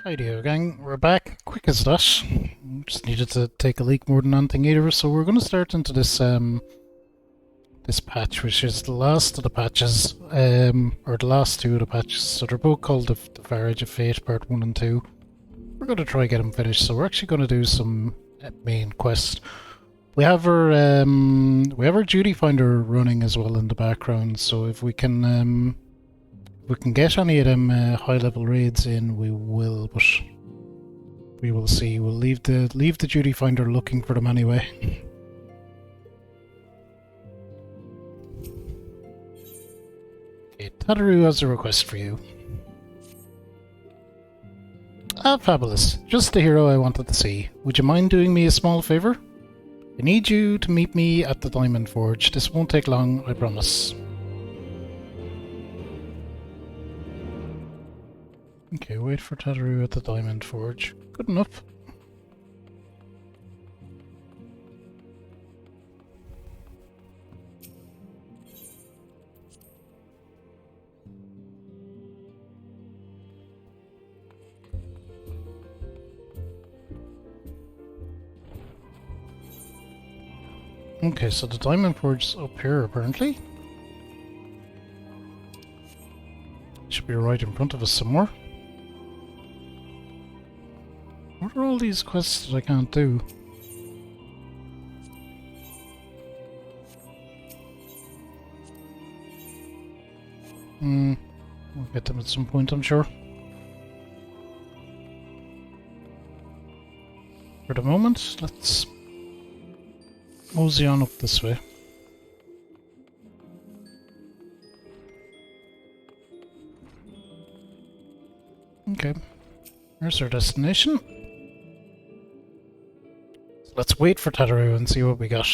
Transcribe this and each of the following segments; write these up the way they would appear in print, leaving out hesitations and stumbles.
Rightio, gang, we're back. Quick as that. Just needed to take a leak more than anything either. So we're going to start into this patch, which is the last of the patches, or the last two of the patches. So they're both called the Varage of Fate, Part 1 and 2. We're going to try get them finished, so we're actually going to do some main quest. We have our duty finder running as well in the background, so if we can get any of them high level raids in, we will, but we will see. We'll leave the duty finder looking for them anyway. Okay, Tataru has a request for you. Ah, fabulous. Just the hero I wanted to see. Would you mind doing me a small favour? I need you to meet me at the Diamond Forge. This won't take long, I promise. Okay, wait for Tataru at the Diamond Forge. Good enough. Okay, so the Diamond Forge is up here, apparently. Should be right in front of us somewhere. What are all these quests that I can't do? We'll get them at some point, I'm sure. For the moment, let's mosey on up this way. Okay, there's our destination. So let's wait for Tataru and see what we got.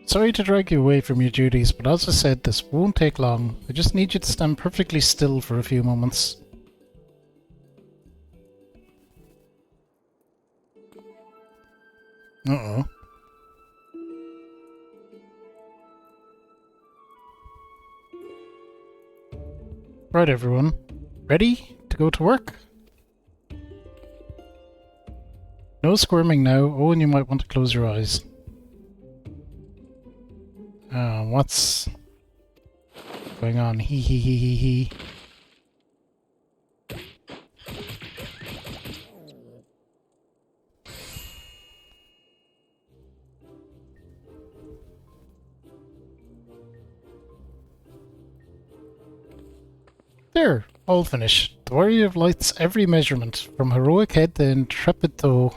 Sorry to drag you away from your duties, but as I said, this won't take long. I just need you to stand perfectly still for a few moments. Uh-oh. Right, everyone. Ready to go to work? No squirming now. Oh, and you might want to close your eyes. What's going on? Hee hee hee hee hee. There, all finished. The warrior of light's every measurement, from heroic head to intrepid toe.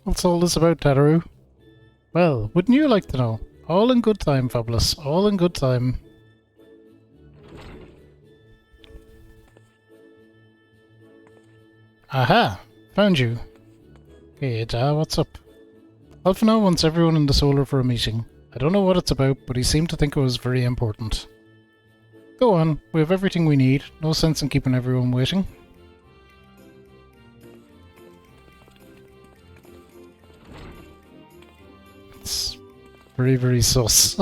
What's all this about, Tataru? Well, wouldn't you like to know? All in good time, Fabulous. All in good time. Aha! Found you. Hey, Da, what's up? Alphino wants everyone in the Solar for a meeting. I don't know what it's about, but he seemed to think it was very important. Go on, we have everything we need. No sense in keeping everyone waiting. It's very, very sus.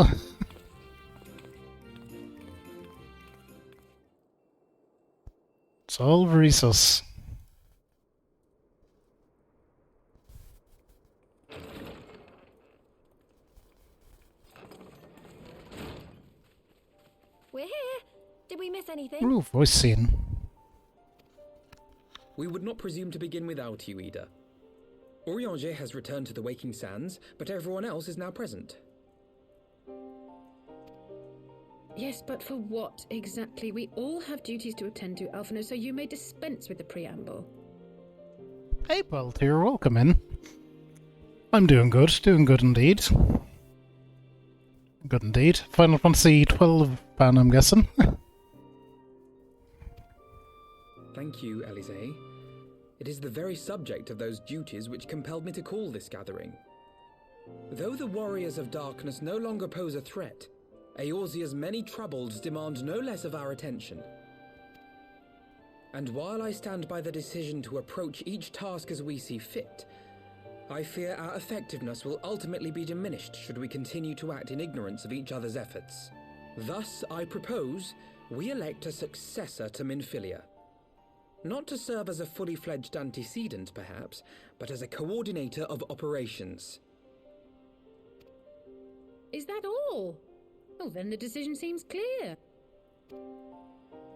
It's all very sus. We're here. Did we miss anything? Ooh, voice scene. We would not presume to begin without you, Ida. Orianger has returned to the Waking Sands, but everyone else is now present. Yes, but for what exactly? We all have duties to attend to, Alphino, so you may dispense with the preamble. Hey, Baltier, welcome in. I'm doing good indeed. Good indeed. Final Fantasy XII fan, I'm guessing. Thank you, Elise. It is the very subject of those duties which compelled me to call this gathering. Though the Warriors of Darkness no longer pose a threat, Eorzea's many troubles demand no less of our attention. And while I stand by the decision to approach each task as we see fit, I fear our effectiveness will ultimately be diminished should we continue to act in ignorance of each other's efforts. Thus, I propose we elect a successor to Minfilia. Not to serve as a fully fledged antecedent, perhaps, but as a coordinator of operations. Is that all? Well, then the decision seems clear.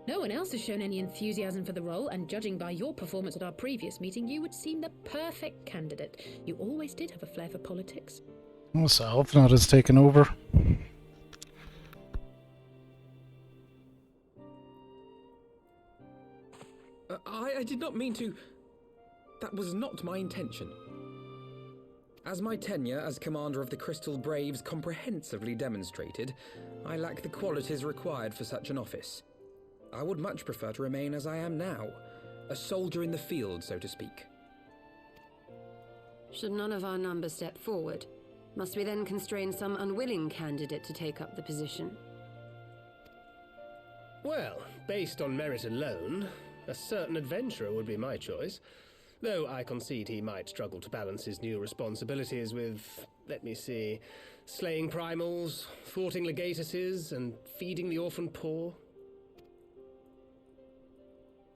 No one else has shown any enthusiasm for the role, and judging by your performance at our previous meeting, you would seem the perfect candidate. You always did have a flair for politics. Oh, so Alphnot has taken over. I did not mean to... That was not my intention. As my tenure as commander of the Crystal Braves comprehensively demonstrated, I lack the qualities required for such an office. I would much prefer to remain as I am now, a soldier in the field, so to speak. Should none of our numbers step forward, must we then constrain some unwilling candidate to take up the position? Well, based on merit alone, a certain adventurer would be my choice. Though I concede he might struggle to balance his new responsibilities with, let me see, slaying primals, thwarting legatuses, and feeding the orphan poor.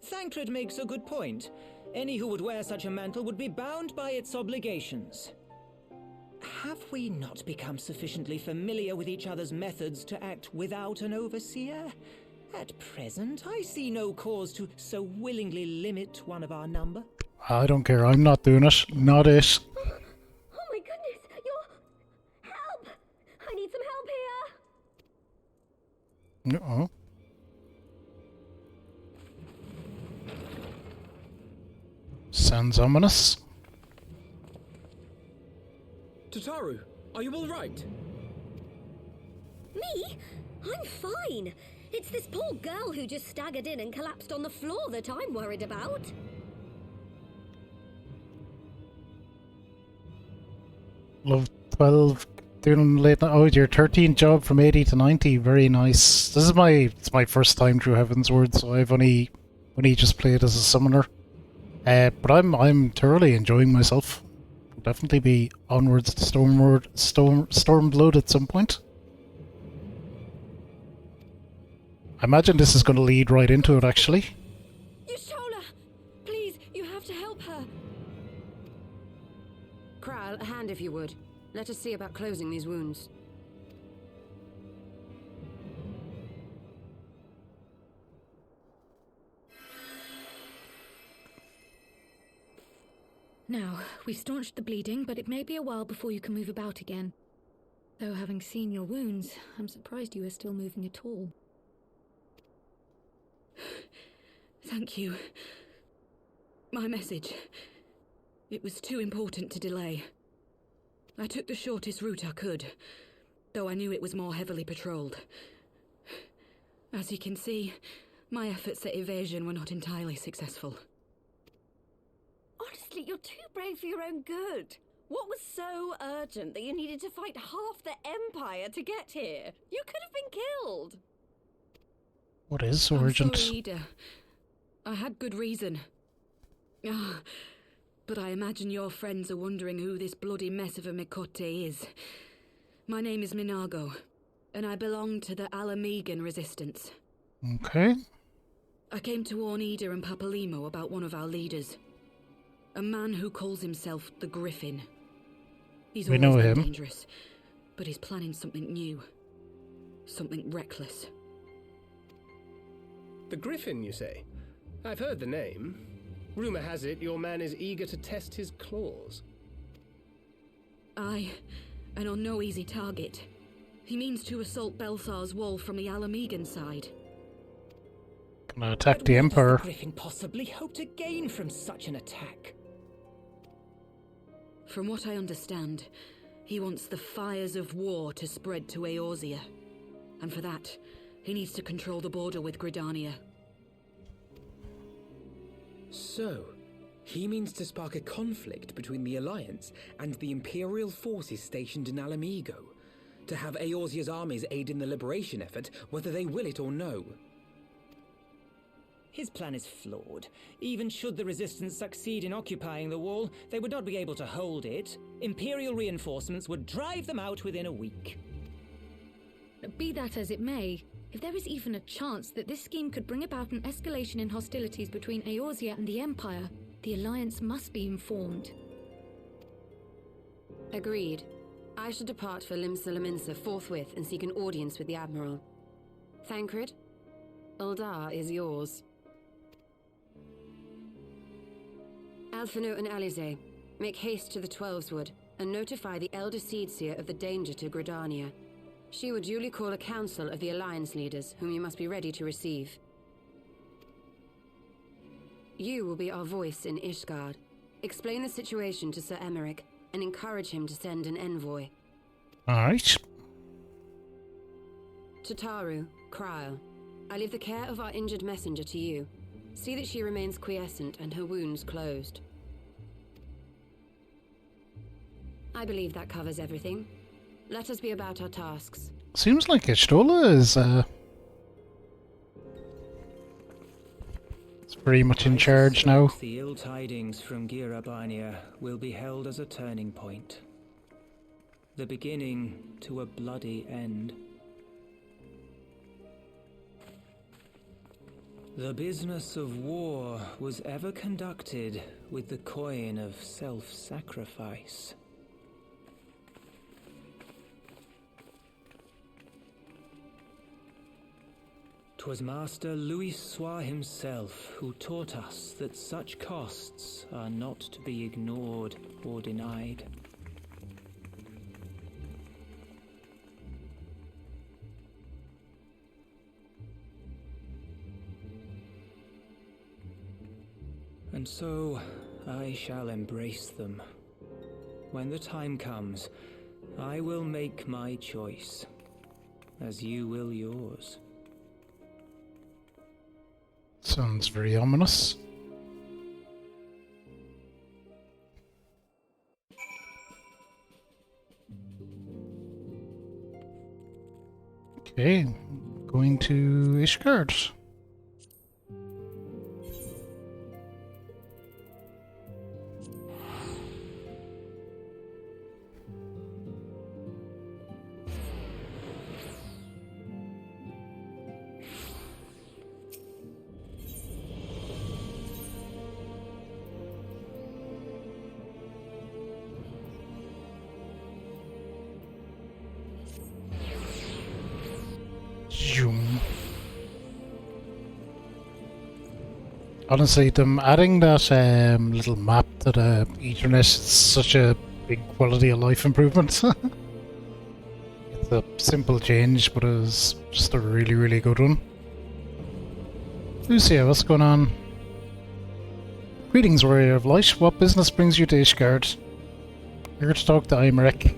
Thancred makes a good point. Any who would wear such a mantle would be bound by its obligations. Have we not become sufficiently familiar with each other's methods to act without an overseer? At present, I see no cause to so willingly limit one of our number. I don't care, I'm not doing it. Not it. Oh my goodness, you're... Help! I need some help here! Uh-oh. Sounds ominous. Tataru, are you all right? Me? I'm fine. It's this poor girl who just staggered in and collapsed on the floor that I'm worried about. Love 12 doing late night. Oh, your 13th job from 80 to 90. Very nice. This is it's my first time through Heavensward, so I've only just played as a summoner. But I'm thoroughly enjoying myself. I'll definitely be onwards to Stormblood at some point. I imagine this is going to lead right into it, actually. Yashola! Please, you have to help her. Kral, a hand if you would. Let us see about closing these wounds. Now, we've staunched the bleeding, but it may be a while before you can move about again. Though having seen your wounds, I'm surprised you are still moving at all. Thank you. My message. It was too important to delay. I took the shortest route I could, though I knew it was more heavily patrolled. As you can see, my efforts at evasion were not entirely successful. Honestly, you're too brave for your own good. What was so urgent that you needed to fight half the Empire to get here? You could have been killed. What is so I'm urgent? sorry, Ida. I had good reason. But I imagine your friends are wondering who this bloody mess of a Mikote is. My name is Minago, and I belong to the Alamegan Resistance. Okay. I came to warn Ida and Papalimo about one of our leaders. A man who calls himself the Griffin. He's We always know been him. dangerous, but he's planning something new. Something reckless. The Griffin, you say? I've heard the name. Rumor has it your man is eager to test his claws. Aye, and on no easy target. He means to assault Belsar's wall from the Alamegan side. Gonna attack But the what Emperor. does the Griffin possibly hope to gain from such an attack? From what I understand, he wants the fires of war to spread to Eorzea. And for that, he needs to control the border with Gridania. So, he means to spark a conflict between the Alliance and the Imperial forces stationed in Alamigo, to have Eorzea's armies aid in the liberation effort, whether they will it or no. His plan is flawed. Even should the resistance succeed in occupying the wall, they would not be able to hold it. Imperial reinforcements would drive them out within a week. Be that as it may, if there is even a chance that this scheme could bring about an escalation in hostilities between Eorzea and the Empire, the Alliance must be informed. Agreed. I shall depart for Limsa forthwith and seek an audience with the Admiral. Thancred, Uldar is yours. Alphinaud and Alize, make haste to the Twelveswood and notify the Elder Seedseer of the danger to Gridania. She will duly call a council of the Alliance leaders, whom you must be ready to receive. You will be our voice in Ishgard. Explain the situation to Sir Emmerich and encourage him to send an envoy. Alright. To Taru, Kryl, I leave the care of our injured messenger to you. See that she remains quiescent and her wounds closed. I believe that covers everything. Let us be about our tasks. Seems like Ishtola is very much in charge now. The ill tidings from Girabania will be held as a turning point. The beginning to a bloody end. The business of war was ever conducted with the coin of self-sacrifice. 'Twas Master Louis Soir himself who taught us that such costs are not to be ignored or denied. And so I shall embrace them. When the time comes, I will make my choice, as you will yours. Sounds very ominous. Okay, going to Ishgard. Honestly, them adding that little map to the Ethernet is such a big quality of life improvement. It's a simple change, but it was just a really, really good one. Lucia, what's going on? Greetings, Warrior of Light. What business brings you to Ishgard? Here to talk to Imeric.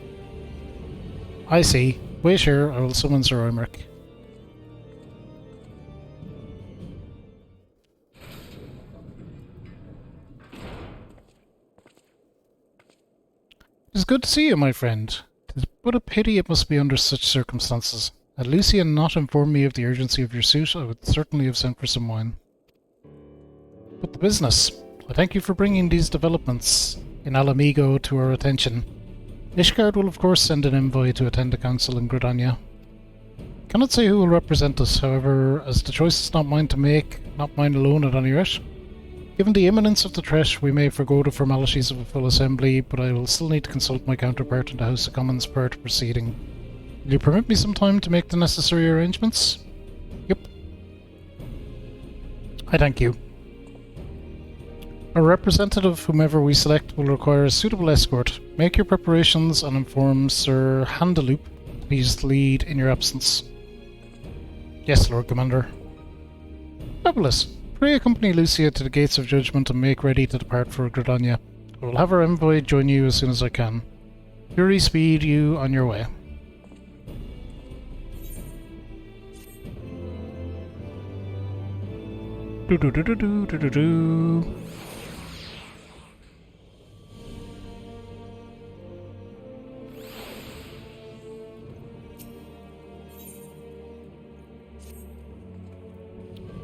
I see. Wait here, I will summon Sir Imeric. It is good to see you, my friend. It is but a pity it must be under such circumstances. Had Lucia not informed me of the urgency of your suit, I would certainly have sent for some wine. But the business. I thank you for bringing these developments in Alamigo to our attention. Ishgard will of course send an envoy to attend the council in Gridania. Cannot say who will represent us, however, as the choice is not mine to make, not mine alone at any rate. Given the imminence of the threat, we may forgo the formalities of a full assembly, but I will still need to consult my counterpart in the House of Commons prior to proceeding. Will you permit me some time to make the necessary arrangements? Yep. I thank you. A representative, whomever we select, will require a suitable escort. Make your preparations and inform Sir Handaloop please lead in your absence. Yes, Lord Commander. Fabulous. Pray accompany Lucia to the gates of judgment and make ready to depart for Gridania. I will have our envoy join you as soon as I can. Fury speed you on your way. Do do do do do do do do.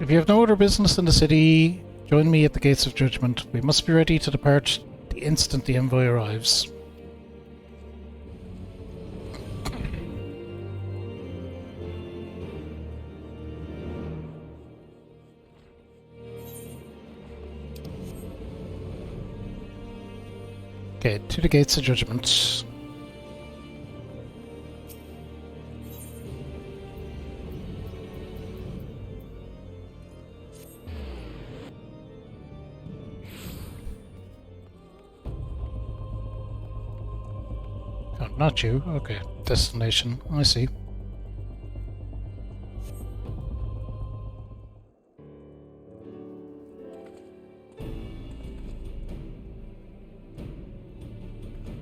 If you have no other business in the city, join me at the Gates of Judgment. We must be ready to depart the instant the envoy arrives. Okay, to the Gates of Judgment. Oh, not you. Okay, destination. I see.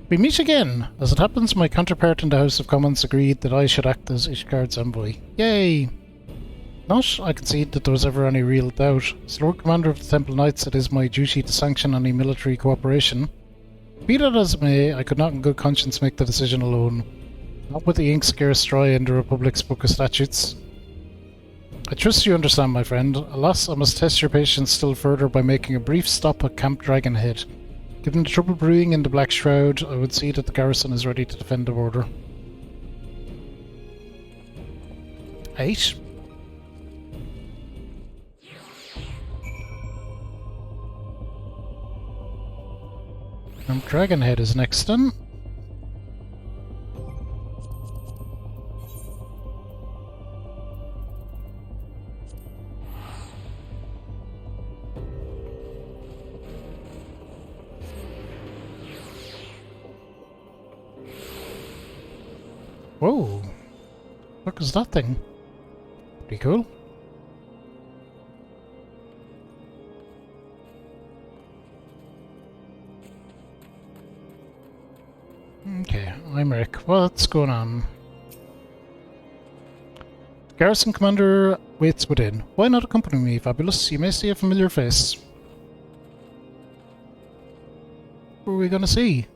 We meet again! As it happens, my counterpart in the House of Commons agreed that I should act as Ishgard's envoy. Yay! Not, I concede, that there was ever any real doubt. As Lord Commander of the Temple Knights, it is my duty to sanction any military cooperation. Be that as it may, I could not in good conscience make the decision alone. Not with the ink scarce dry in the Republic's Book of Statutes. I trust you understand, my friend. Alas, I must test your patience still further by making a brief stop at Camp Dragonhead. Given the trouble brewing in the Black Shroud, I would see that the garrison is ready to defend the border. 8. Dragonhead is next then. Whoa! Look, is that thing? Pretty cool. Okay, I'm Rick. What's going on? The garrison commander waits within. Why not accompany me, Fabulous? You may see a familiar face. What are we gonna see?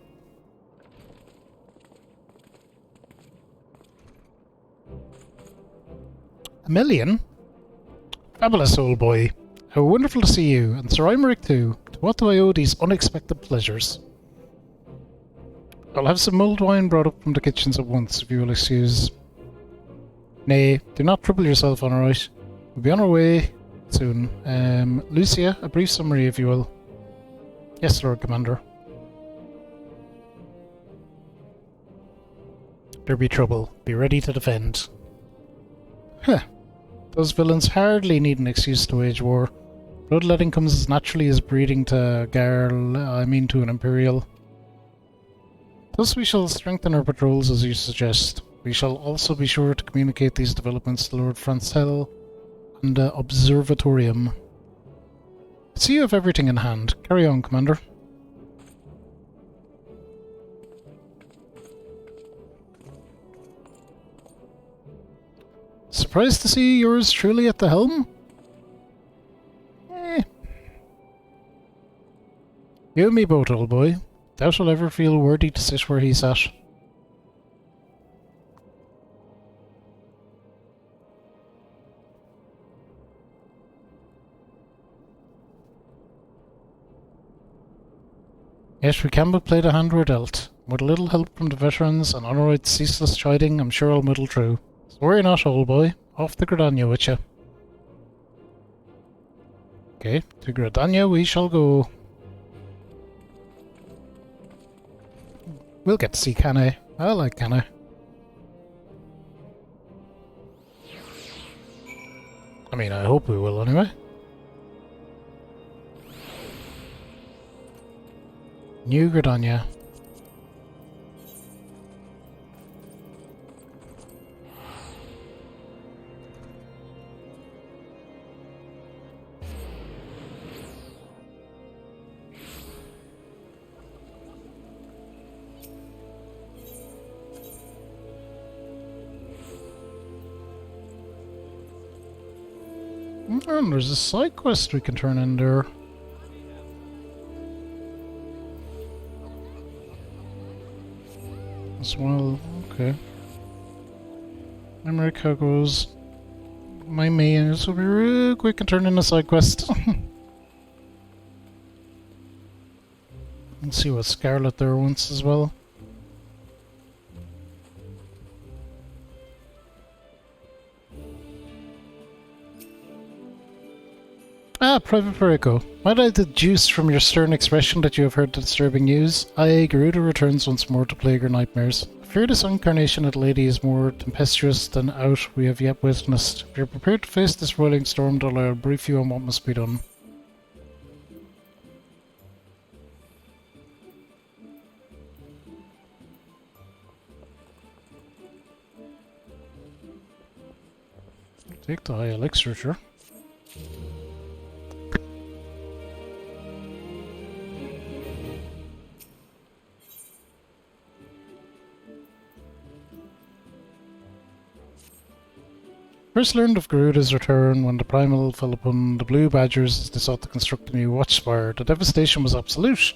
A million? Fabulous, old boy. How wonderful to see you, and Sir Imeric too. To what do I owe these unexpected pleasures? I'll have some mulled wine brought up from the kitchens at once, if you will excuse. Nay, do not trouble yourself, Honourite. We'll be on our way soon. Lucia, a brief summary, if you will. Yes, Lord Commander. There be trouble. Be ready to defend. Huh. Those villains hardly need an excuse to wage war. Bloodletting comes as naturally as breeding to to an Imperial. Thus we shall strengthen our patrols as you suggest. We shall also be sure to communicate these developments to Lord Francel and the Observatorium. See you have everything in hand. Carry on, Commander. Surprised to see yours truly at the helm? You and me both, old boy. Doubt I'll ever feel worthy to sit where he sat. Yet we can but play the hand we're dealt. With a little help from the veterans and Honourite's ceaseless chiding, I'm sure I'll muddle through. So worry not, old boy. Off to Gridania with you. Okay, to Gridania we shall go. We'll get to see Cannae. I like Cannae. I mean, I hope we will anyway. New Gridania. And there's a side quest we can turn in there. As well, okay. Imeric, how goes? mind me, and this will be real quick and turn in a side quest. Let's see what Scarlet there wants as well. Ah, Private Perico. Might I deduce from your stern expression that you have heard the disturbing news? Aye, Garuda returns once more to plague your nightmares. I fear this incarnation of the lady is more tempestuous than aught we have yet witnessed. If you're prepared to face this rolling storm, then I'll brief you on what must be done. Take the high elixir, sure. First learned of Garuda's return when the Primal fell upon the Blue Badgers as they sought to construct a new watchspire. The devastation was absolute.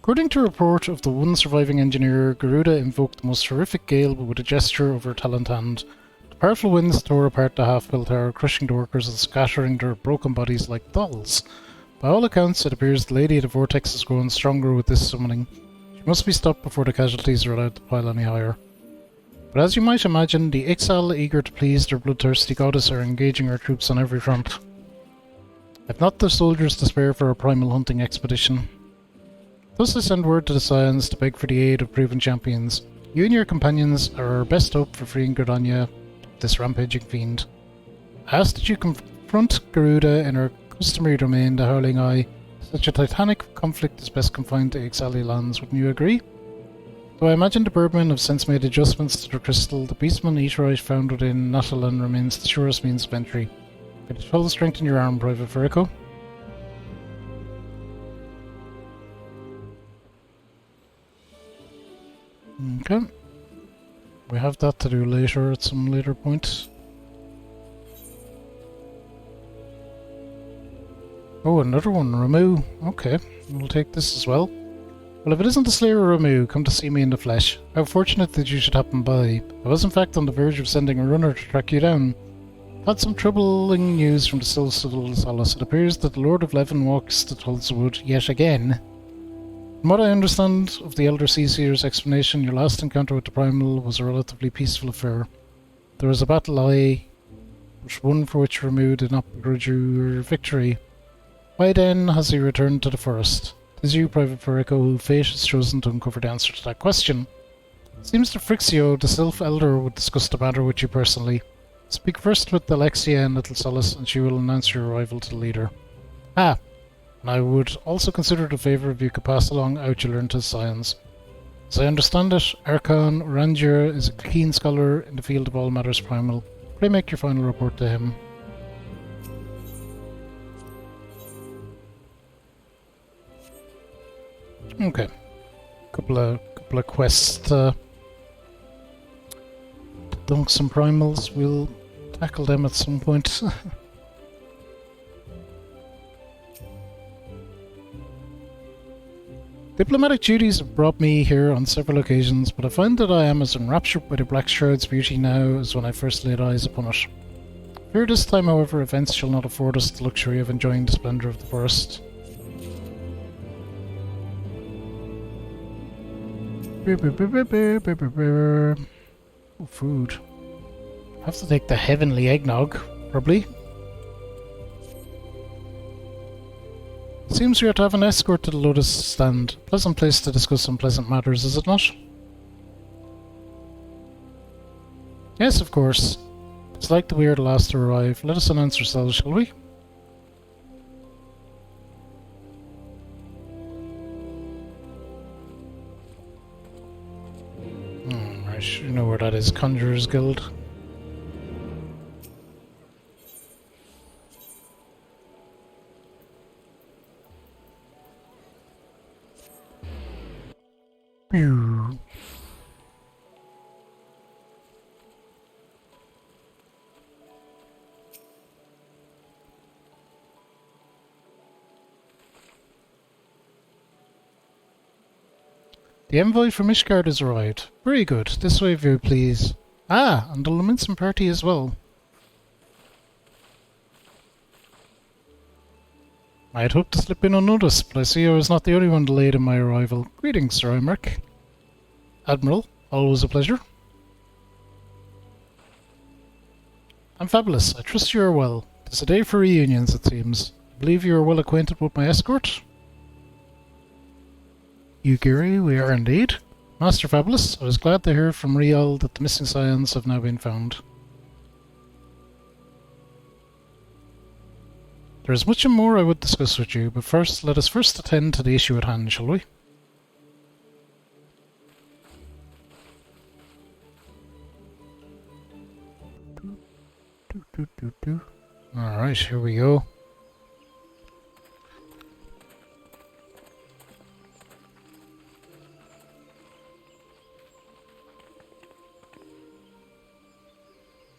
According to a report of the one surviving engineer, Garuda invoked the most horrific gale but with a gesture of her talent hand. The powerful winds tore apart the half-built tower, crushing the workers and scattering their broken bodies like dolls. By all accounts, it appears the Lady of the Vortex has grown stronger with this summoning. She must be stopped before the casualties are allowed to pile any higher. But as you might imagine, the Ixal, eager to please their bloodthirsty goddess, are engaging our troops on every front. I've not the soldiers to spare for a primal hunting expedition. Thus I send word to the Scions to beg for the aid of proven champions. You and your companions are our best hope for freeing Gridania, this rampaging fiend. I ask that you confront Garuda in her customary domain, the Howling Eye. Such a titanic conflict is best confined to Ixali lands, wouldn't you agree? Though I imagine the Birdmen have since made adjustments to the crystal, the Beastman Eaterite found within Natalan remains the surest means of entry. May the 12 strengthen your arm, Private Verico. Okay. We have that to do later at some later point. Oh, another one, Ramu. Okay, we'll take this as well. Well, if it isn't the Slayer Ramu, come to see me in the flesh. How fortunate that you should happen by. I was in fact on the verge of sending a runner to track you down. I've had some troubling news from the Still Solace. It appears that the Lord of Leven walks the Tulsawood yet again. From what I understand of the Elder Seaseer's explanation, your last encounter with the Primal was a relatively peaceful affair. There was a battle but one for which Ramu did not begrudge you your victory. Why then has he returned to the forest? It is you, Private Perico, who fate has chosen to uncover the answer to that question. It seems that Frixio, the Sylph Elder, would discuss the matter with you personally. Speak first with Alexia and Little Solace, and she will announce your arrival to the leader. Ah, and I would also consider it a favour if you could pass along out you learned to the Scions. As I understand it, Archon Orangier is a keen scholar in the field of all matters primal. Pray make your final report to him. Okay, couple of quests to dunk some primals. We'll tackle them at some point. Diplomatic duties have brought me here on several occasions, but I find that I am as enraptured by the Black Shroud's beauty now as when I first laid eyes upon it. Fear this time, however, events shall not afford us the luxury of enjoying the splendour of the forest. Oh, food. I have to take the heavenly eggnog, probably. Seems we are to have an escort to the Lotus stand. Pleasant place to discuss unpleasant matters, is it not? Yes, of course. It's like that we are the last to arrive. Let us announce ourselves, shall we? Right, you know where that is. Conjurer's Guild. Pew. The envoy from Ishgard has arrived. Very good. This way, if you please. Ah, and the Laminson party as well. I had hoped to slip in unnoticed, but I see I was not the only one delayed in my arrival. Greetings, Sir Imric. Admiral, always a pleasure. I'm fabulous. I trust you are well. It's a day for reunions, it seems. I believe you are well acquainted with my escort? Yugiri, we are indeed. Master Fabulous, I was glad to hear from Rial that the missing scions have now been found. There is much more I would discuss with you, but let us first attend to the issue at hand, shall we? Alright, here we go.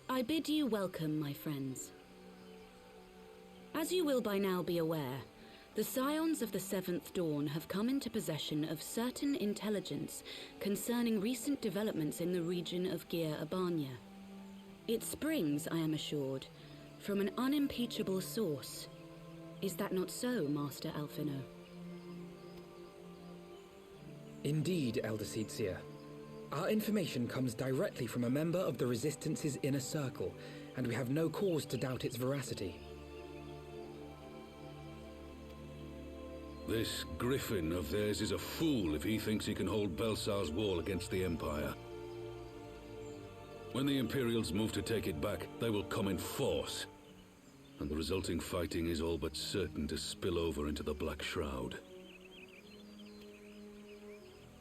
I bid you welcome, my friends. As you will by now be aware, the Scions of the Seventh Dawn have come into possession of certain intelligence concerning recent developments in the region of Gyr Abania. It springs, I am assured, from an unimpeachable source. Is that not so, Master Alphino? Indeed, Elder Seedseer. Our information comes directly from a member of the Resistance's inner circle, and we have no cause to doubt its veracity. This griffin of theirs is a fool if he thinks he can hold Belsar's wall against the Empire. When the Imperials move to take it back, they will come in force, and the resulting fighting is all but certain to spill over into the Black Shroud.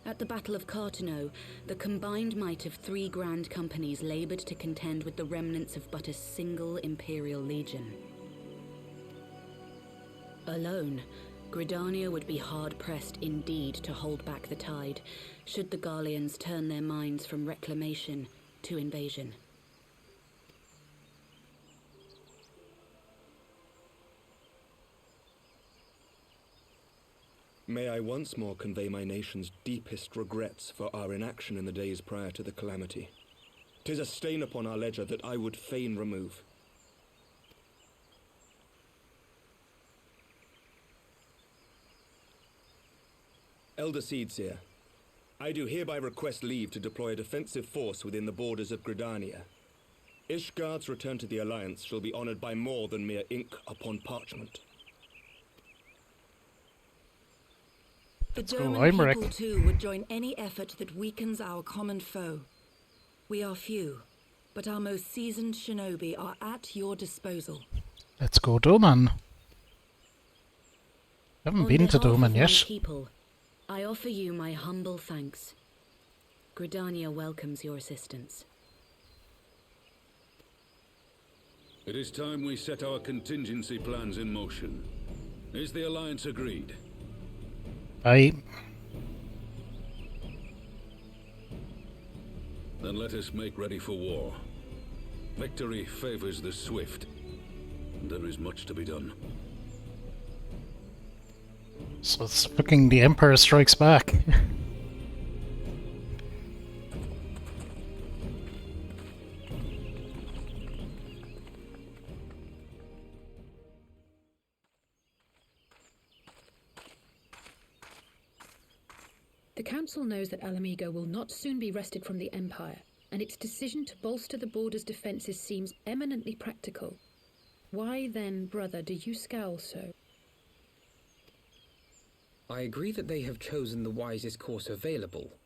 At the Battle of Cartano, the combined might of 3 grand companies labored to contend with the remnants of but a single Imperial legion. Alone, Gridania would be hard-pressed indeed to hold back the tide, should the Garleans turn their minds from reclamation to invasion. May I once more convey my nation's deepest regrets for our inaction in the days prior to the calamity. 'Tis a stain upon our ledger that I would fain remove. Elder Seedseer, I do hereby request leave to deploy a defensive force within the borders of Gridania. Ishgard's return to the Alliance shall be honored by more than mere ink upon parchment. The Let's go, German Imric. people too would join any effort that weakens our common foe. We are few, but our most seasoned shinobi are at your disposal. Let's go, Doman. Haven't been to Doman yet. People, I offer you my humble thanks. Gridania welcomes your assistance. It is time we set our contingency plans in motion. Is the Alliance agreed? Aye. Then let us make ready for war. Victory favors the swift, and there is much to be done. So it's fucking the Empire Strikes Back. The Council knows that Alamigo will not soon be wrested from the Empire, and its decision to bolster the border's defences seems eminently practical. Why then, brother, do you scowl so? I agree that they have chosen the wisest course available.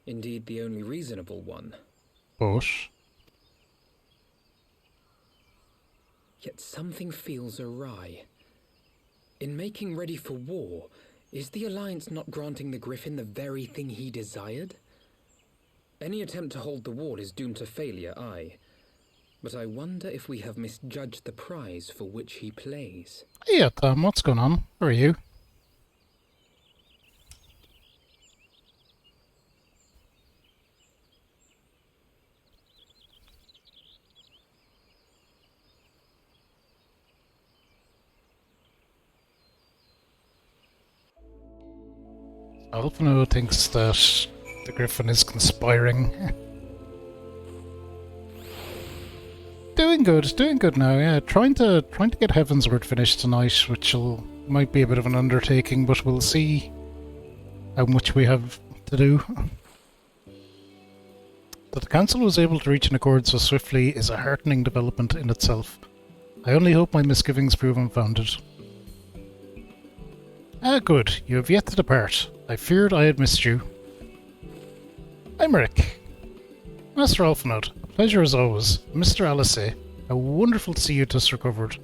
Indeed, the only reasonable one. But Yet something feels awry. In making ready for war, is the Alliance not granting the Griffin the very thing he desired? Any attempt to hold the wall is doomed to failure, aye. But I wonder if we have misjudged the prize for which he plays. yeah, Tom, what's going on? Where are you? Alphino thinks that the Griffin is conspiring. Doing good now, yeah. Trying to get Heavensward finished tonight, which will Might be a bit of an undertaking, but we'll see how much we have to do. That the Council was able to reach an accord so swiftly is a heartening development in itself. I only hope my misgivings prove unfounded. Ah, good. You have yet to depart. I feared I had missed you. Imric. Master Alphinaud, a pleasure as always. Mr. Alice, how wonderful to see you just recovered.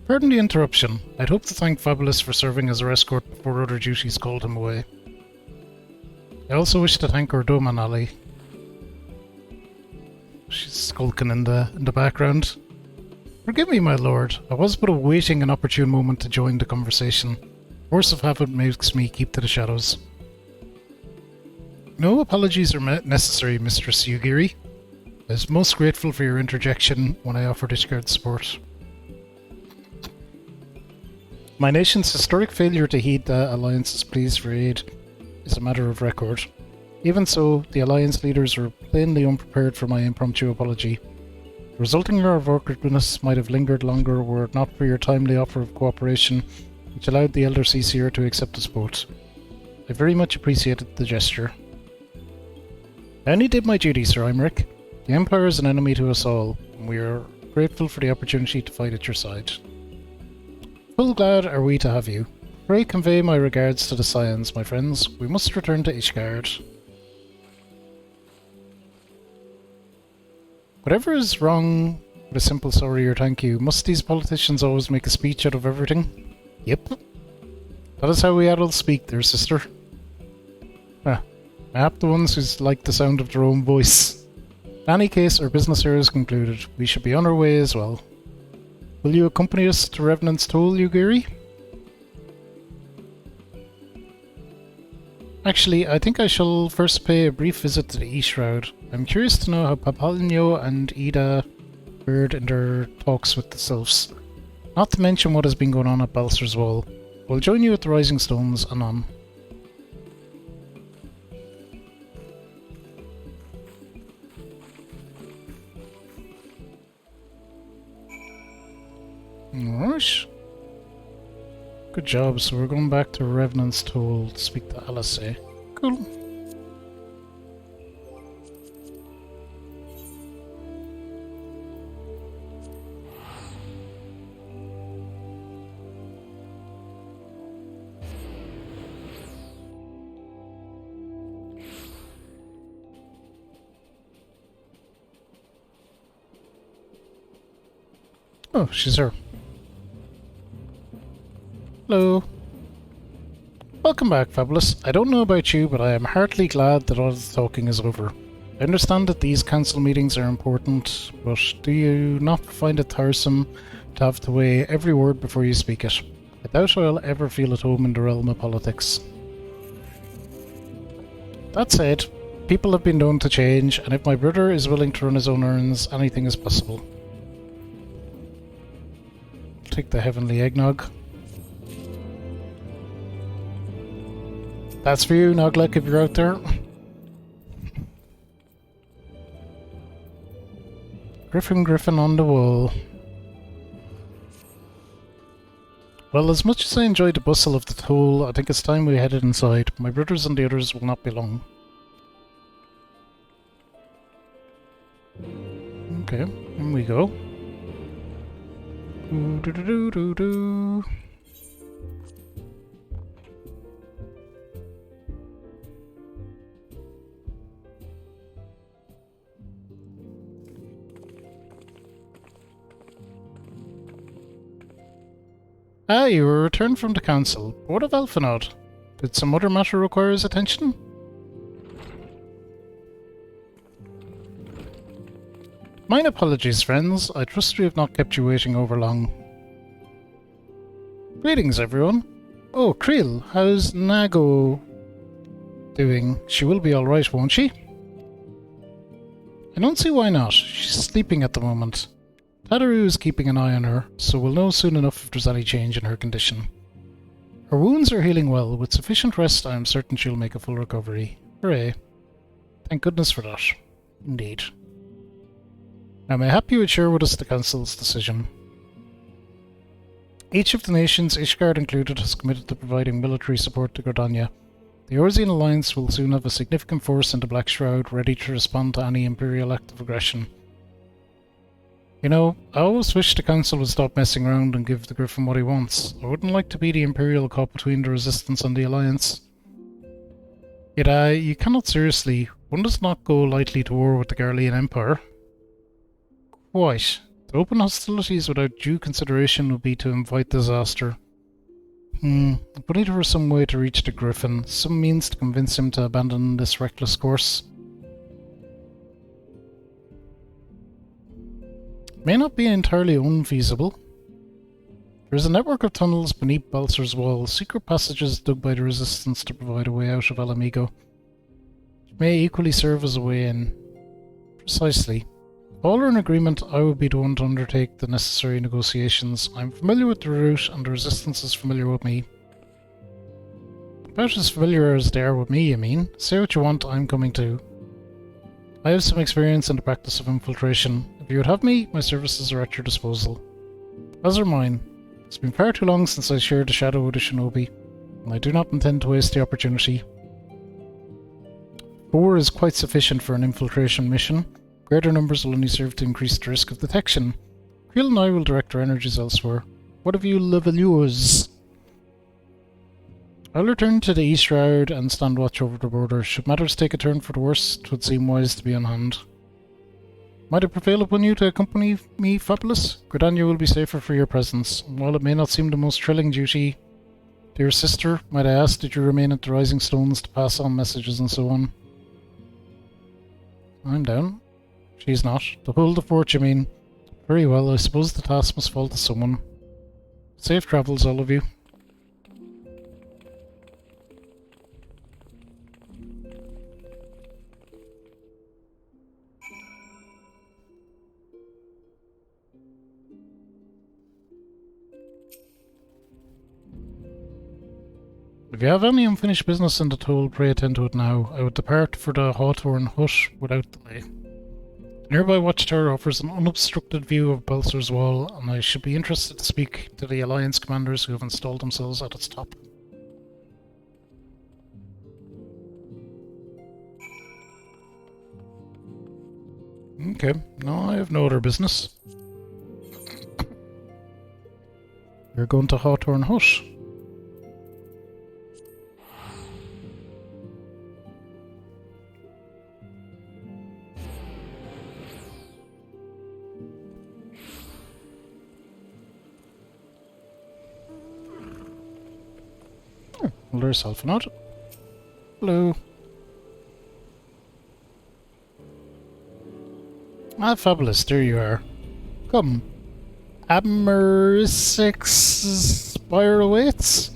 Pardon the interruption. I'd hoped to thank Fabulous for serving as our escort before other duties called him away. I also wish to thank our Doman Ali. She's skulking in the background. Forgive me, my lord. I was but awaiting an opportune moment to join the conversation. Force of habit makes me keep to the shadows. No apologies are necessary, Mistress Yugiri. I was most grateful for your interjection when I offered Ishgard support. My nation's historic failure to heed the Alliance's pleas for aid is a matter of record. Even so, the Alliance leaders were plainly unprepared for my impromptu apology. The resulting air of awkwardness might have lingered longer were it not for your timely offer of cooperation, which allowed the Elder Seer to accept us both. I very much appreciated the gesture. I only did my duty, Sir Imric. The Empire is an enemy to us all, and we are grateful for the opportunity to fight at your side. Full glad are we to have you. Pray convey my regards to the Scions, my friends. We must return to Ishgard. Whatever is wrong with a simple sorry or thank you, must these politicians always make a speech out of everything? Yep. That is how we adults speak, dear sister. Mayhap the ones who like the sound of their own voice. In any case, our business here is concluded. We should be on our way as well. Will you accompany us to Revenant's Toll, Yugiri? Actually, I think I shall first pay a brief visit to the E-Shroud. I'm curious to know how Papalino and Ida fared in their talks with the Sylphs. Not to mention what has been going on at Balser's Wall. We'll join you at the Rising Stones anon. Alright. Good job, so we're going back to Revenant's Toll to speak to Alice. Cool. Oh, she's here. Hello. Welcome back, Fabulous. I don't know about you, but I am heartily glad that all the talking is over. I understand that these council meetings are important, but do you not find it tiresome to have to weigh every word before you speak it? I doubt I'll ever feel at home in the realm of politics. That said, people have been known to change, and if my brother is willing to run his own errands, anything is possible. Take the heavenly eggnog. That's for you, Noglek, if you're out there. Griffin on the wall. Well, as much as I enjoyed the bustle of the toll, I think it's time we headed inside. My brothers and the others will not be long. Okay, in we go. Do-do-do-do-do-do. Ah, you were returned from the council. What of Alphinaud? Did some other matter require his attention? Mine apologies, friends. I trust we have not kept you waiting over long. Greetings, everyone. Oh, Creel, how's Nago doing? She will be alright, won't she? I don't see why not. She's sleeping at the moment. Tadaru is keeping an eye on her, so we'll know soon enough if there's any change in her condition. Her wounds are healing well. With sufficient rest, I am certain she'll make a full recovery. Hooray. Thank goodness for that. Indeed. Now, mayhap you would share with us the Council's decision. Each of the nations, Ishgard included, has committed to providing military support to Gridania. The Orsian Alliance will soon have a significant force in the Black Shroud, ready to respond to any Imperial act of aggression. You know, I always wish the Council would stop messing around and give the Griffin what he wants. I wouldn't like to be the Imperial caught between the Resistance and the Alliance. Yet, you cannot seriously. One does not go lightly to war with the Garlean Empire. Quite. To open hostilities without due consideration would be to invite disaster. But if there were some way to reach the Griffin, some means to convince him to abandon this reckless course. May not be entirely unfeasible. There is a network of tunnels beneath Balser's wall, secret passages dug by the Resistance to provide a way out of Alamigo. It may equally serve as a way in. Precisely. If all are in agreement, I would be the one to undertake the necessary negotiations. I'm familiar with the route, and the Resistance is familiar with me. About as familiar as they are with me, I mean. Say what you want, I'm coming too. I have some experience in the practice of infiltration. If you would have me, my services are at your disposal. As are mine. It's been far too long since I shared the shadow with a shinobi, and I do not intend to waste the opportunity. 4 is quite sufficient for an infiltration mission. Greater numbers will only serve to increase the risk of detection. Creel and I will direct our energies elsewhere. What have you levelures? I'll return to the East Shroud and stand watch over the border. Should matters take a turn for the worse, 'twould seem wise to be on hand. Might I prevail upon you to accompany me, Fabulous? Gridania will be safer for your presence, and while it may not seem the most thrilling duty, dear sister, might I ask that you remain at the Rising Stones to pass on messages and so on? I'm down. She's not. To hold the fort, you mean? Very well, I suppose the task must fall to someone. Safe travels, all of you. If you have any unfinished business in the toll, pray attend to it now. I would depart for the Hawthorn Hut without delay. The nearby watchtower offers an unobstructed view of Balser's Wall, and I should be interested to speak to the Alliance commanders who have installed themselves at its top. Okay, no, I have no other business. You're going to Hawthorn Hut. Well, there's Alphanot. Hello. Ah, fabulous, there you are. Come. Admiral6 Spire awaits.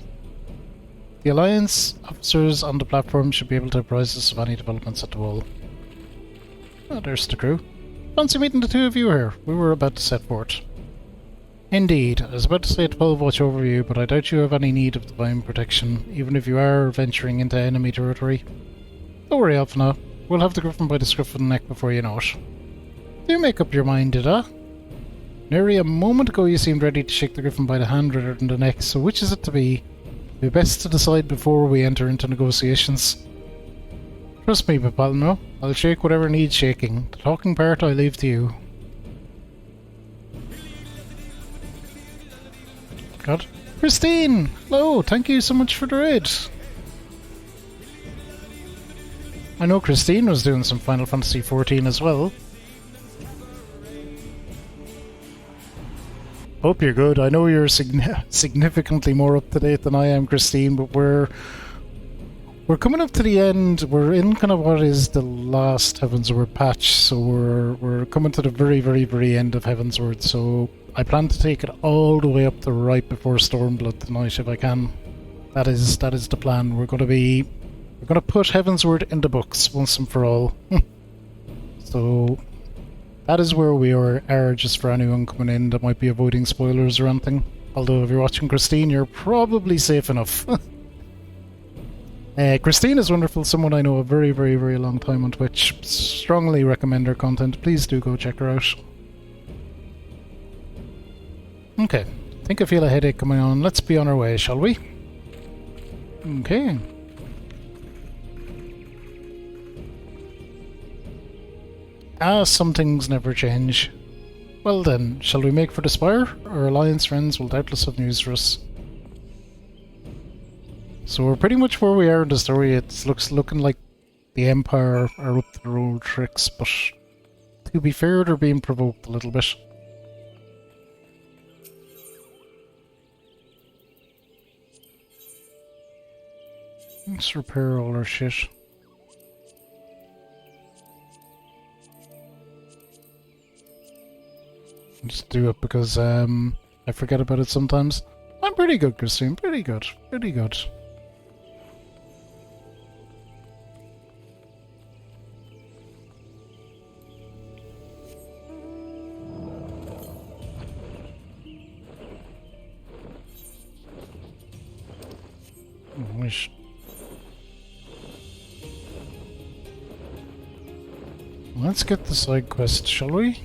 The Alliance officers on the platform should be able to apprise us of any developments at the wall. Oh, there's the crew. Fancy meeting the two of you here. We were about to set forth. Indeed, I was about to say 12 watch over you, but I doubt you have any need of divine protection, even if you are venturing into enemy territory. Don't worry, Alphana. We'll have the Griffin by the scruff of the neck before you know it. Do make up your mind, did I? Nearly a moment ago you seemed ready to shake the Griffin by the hand rather than the neck, so which is it to be? It'd be best to decide before we enter into negotiations. Trust me, Papalno. I'll shake whatever needs shaking. The talking part I leave to you. God. Christine! Hello, thank you so much for the raid. I know Christine was doing some Final Fantasy XIV as well. Hope you're good. I know you're significantly more up to date than I am, Christine, but we're coming up to the end. We're in kind of what is the last Heavensward patch, so we're coming to the very, very, very end of Heavensward, so I plan to take it all the way up to right before Stormblood tonight if I can. That is the plan. We're gonna put Heavensward in the books once and for all. So that is where we are, just for anyone coming in that might be avoiding spoilers or anything. Although if you're watching Christine, you're probably safe enough. Christine is wonderful, someone I know a very, very, very long time on Twitch. Strongly recommend her content. Please do go check her out. Okay, I think I feel a headache coming on. Let's be on our way, shall we? Okay. Some things never change. Well then, shall we make for the Spire? Our Alliance friends will doubtless have news for us. So we're pretty much where we are in the story. It's looking like the Empire are up to their old tricks, but to be fair, they're being provoked a little bit. Let's repair all our shit. Just do it because I forget about it sometimes. I'm pretty good, Christine. Pretty good. Pretty good. Wish. Let's get the side quest, shall we?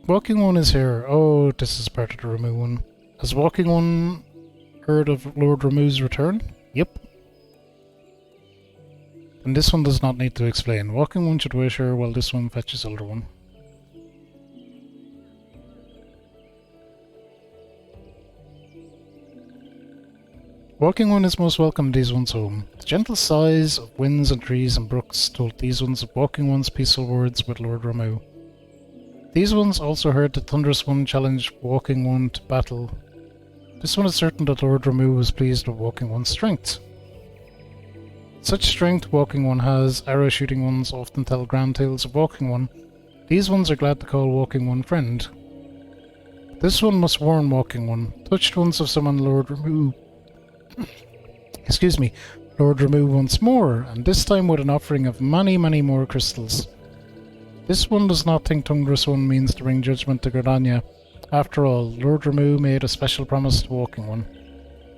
Walking One is here. Oh, this is part of the Ramu one. Has Walking One heard of Lord Ramu's return? Yep. And this one does not need to explain. Walking One should wait here while this one fetches Elder One. Walking One is most welcome to these ones' home. The gentle sighs of winds and trees and brooks told these ones of Walking One's peaceful words with Lord Ramu. These ones also heard the Thunderous One challenge Walking One to battle. This one is certain that Lord Ramu was pleased with Walking One's strength. Such strength Walking One has, arrow-shooting ones often tell grand tales of Walking One. These ones are glad to call Walking One friend. This one must warn Walking One. Touched ones have summoned Lord Ramu. Excuse me, Lord Ramu once more, and this time with an offering of many, many more crystals. This one does not think Thunderous One means to bring judgment to Gridania. After all, Lord Ramu made a special promise to Walking One.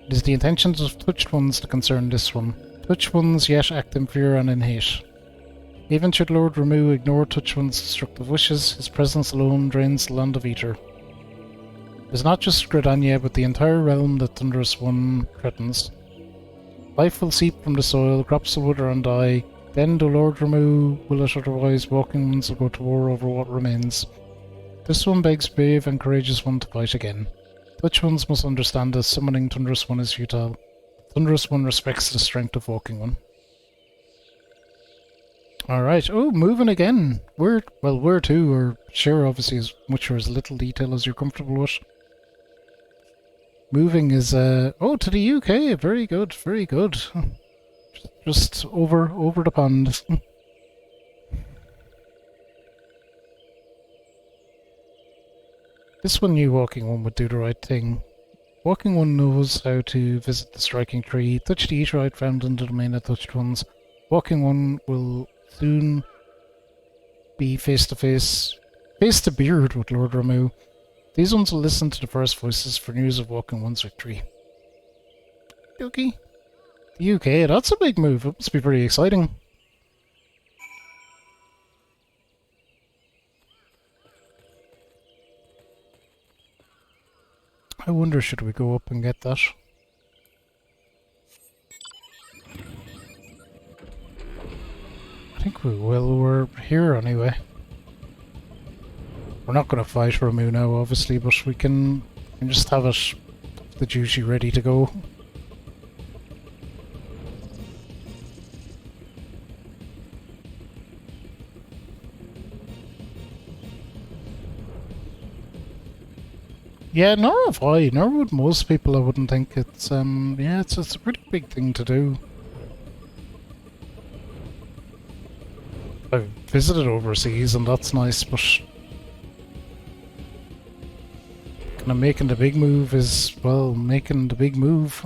It is the intentions of Touched Ones that concern this one. Touched Ones yet act in fear and in hate. Even should Lord Ramu ignore Touched One's destructive wishes, his presence alone drains the land of Ether. It is not just Gridania, but the entire realm that Thunderous One threatens. Life will seep from the soil, crops will wither and die. Then, though Lord Ramu will it otherwise, Walking Ones will go to war over what remains. This one begs brave and courageous one to fight again. Touched Ones must understand that summoning Thunderous One is futile. Thunderous One respects the strength of Walking One. Alright, oh, moving again. Where to, or share obviously as much or as little detail as you're comfortable with. Moving is, oh, to the UK, very good, very good. Just over the pond. This one knew Walking One would do the right thing. Walking One knows how to visit the striking tree, touch the Eaterite found in the domain of Touched Ones. Walking One will soon be face to beard with Lord Ramu. These ones will listen to the first voices for news of Walking One's victory. Okay. The UK, that's a big move. It must be pretty exciting. I wonder, should we go up and get that? I think we will. We're here anyway. We're not going to fight Ramu now, obviously, but we can just have it, the duty ready to go. Yeah, nor have I, nor would most people. I wouldn't think. It's yeah, it's a pretty big thing to do. I've visited overseas and that's nice, but kind of making the big move is, well, making the big move.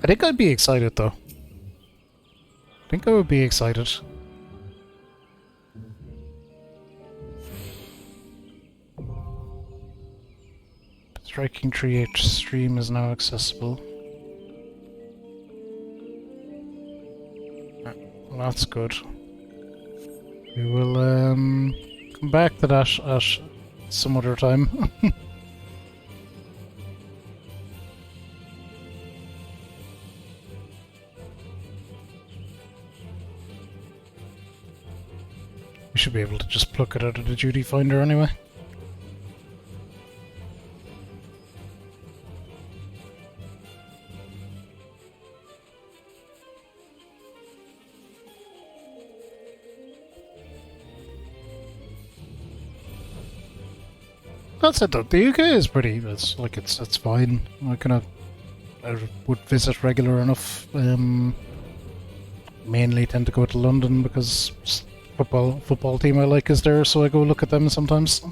I think I'd be excited though. I think I would be excited. Striking 3H stream is now accessible. Well, that's good. We will come back to that at some other time. We should be able to just pluck it out of the duty finder anyway. That's it though. The UK is pretty. It's fine. I would visit regular enough. Mainly tend to go to London because football team I like is there, so I go look at them sometimes.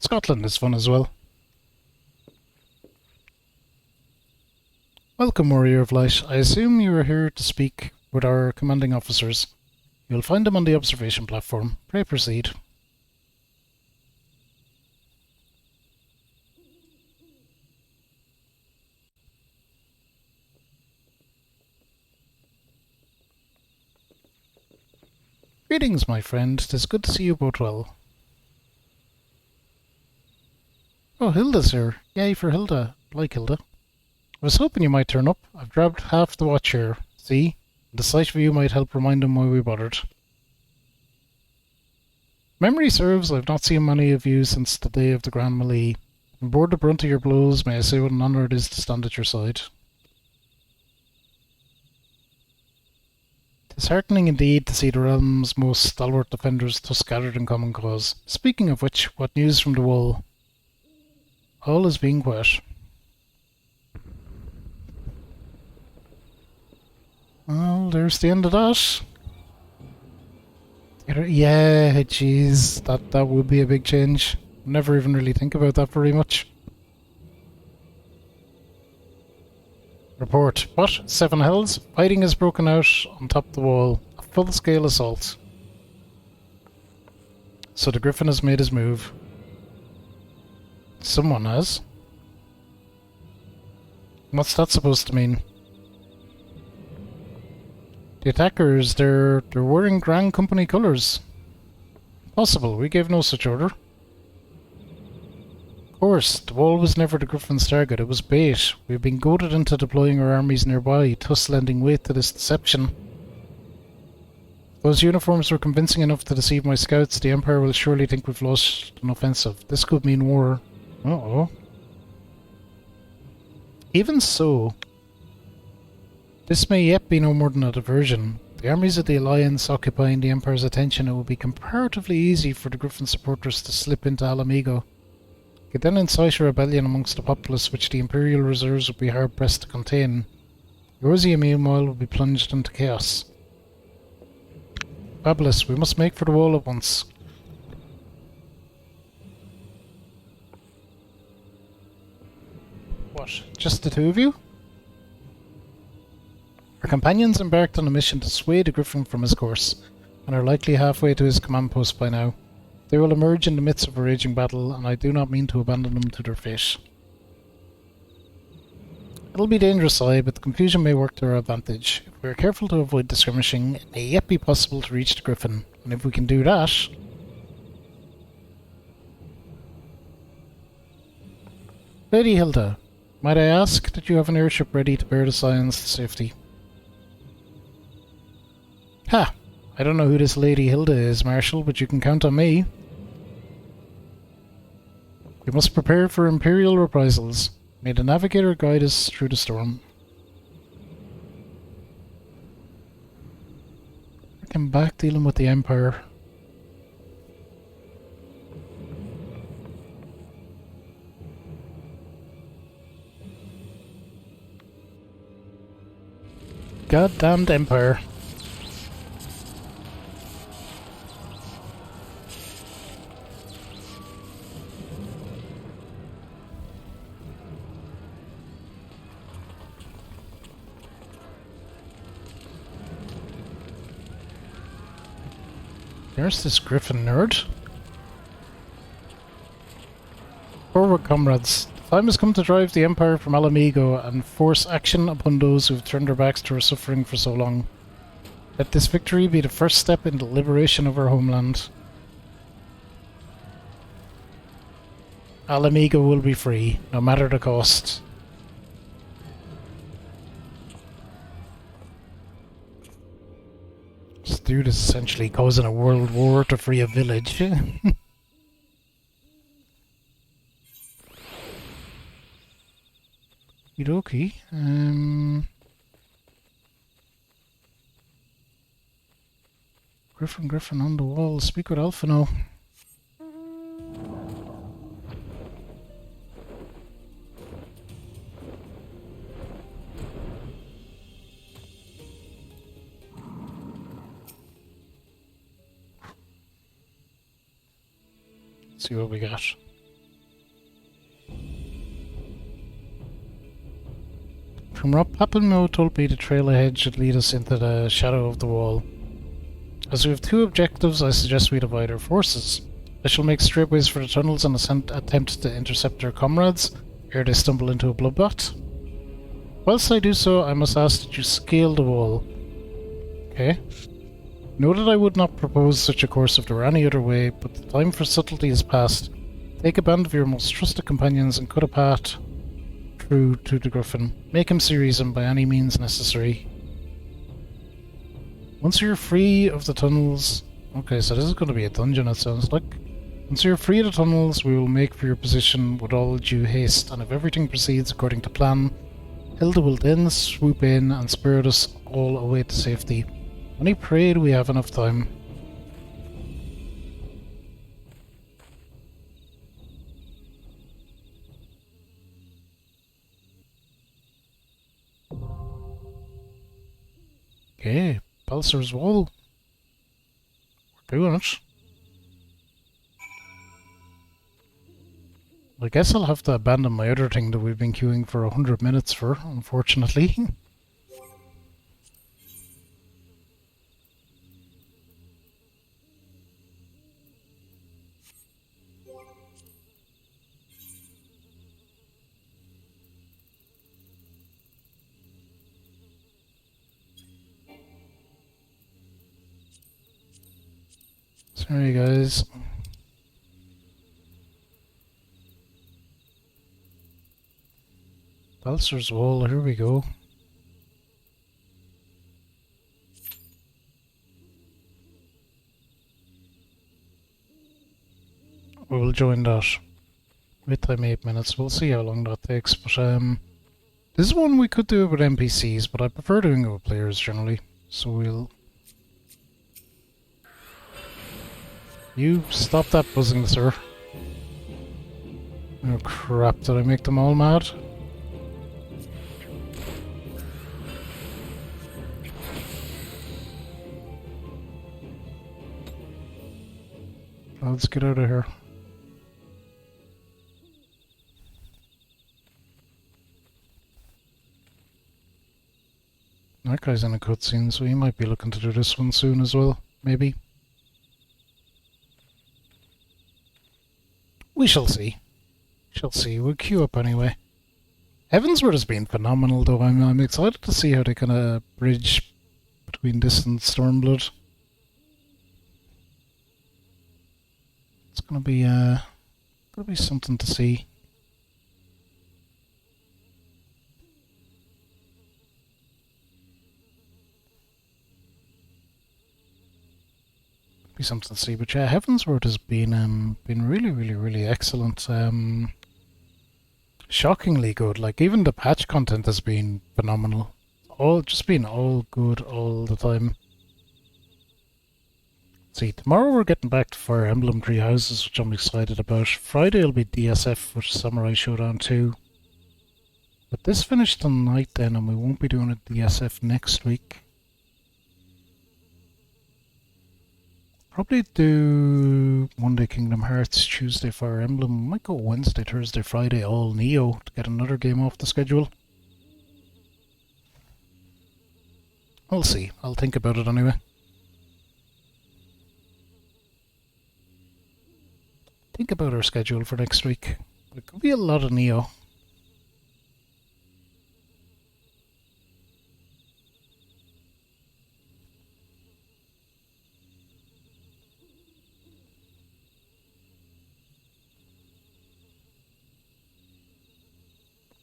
Scotland is fun as well. Welcome, Warrior of Light. I assume you are here to speak with our commanding officers. You'll find them on the observation platform. Pray proceed. Greetings, my friend. 'Tis good to see you both well. Oh, Hilda's here. Yay for Hilda. Like Hilda. I was hoping you might turn up. I've grabbed half the watch here. See? The sight of you might help remind him why we bothered. Memory serves, I've not seen many of you since the day of the Grand Melee. And bore the brunt of your blows, may I say what an honour it is to stand at your side. 'Tis heartening indeed to see the realm's most stalwart defenders thus gathered in common cause. Speaking of which, what news from the wall? All is being quiet. Well, there's the end of that. Yeah, jeez, that would be a big change. Never even really think about that very much. Report. What? 7 hells? Fighting has broken out on top of the wall. A full-scale assault. So the Griffin has made his move. Someone has. What's that supposed to mean? The attackers, they're wearing Grand Company colours. Possible, we gave no such order. Of course, the wall was never the Griffin's target, it was bait. We've been goaded into deploying our armies nearby, thus lending weight to this deception. Those uniforms were convincing enough to deceive my scouts. The Empire will surely think we've lost an offensive. This could mean war. Uh-oh. Even so, this may yet be no more than a diversion. The armies of the Alliance occupying the Empire's attention, it will be comparatively easy for the Griffin supporters to slip into Alamigo. Could then incite a rebellion amongst the populace which the Imperial reserves would be hard-pressed to contain. Eorzea, meanwhile, will be plunged into chaos. Fabulous, we must make for the wall at once. What, just the two of you? Our companions embarked on a mission to sway the Griffin from his course, and are likely halfway to his command post by now. They will emerge in the midst of a raging battle, and I do not mean to abandon them to their fate. It'll be dangerous, but the confusion may work to our advantage. If we are careful to avoid the skirmishing, it may yet be possible to reach the Griffin, and if we can do that... Lady Hilda, might I ask that you have an airship ready to bear the Scions to safety? Ha! I don't know who this Lady Hilda is, Marshal, but you can count on me. We must prepare for Imperial reprisals. May the Navigator guide us through the storm. I'm back dealing with the Empire. Goddamned Empire. There's this Griffin nerd. Forward, comrades. The time has come to drive the Empire from Alamigo and force action upon those who have turned their backs to our suffering for so long. Let this victory be the first step in the liberation of our homeland. Alamigo will be free, no matter the cost. This dude is essentially causing a world war to free a village. Okie dokie. Griffin on the wall. Speak with Alpha now. See what we got. From Rob Pappenmo told me the trail ahead should lead us into the shadow of the wall. As we have two objectives, I suggest we divide our forces. I shall make straightways for the tunnels and attempt to intercept our comrades ere they stumble into a bloodbath. Whilst I do so, I must ask that you scale the wall. Okay. Know that I would not propose such a course if there were any other way, but the time for subtlety is past. Take a band of your most trusted companions and cut a path through to the Griffin. Make him see reason by any means necessary. Once you're free of the tunnels... Okay, so this is going to be a dungeon, it sounds like. Once you're free of the tunnels, we will make for your position with all due haste, and if everything proceeds according to plan, Hilda will then swoop in and spirit us all away to safety. Only prayed we have enough time. Okay, Balser's Wall. We're doing it. I guess I'll have to abandon my other thing that we've been queuing for 100 minutes for, unfortunately. Sorry guys. Balser's Wall, here we go. We will join that. Wait time 8 minutes, we'll see how long that takes, but this is one we could do with NPCs, but I prefer doing it with players generally, so we'll... You stop that buzzing, sir. Oh crap, did I make them all mad? Let's get out of here. That guy's in a cutscene, so he might be looking to do this one soon as well, maybe. We shall see. Shall see. We'll queue up anyway. Heavensward has been phenomenal though. I'm excited to see how they kind of bridge between this and Stormblood. It's gonna be something to see. Be something to see, but yeah, Heavensward has been really excellent. Shockingly good. Like even the patch content has been phenomenal. Just been all good all the time. See, tomorrow we're getting back to Fire Emblem Three Houses, which I'm excited about. Friday will be DSF, which is Samurai Showdown 2. But this finished tonight then, and we won't be doing a DSF next week. Probably do Monday Kingdom Hearts, Tuesday Fire Emblem. Might go Wednesday, Thursday, Friday, all Neo to get another game off the schedule. I'll see. I'll think about it anyway. Think about our schedule for next week. It could be a lot of Neo.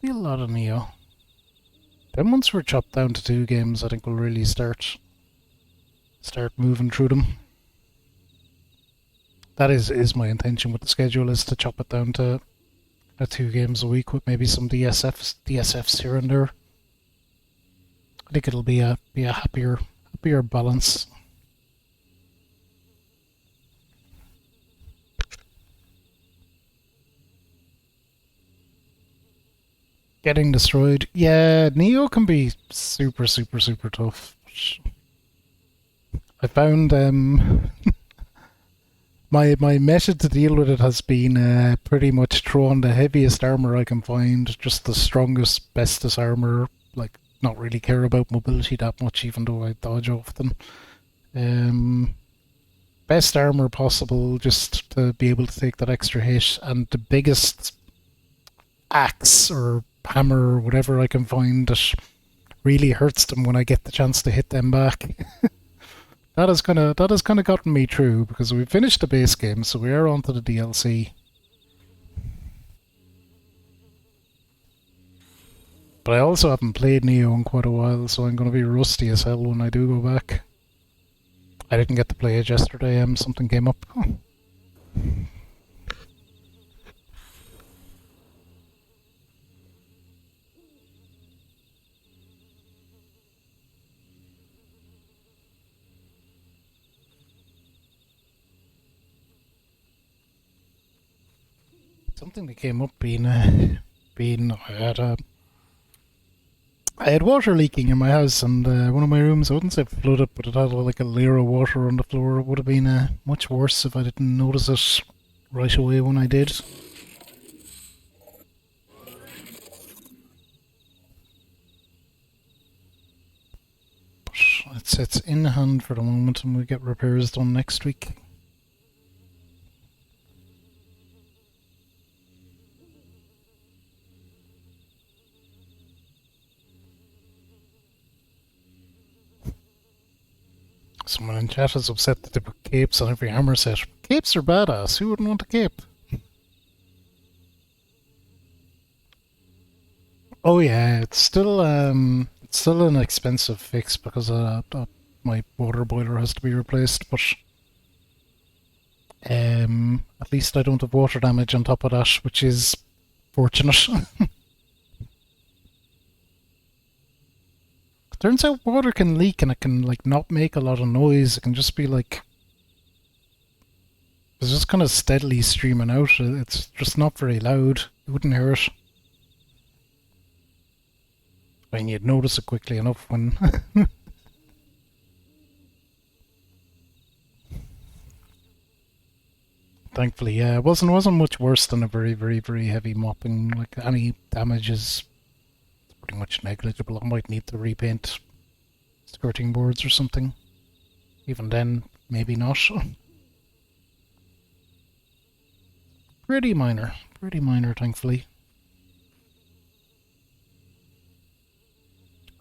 Be a lot of Neo. Then once we're chopped down to 2 games, I think we'll really start moving through them. That is my intention with the schedule, is to chop it down to 2 games a week with maybe some DSFs here and there. I think it'll be a happier balance. Getting destroyed. Yeah, Neo can be super tough. I found my method to deal with it has been pretty much throw on the heaviest armor I can find, just the strongest, bestest armor, like not really care about mobility that much, even though I dodge often. Best armor possible, just to be able to take that extra hit, and the biggest axe or hammer or whatever I can find that really hurts them when I get the chance to hit them back. That has kind of gotten me through, because we finished the base game, so we are on to the DLC. But I also haven't played Neo in quite a while, so I'm going to be rusty as hell when I do go back. I didn't get to play it yesterday, something came up. Something that came up being I had water leaking in my house, and one of my rooms, I wouldn't say flooded, but it had like a layer of water on the floor. It would have been much worse if I didn't notice it right away when I did. But it's in hand for the moment, and we'll get repairs done next week. Someone in chat is upset that they put capes on every armor set. Capes are badass. Who wouldn't want a cape? Oh yeah, it's still an expensive fix because my water boiler has to be replaced. But at least I don't have water damage on top of that, which is fortunate. Turns out water can leak and it can like not make a lot of noise. It can just be like, it's just kind of steadily streaming out. It's just not very loud. You wouldn't hear it. I mean, you'd notice it quickly enough when... Thankfully, yeah, it wasn't much worse than a very heavy mopping. Like, any damage is pretty much negligible. I might need to repaint skirting boards or something. Even then, maybe not. Pretty minor, thankfully.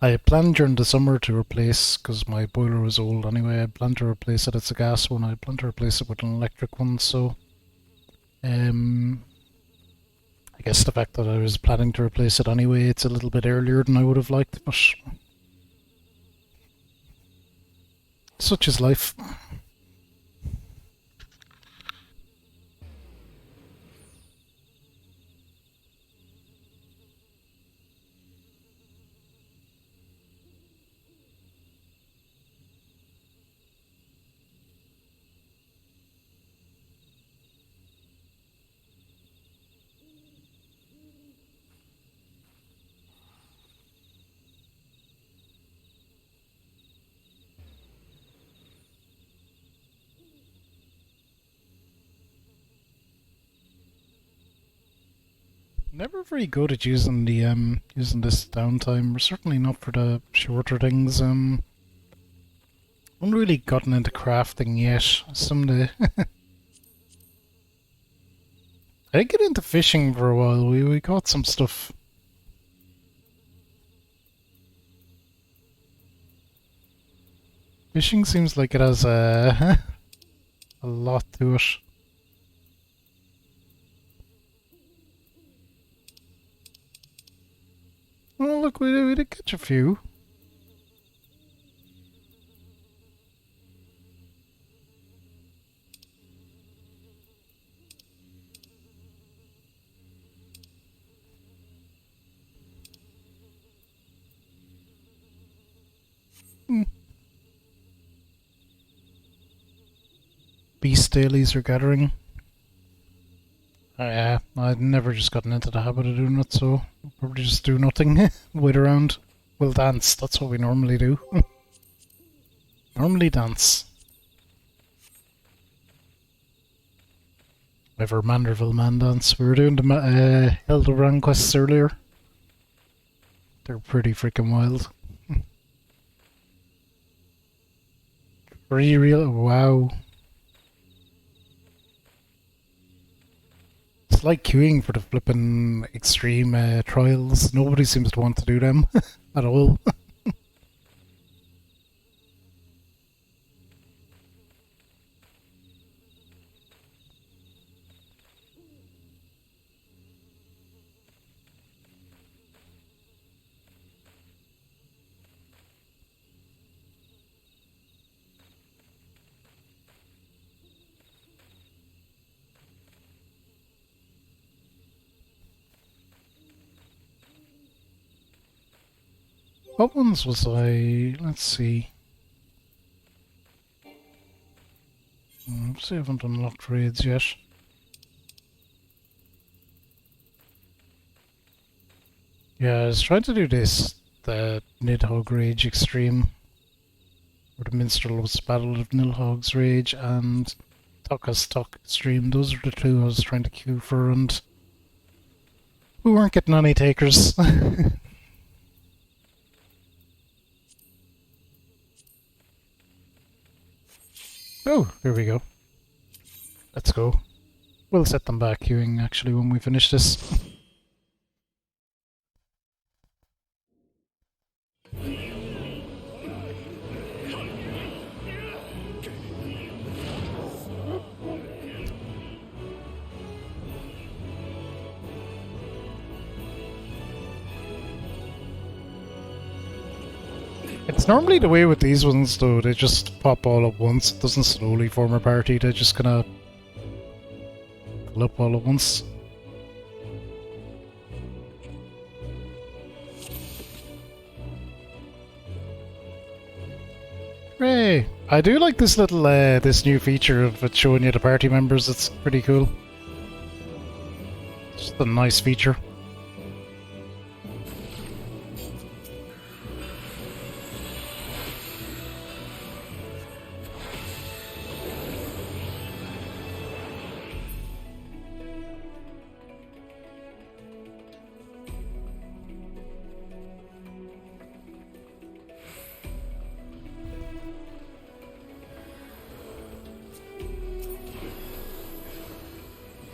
I had planned during the summer to replace, because my boiler was old anyway, I planned to replace it. It's a gas one. I planned to replace it with an electric one, so I guess the fact that I was planning to replace it anyway, it's a little bit earlier than I would have liked, but such is life. Never very good at using the using this downtime. Certainly not for the shorter things. Haven't really gotten into crafting yet. Someday. I did get into fishing for a while. We caught some stuff. Fishing seems like it has a lot to it. Oh look, we did catch a few. Beast dailies are gathering. Yeah, I've never just gotten into the habit of doing it, so I'll probably just do nothing. Wait around. We'll dance, that's what we normally do. Normally dance. Ever Manderville man dance. We were doing the Hildebrand quests earlier. They're pretty freaking wild. Free real. Wow. It's like queuing for the flippin' extreme trials. Nobody seems to want to do them at all. What ones was I? Let's see. I haven't unlocked raids yet. Yeah, I was trying to do this, the Nidhogg Rage Extreme, where the Minstrel's Battle of Nidhogg's Rage and Tokka's Talk Extreme. Those are the two I was trying to queue for, and we weren't getting any takers. Oh, here we go. Let's go. We'll set them back queuing actually when we finish this. It's normally the way with these ones though, they just pop all at once. It doesn't slowly form a party, they just kinda pull up all at once. Hooray! I do like this little, this new feature of it showing you the party members, it's pretty cool. Just a nice feature.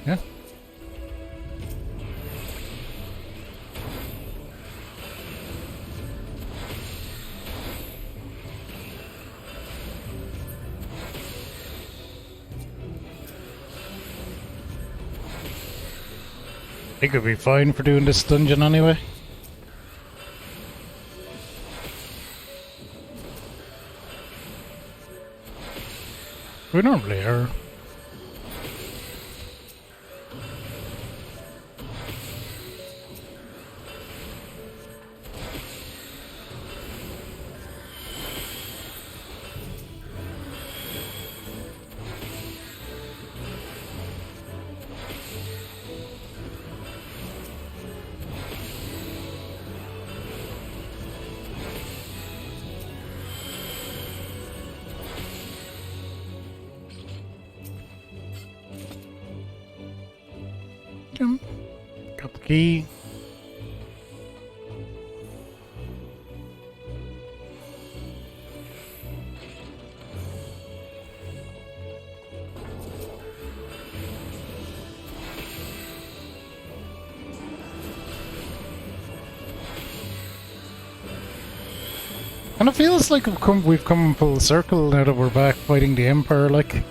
Yeah. I think it'd be fine for doing this dungeon anyway. We normally are. Got the key. And it feels like we've come full circle now that we're back fighting the Empire, like.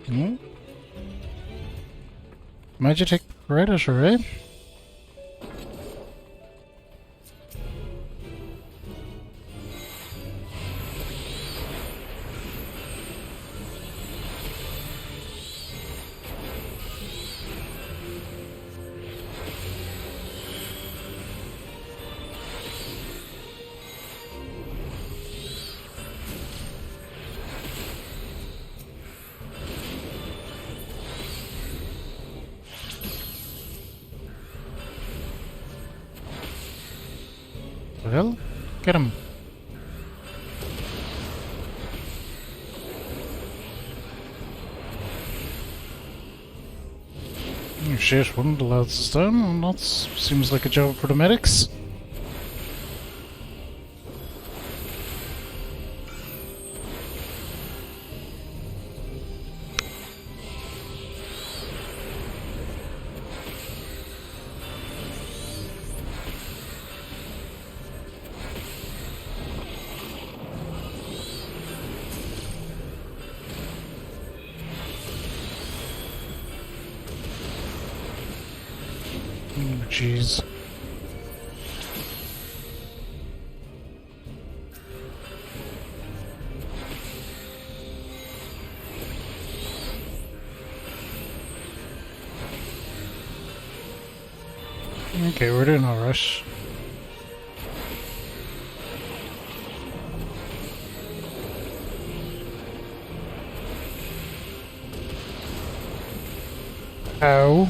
Hmm? Magic Predator, eh? Well, get him. Oh shit, one of the lads is down, and that seems like a job for the medics. Oh, jeez. Okay, we're doing alright. Ow.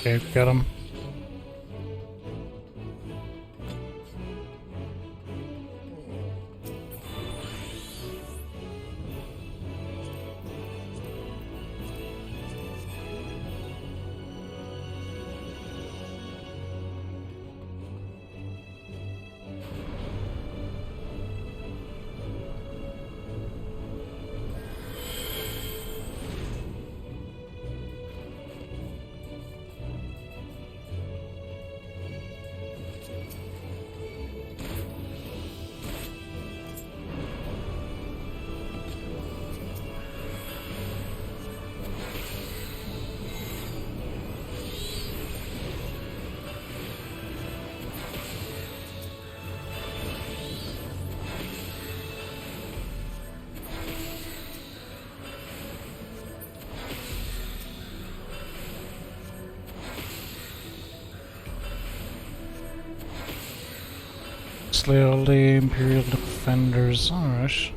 Okay, got him. Slay all the Imperial defenders, alright.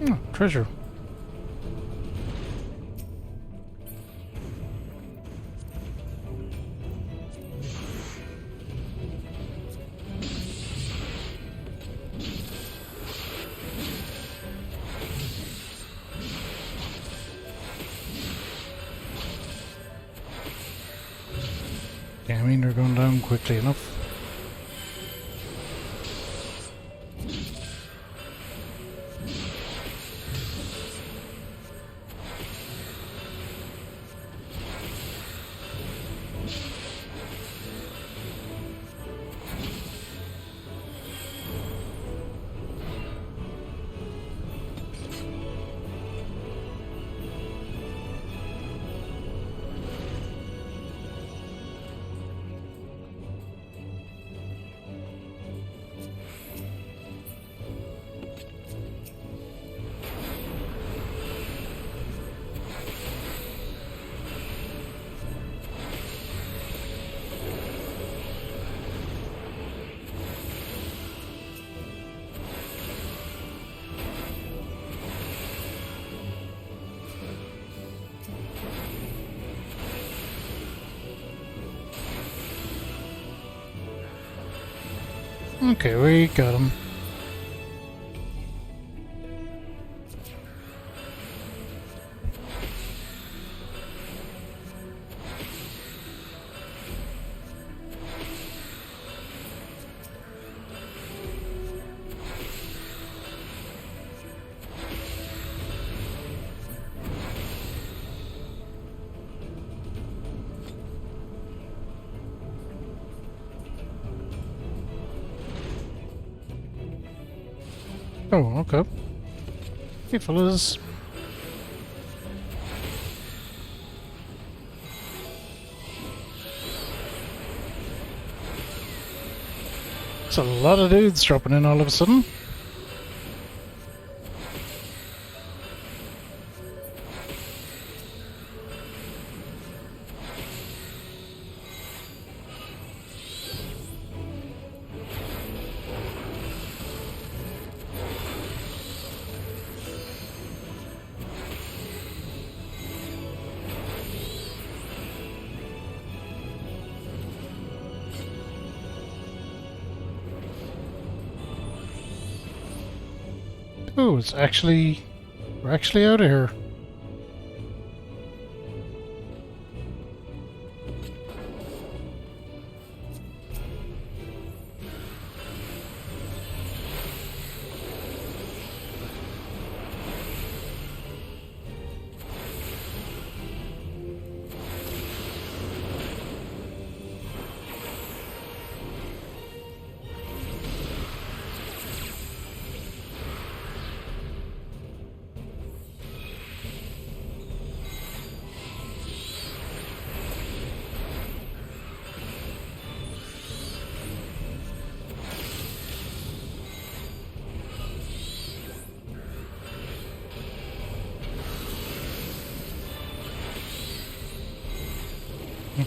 Oh, treasure. I mean, they're going down quickly enough. Okay, we got him. Oh, okay. Hey, fellas. It's a lot of dudes dropping in all of a sudden. Oh, it's actually... we're actually out of here.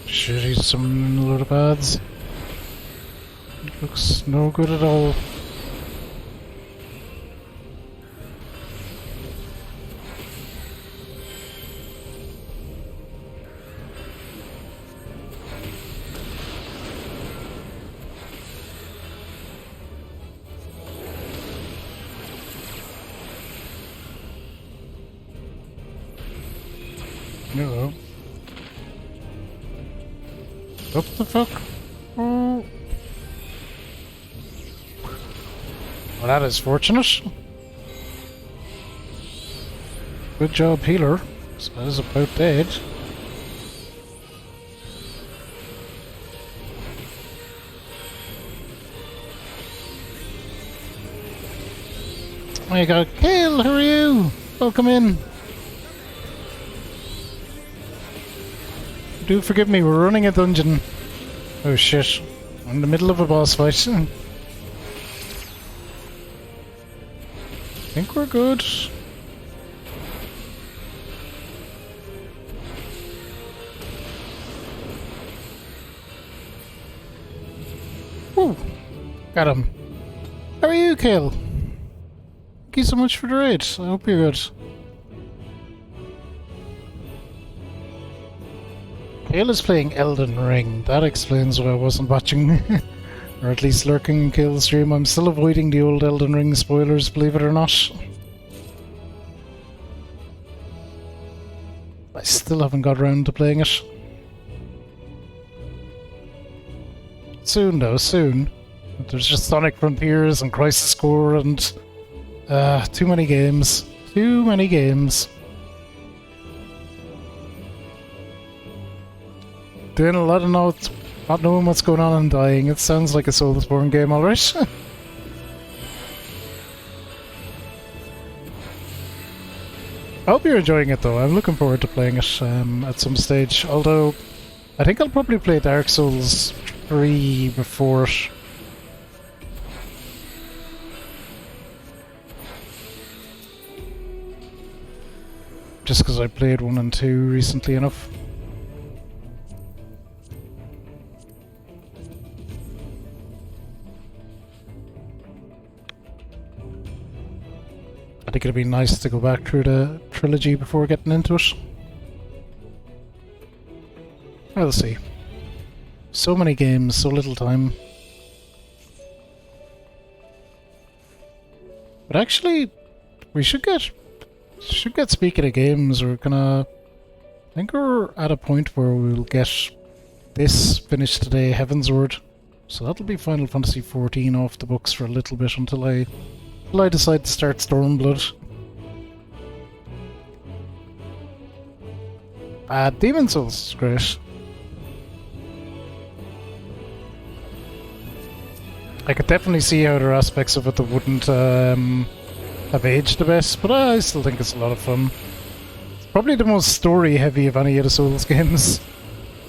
Shit, he's summoning a load of ads. Looks no good at all. No. What the fuck? Oh. Well, that is fortunate. Good job, healer. So that is about dead. Oh, you got Kale, who are you? Welcome in. Do forgive me, we're running a dungeon. Oh shit. I'm in the middle of a boss fight. I think we're good. Woo! Got him. How are you, Kale? Thank you so much for the raid. I hope you're good. Kale is playing Elden Ring. That explains why I wasn't watching, or at least lurking in Kale's stream. I'm still avoiding the old Elden Ring spoilers, believe it or not. I still haven't got around to playing it. Soon though, soon. There's just Sonic Frontiers and Crisis Core and too many games. Too many games. Doing a lot of not knowing what's going on and dying. It sounds like a Soulsborne game, alright? I hope you're enjoying it though. I'm looking forward to playing it at some stage. Although, I think I'll probably play Dark Souls 3 before it. Just because I played 1 and 2 recently enough. I think it'd be nice to go back through the trilogy before getting into it. We'll see. So many games, so little time. But actually, we should get speaking of games, we're gonna... I think we're at a point where we'll get this finished today, Heavensward. So that'll be Final Fantasy XIV off the books for a little bit until I decide to start Stormblood. Demon Souls is great. I could definitely see how there are aspects of it that wouldn't have aged the best, but I still think it's a lot of fun. It's probably the most story heavy of any of the Souls games,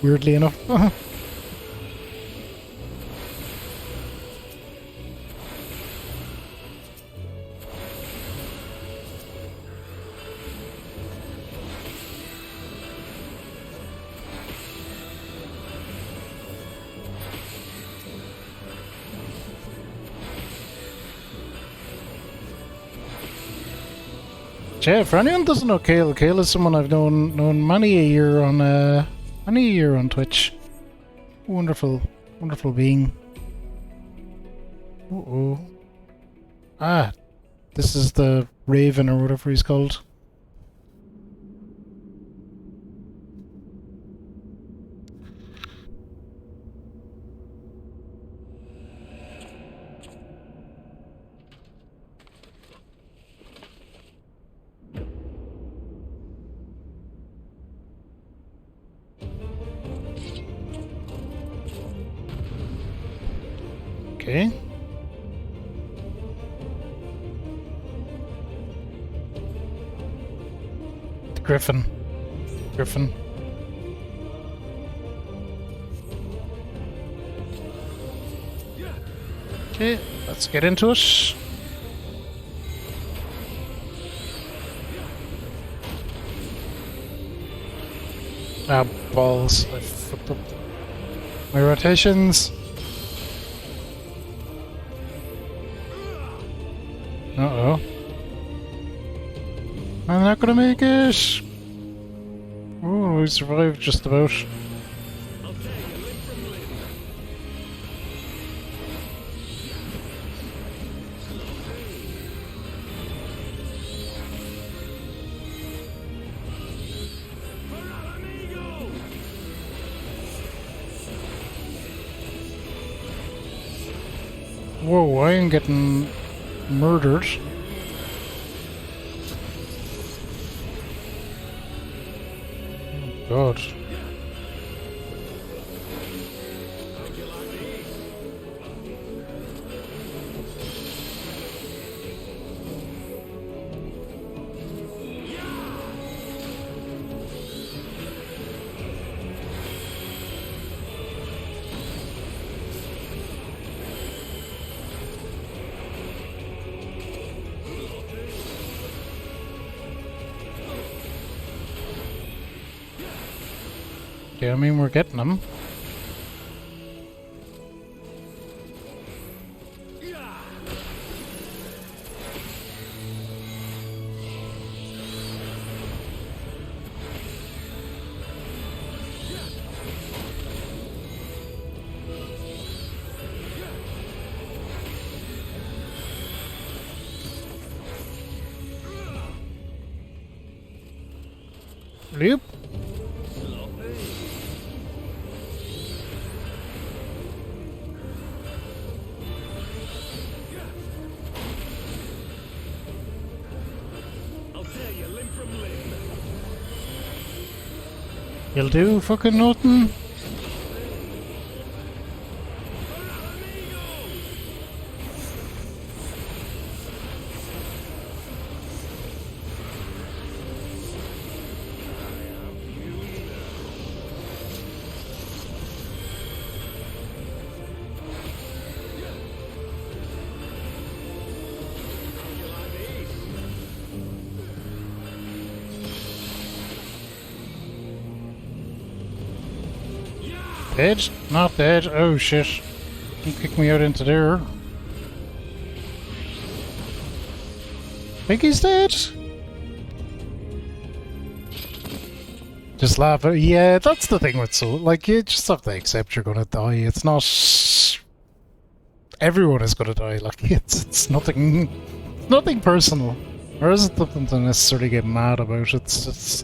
weirdly enough. Yeah, for anyone who doesn't know Kale, Kale is someone I've known many a year on Twitch. Wonderful, wonderful being. Uh-oh. Ah, this is the Raven or whatever he's called. Okay. The Griffin. Griffin. Okay, let's get into it. Ah, balls. I fucked up my rotations. Uh-oh. I'm not gonna make it! Oh, we survived just about. Whoa, I am getting murdered. Oh God. Yeah, I mean, we're getting them. Loop. You'll do fucking nothing. Dead? Not dead. Oh shit. You kicked me out into there. Think he's dead? Just laugh. Yeah, that's the thing with Soul. Like, you just have to accept you're gonna die. It's not... Everyone is gonna die. Like, it's nothing Nothing personal. Or is it something to necessarily get mad about? It's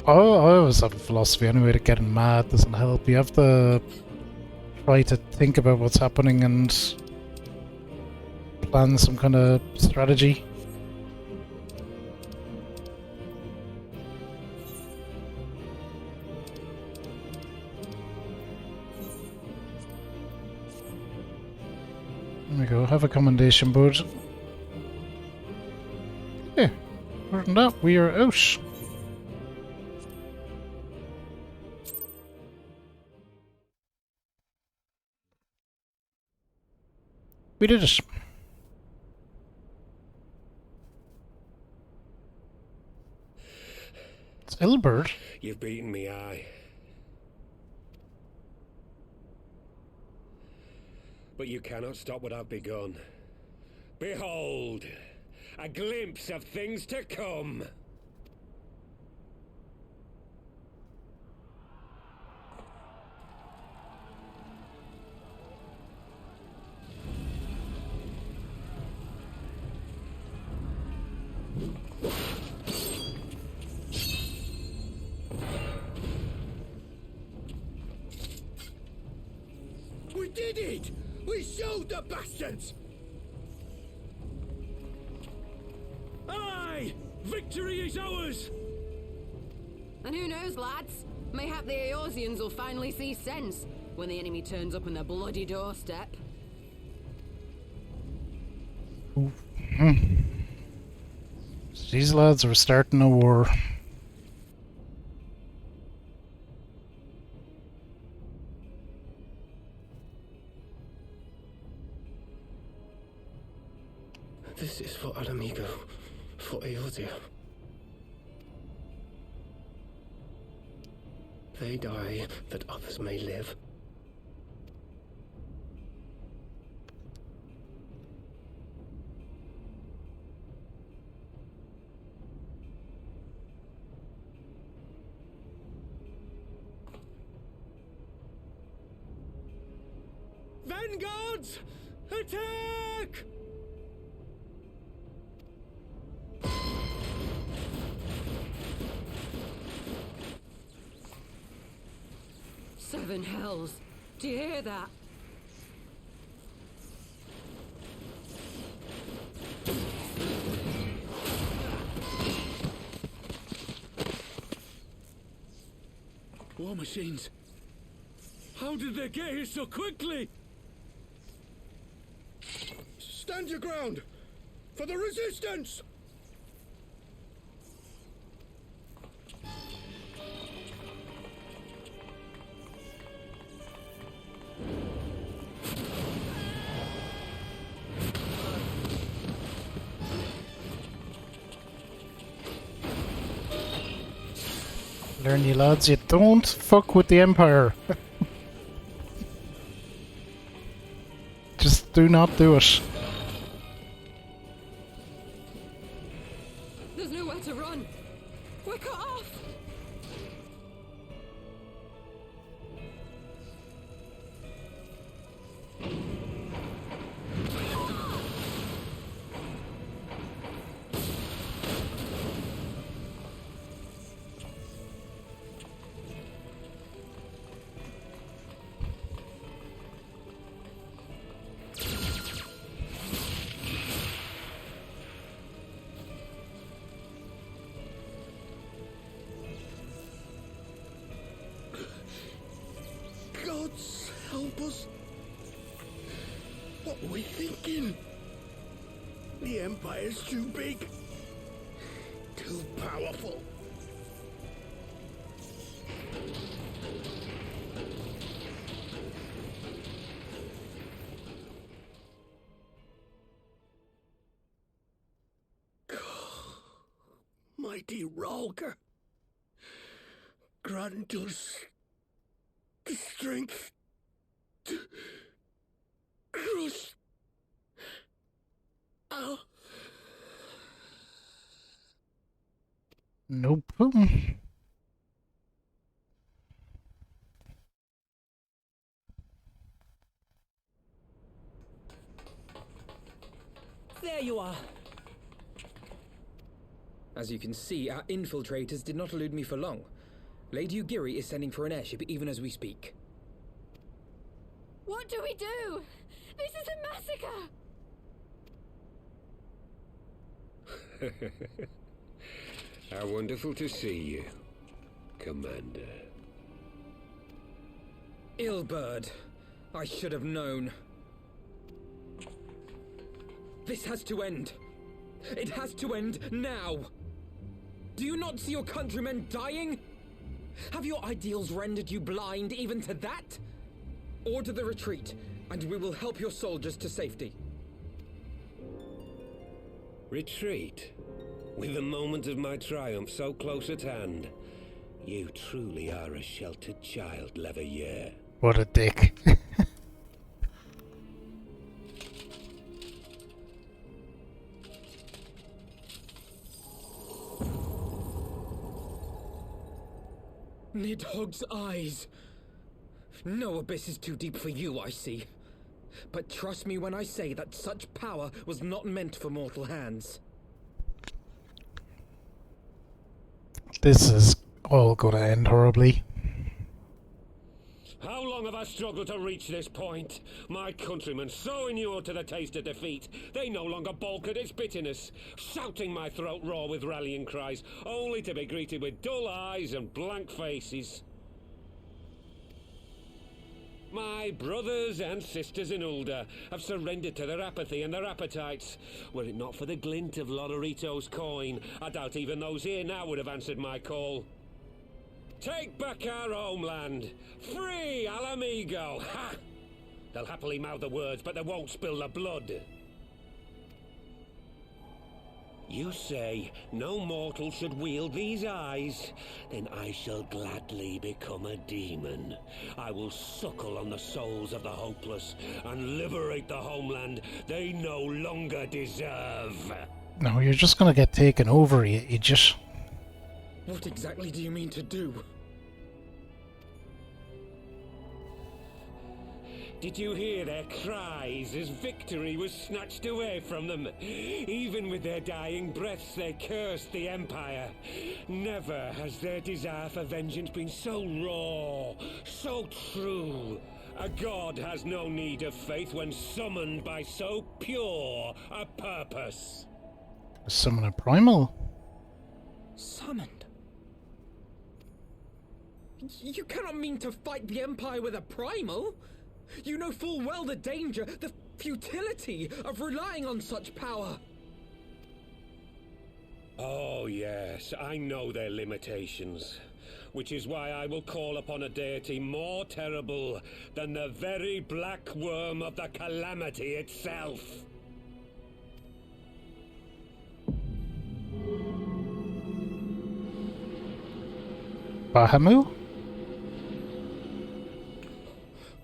I always have a philosophy anyway that getting mad doesn't help. You have to try to think about what's happening and plan some kind of strategy. There we go, have a commendation board. Yeah, other than that, we are out. We did it. It's Ilbert. You've beaten me, aye. But you cannot stop what I've begun. Behold, a glimpse of things to come. We did it! We showed the bastards! Aye! Victory is ours! And who knows, lads? Mayhap the Eorzeans will finally see sense when the enemy turns up on their bloody doorstep. These lads are starting a war. This is for Alamigo, for Eorzea. They die that others may live. Vanguards! Attack! Seven hells. Do you hear that? War machines. How did they get here so quickly? Stand your ground! For the resistance! Learn, you lads, you don't fuck with the Empire. Just do not do it. There's nowhere to run. We're cut off. Gods help us! What were we thinking? The Empire's too big. Too powerful. Mighty Rolger. Grant us the strength to crush our... Nope. There you are. As you can see, our infiltrators did not elude me for long. Lady Ugiri is sending for an airship even as we speak. What do we do? This is a massacre! How wonderful to see you, Commander. Illbird. I should have known. This has to end. It has to end now. Do you not see your countrymen dying? Have your ideals rendered you blind even to that? Order the retreat, and we will help your soldiers to safety. Retreat? With the moment of my triumph so close at hand. You truly are a sheltered child, Leverrier. What a dick. Nidhogg's eyes. No abyss is too deep for you, I see. But trust me when I say that such power was not meant for mortal hands. This is all gonna end horribly. How long have I struggled to reach this point? My countrymen, so inured to the taste of defeat, they no longer balk at its bitterness, shouting my throat raw with rallying cries, only to be greeted with dull eyes and blank faces. My brothers and sisters in Ulda have surrendered to their apathy and their appetites. Were it not for the glint of Lodorito's coin, I doubt even those here now would have answered my call. Take back our homeland! Free Alamigo! Ha! They'll happily mouth the words, but they won't spill the blood. You say no mortal should wield these eyes? Then I shall gladly become a demon. I will suckle on the souls of the hopeless and liberate the homeland they no longer deserve. No, you're just gonna get taken over, you idiot. What exactly do you mean to do? Did you hear their cries as victory was snatched away from them? Even with their dying breaths, they cursed the Empire. Never has their desire for vengeance been so raw, so true. A god has no need of faith when summoned by so pure a purpose. Summon a primal? Summoned? You cannot mean to fight the Empire with a primal! You know full well the danger, the futility of relying on such power! Oh yes, I know their limitations. Which is why I will call upon a deity more terrible than the very black worm of the calamity itself. Bahamut?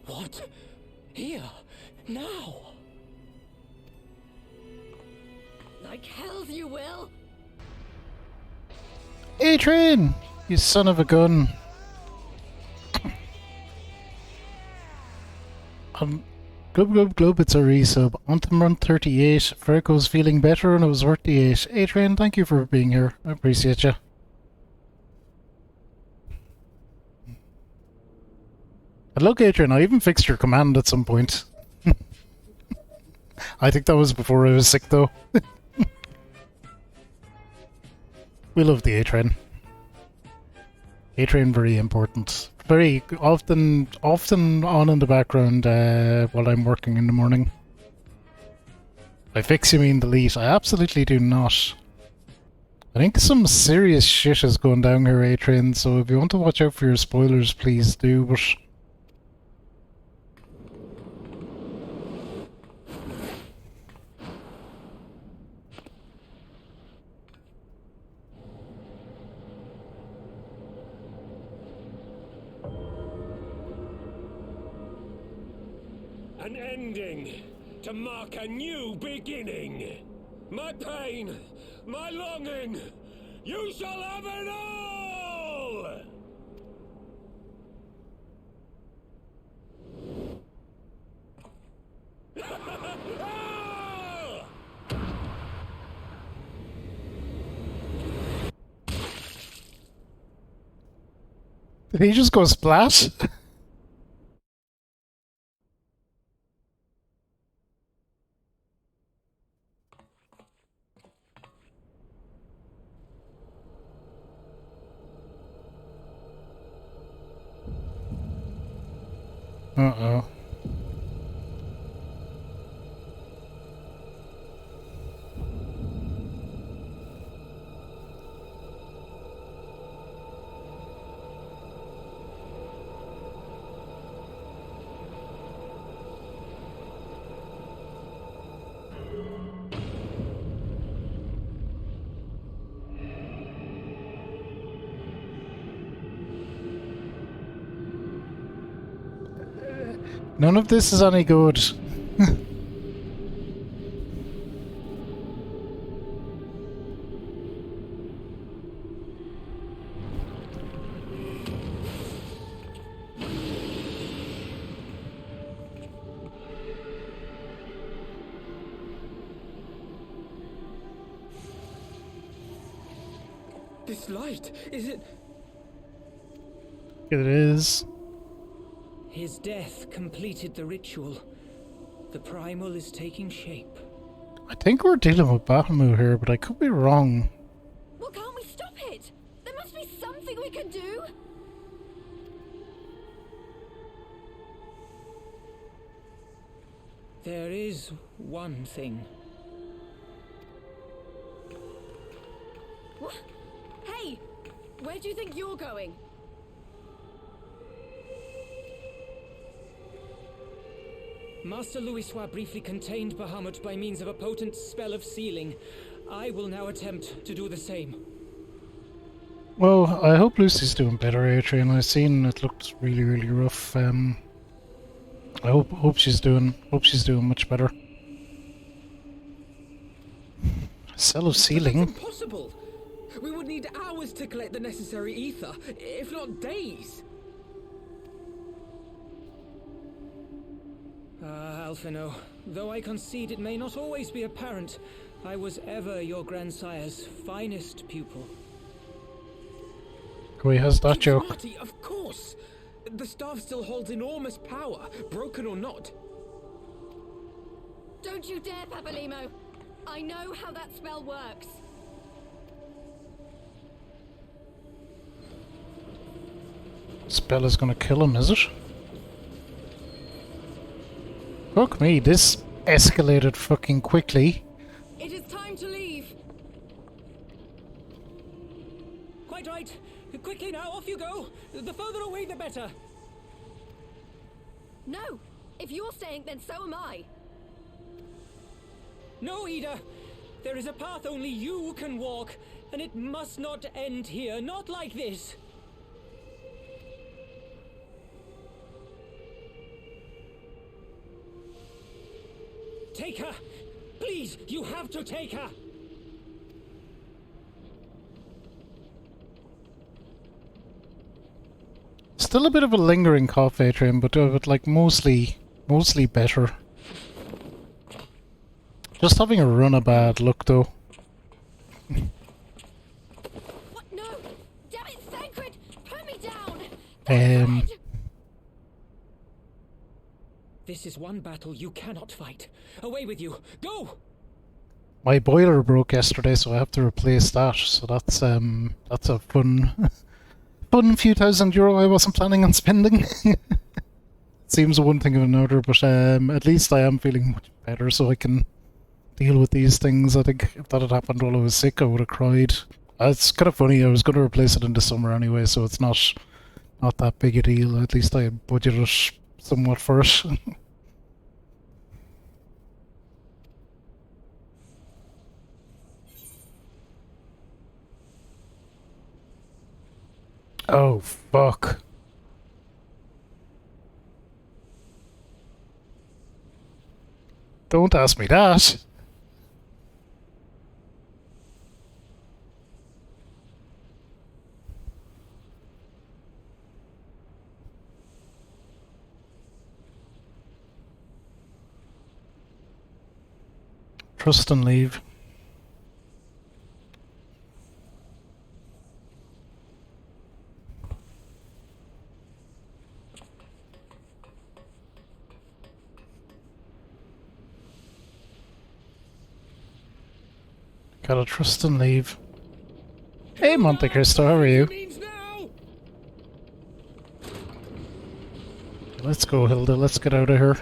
What? Here? Now? Like hells you will! Adrian! You son of a gun. Glub, it's a resub. On to month 38. Virgo's feeling better and it was worth the 8. Adrian, thank you for being here. I appreciate you. And look, Adrian, I even fixed your command at some point. I think that was before I was sick, though. We love the A-Train. A-Train very important. Very often on in the background while I'm working in the morning. By fix you mean delete? I absolutely do not. I think some serious shit is going down here, A-Train, so if you want to watch out for your spoilers, please do, but... An ending to mark a new beginning. My pain, my longing, you shall have it all! Did he just go splat? Uh-oh. None of this is any good. This light, is it? It is. His death completed the ritual. The primal is taking shape. I think we're dealing with Bahamut here, but I could be wrong. Well, can't we stop it? There must be something we can do. There is one thing. What? Hey! Where do you think you're going? Master Louisoix briefly contained Bahamut by means of a potent spell of sealing. I will now attempt to do the same. Well, I hope Lucy's doing better, Adrian. I've seen it looked really, really rough. I hope she's doing much better. Cell of sealing. That's impossible. We would need hours to collect the necessary ether, if not days. Alphino, though I concede it may not always be apparent, I was ever your grandsire's finest pupil. He has that joke. Marty, of course. The staff still holds enormous power, broken or not. Don't you dare, Papalimo! I know how that spell works. Spell is gonna kill him, is it? Fuck me, this escalated fucking quickly. It is time to leave. Quite right. Quickly now, off you go. The further away, the better. No! If you're staying, then so am I. No, Ida. There is a path only you can walk, and it must not end here. Not like this. Take her! Please, you have to take her! Still a bit of a lingering cough, Adrian, but like mostly better. Just having a run of bad luck, though. What? No! Damn it, Sacred! Put me down! This is one battle you cannot fight. Away with you! Go! My boiler broke yesterday, so I have to replace that. So that's a fun few €1,000 I wasn't planning on spending. Seems one thing of another, but at least I am feeling much better, so I can deal with these things. I think if that had happened while I was sick, I would have cried. It's kind of funny. I was going to replace it in the summer anyway, so it's not that big a deal. At least I budgeted somewhat for it. Oh, fuck. Don't ask me that. Trust and leave. Gotta trust and leave. Hey Monte Cristo, how are you? Let's go, Hilda, let's get out of here.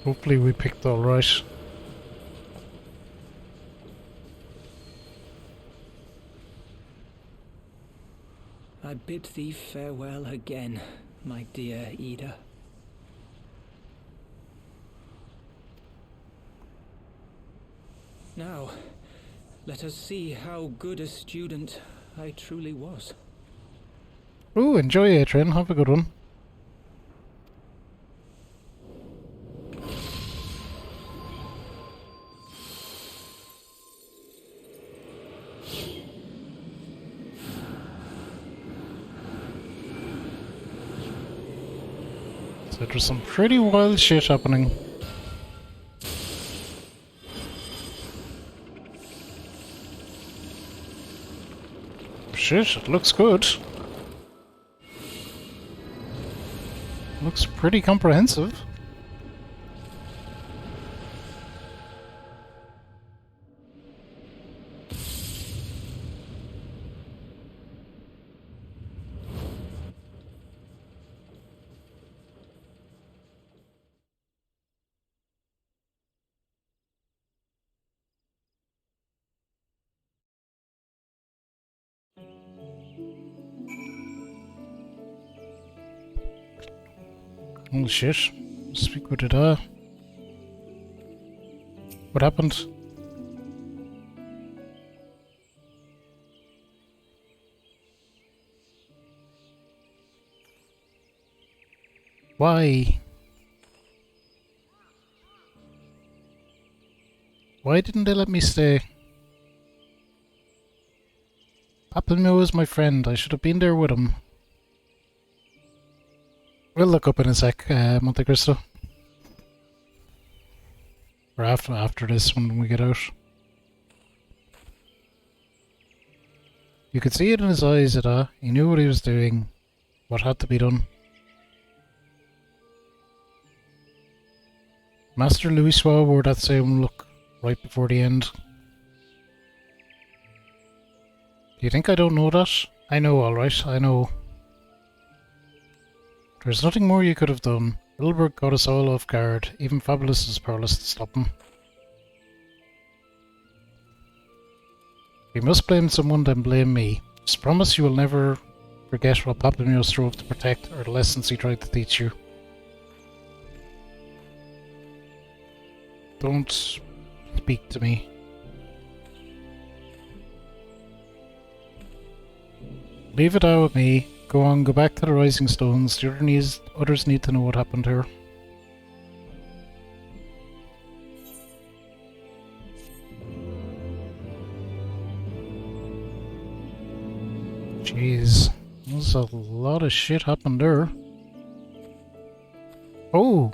Hopefully we picked all right. I bid thee farewell again, my dear Ida. Now, let us see how good a student I truly was. Ooh, enjoy Adrian, have a good one. So there's some pretty wild shit happening. Shit, it looks good. Looks pretty comprehensive. Oh shit. Speak with it, what happened? Why? Why didn't they let me stay? Papilmio is my friend. I should have been there with him. We'll look up in a sec, Monte Cristo. Or after this when we get out. You could see it in his eyes, Ida. He knew what he was doing. What had to be done. Master Louisoix wore that same look right before the end. Do you think I don't know that? I know, alright, I know. There's nothing more you could have done. Wilbur got us all off guard. Even Fabulous is powerless to stop him. If you must blame someone, then blame me. Just promise you will never forget what Papilmio strove to protect or the lessons he tried to teach you. Don't speak to me. Leave it out with me. Go on, go back to the Rising Stones. The others need to know what happened here. Jeez, there's a lot of shit happened there. Oh!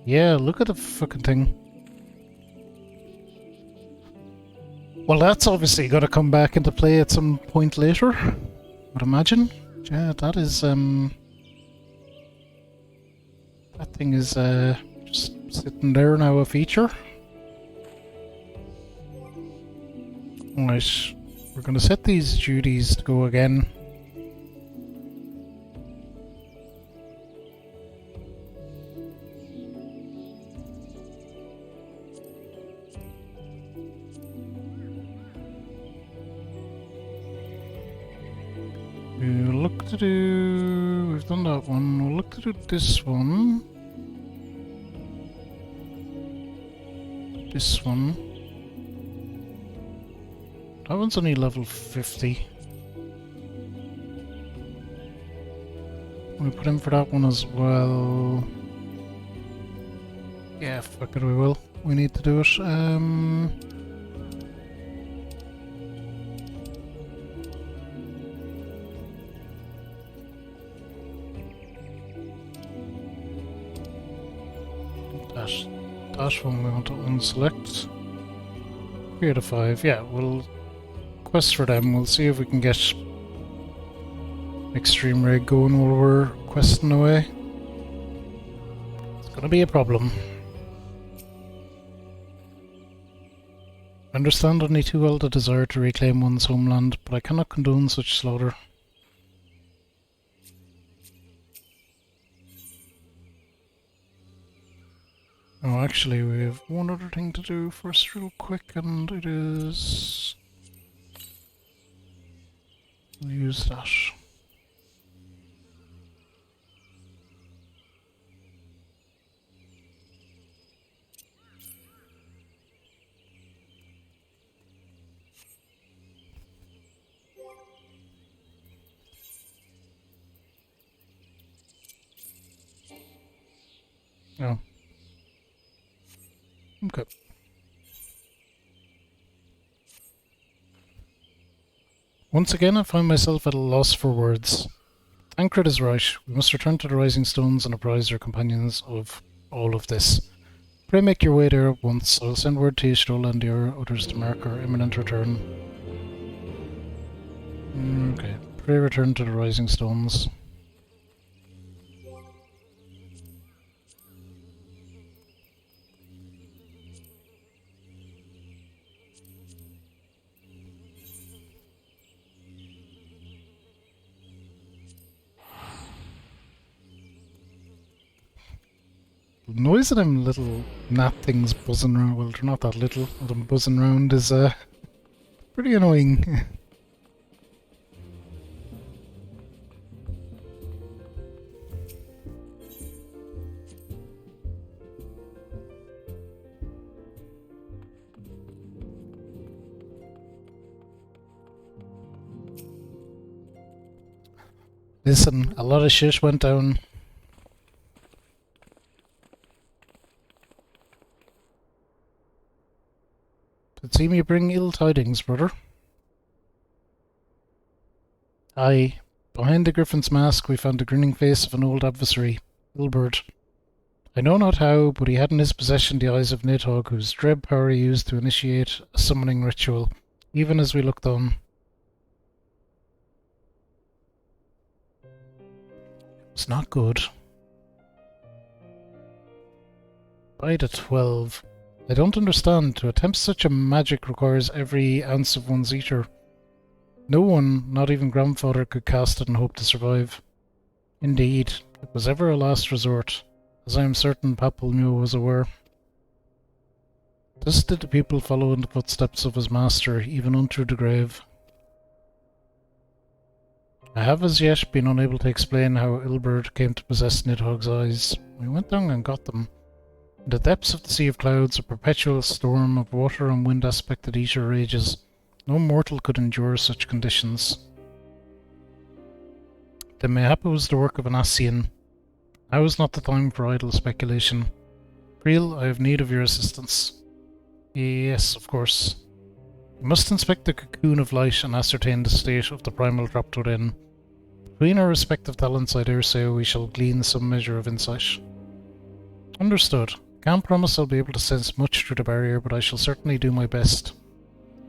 Yeah, look at the fucking thing. Well, that's obviously got to come back into play at some point later, I'd imagine. Yeah, that is, that thing is, just sitting there now, a feature. Alright, we're gonna set these duties to go again. We'll look to do... we've done that one. We'll look to do this one. This one. That one's only level 50. We'll put in for that one as well. Yeah, fuck it, we will. We need to do it. That one we want to unselect. 3 out of 5. Yeah, we'll quest for them. We'll see if we can get Extreme Rig going while we're questing away. It's gonna be a problem. I understand only too well the desire to reclaim one's homeland, but I cannot condone such slaughter. Oh, actually, we have one other thing to do first real quick, and it is... we'll use that. Oh. Okay. Once again, I find myself at a loss for words. Tancred is right. We must return to the Rising Stones and apprise our companions of all of this. Pray make your way there at once. I will send word to Ishtola and the others to mark our imminent return. Okay. Pray return to the Rising Stones. The noise of them little gnat things buzzing around, well, they're not that little, them buzzing around is pretty annoying. Listen, a lot of shit went down. It seem you bring ill tidings, brother. Aye, behind the griffin's mask we found the grinning face of an old adversary, Ilbert. I know not how, but he had in his possession the eyes of Nidhogg, whose dread power he used to initiate a summoning ritual, even as we looked on. It's not good. By the 12. I don't understand. To attempt such a magic requires every ounce of one's ether. No one, not even grandfather, could cast it and hope to survive. Indeed, it was ever a last resort, as I am certain Papilmio was aware. Thus did the people follow in the footsteps of his master, even unto the grave. I have as yet been unable to explain how Ilbert came to possess Nidhogg's eyes. We went down and got them. In the depths of the Sea of Clouds, a perpetual storm of water and wind aspected ether rages. No mortal could endure such conditions. Then mayhap it was the work of an Ascian. Now is not the time for idle speculation. Creel, I have need of your assistance. Yes, of course. We must inspect the cocoon of light and ascertain the state of the primal dropped within. Between our respective talents, I dare say we shall glean some measure of insight. Understood. Can't promise I'll be able to sense much through the barrier, but I shall certainly do my best.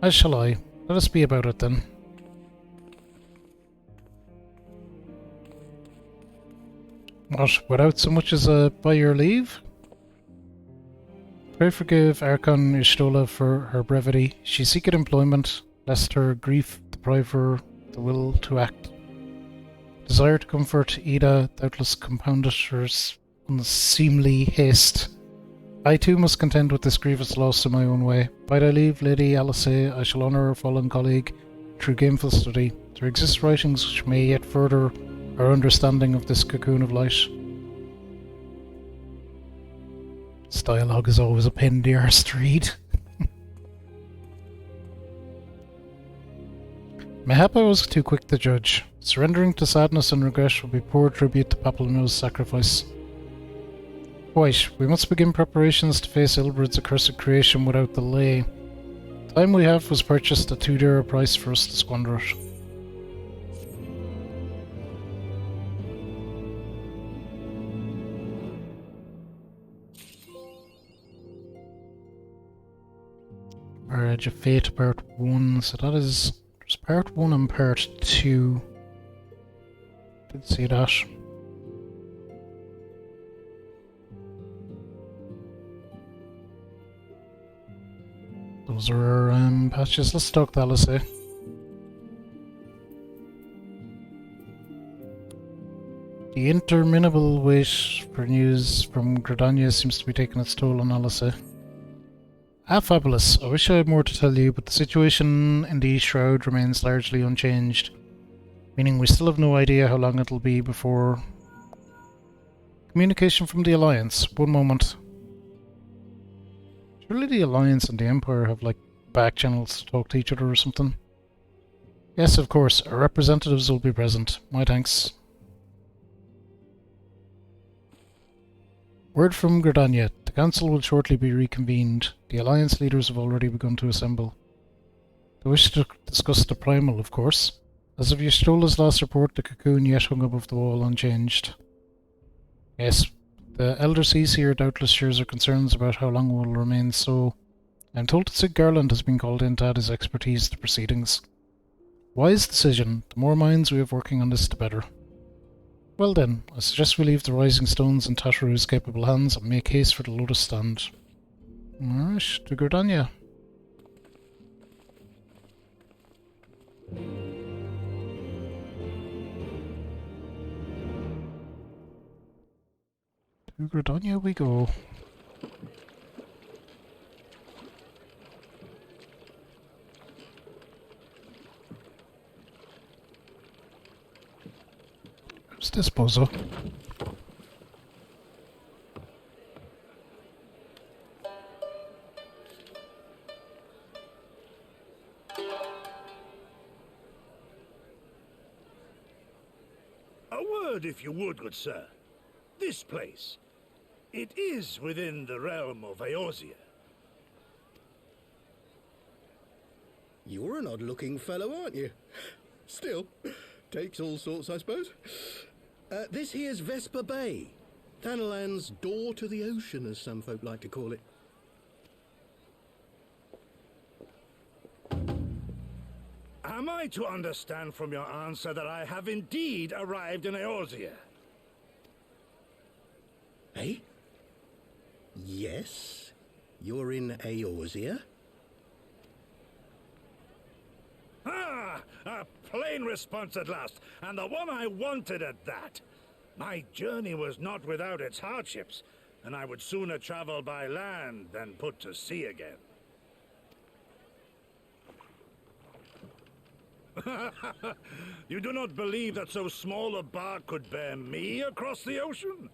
As shall I. Let us be about it then. What, without so much as a by your leave? Pray forgive Archon Ishtola for her brevity. She seeketh employment, lest her grief deprive her the will to act. Desire to comfort Ida doubtless compounded her unseemly haste. I too must contend with this grievous loss in my own way. By thy leave, Lady Alice, I shall honour her fallen colleague through gameful study. There exist writings which may yet further our understanding of this cocoon of light. This dialogue is always a pain in the arse to read. Mayhap I was too quick to judge. Surrendering to sadness and regret would be poor tribute to Papilmio's sacrifice. Quite, we must begin preparations to face Ilbrid's accursed creation without delay. The time we have was purchased at too dear a price for us to squander it. Marriage of Fate Part 1, so that is... there's Part 1 and Part 2. Did see that. Those are our patches. Let's talk to Alice. The interminable wait for news from Gridania seems to be taking its toll on Alice. Ah, fabulous. I wish I had more to tell you, but the situation in the Shroud remains largely unchanged, meaning we still have no idea how long it'll be before... Communication from the Alliance. One moment. Surely the Alliance and the Empire have, like, back channels to talk to each other or something? Yes, of course. Our representatives will be present. My thanks. Word from Gridania. The Council will shortly be reconvened. The Alliance leaders have already begun to assemble. They wish to discuss the Primal, of course. As of Ystola's last report, the cocoon yet hung above the wall unchanged. Yes, the Elder Seaseer doubtless shares our concerns about how long it will remain so. I'm told that Sig Garland has been called in to add his expertise to proceedings. Wise decision. The more minds we have working on this, the better. Well then, I suggest we leave the Rising Stones in Tataru's capable hands and make haste for the Lotus Stand. Alright, to Gridania. To Gridania we go. Who's this bozo? A word, if you would, good sir. This place. It is within the realm of Eorzea. You're an odd-looking fellow, aren't you? Still, takes all sorts, I suppose. This here's Vesper Bay. Thanalan's door to the ocean, as some folk like to call it. Am I to understand from your answer that I have indeed arrived in Eorzea? Eh? Yes, you're in Eorzea. Ah! A plain response at last, and the one I wanted at that. My journey was not without its hardships, and I would sooner travel by land than put to sea again. You do not believe that so small a bark could bear me across the ocean?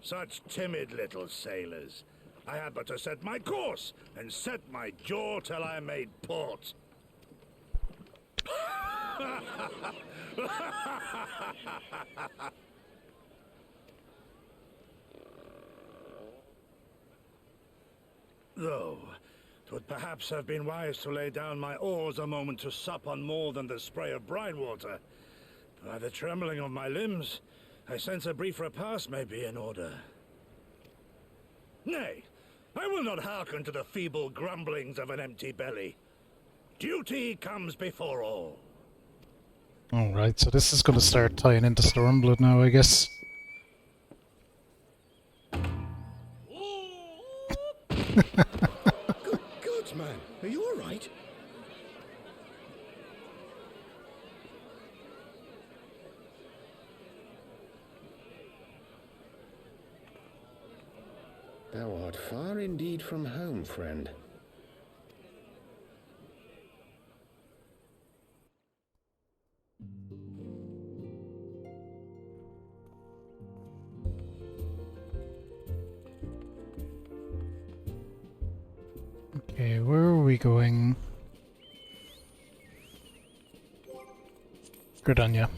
Such timid little sailors. I had but to set my course and set my jaw till I made port. Though, 'twould perhaps have been wise to lay down my oars a moment to sup on more than the spray of brine water. By the trembling of my limbs, I sense a brief repast may be in order. Nay, I will not hearken to the feeble grumblings of an empty belly. Duty comes before all. Alright, so this is going to start tying into Stormblood now, I guess. Good man, are you alright? Thou art far indeed from home, friend. Okay, where are we going? Gridania.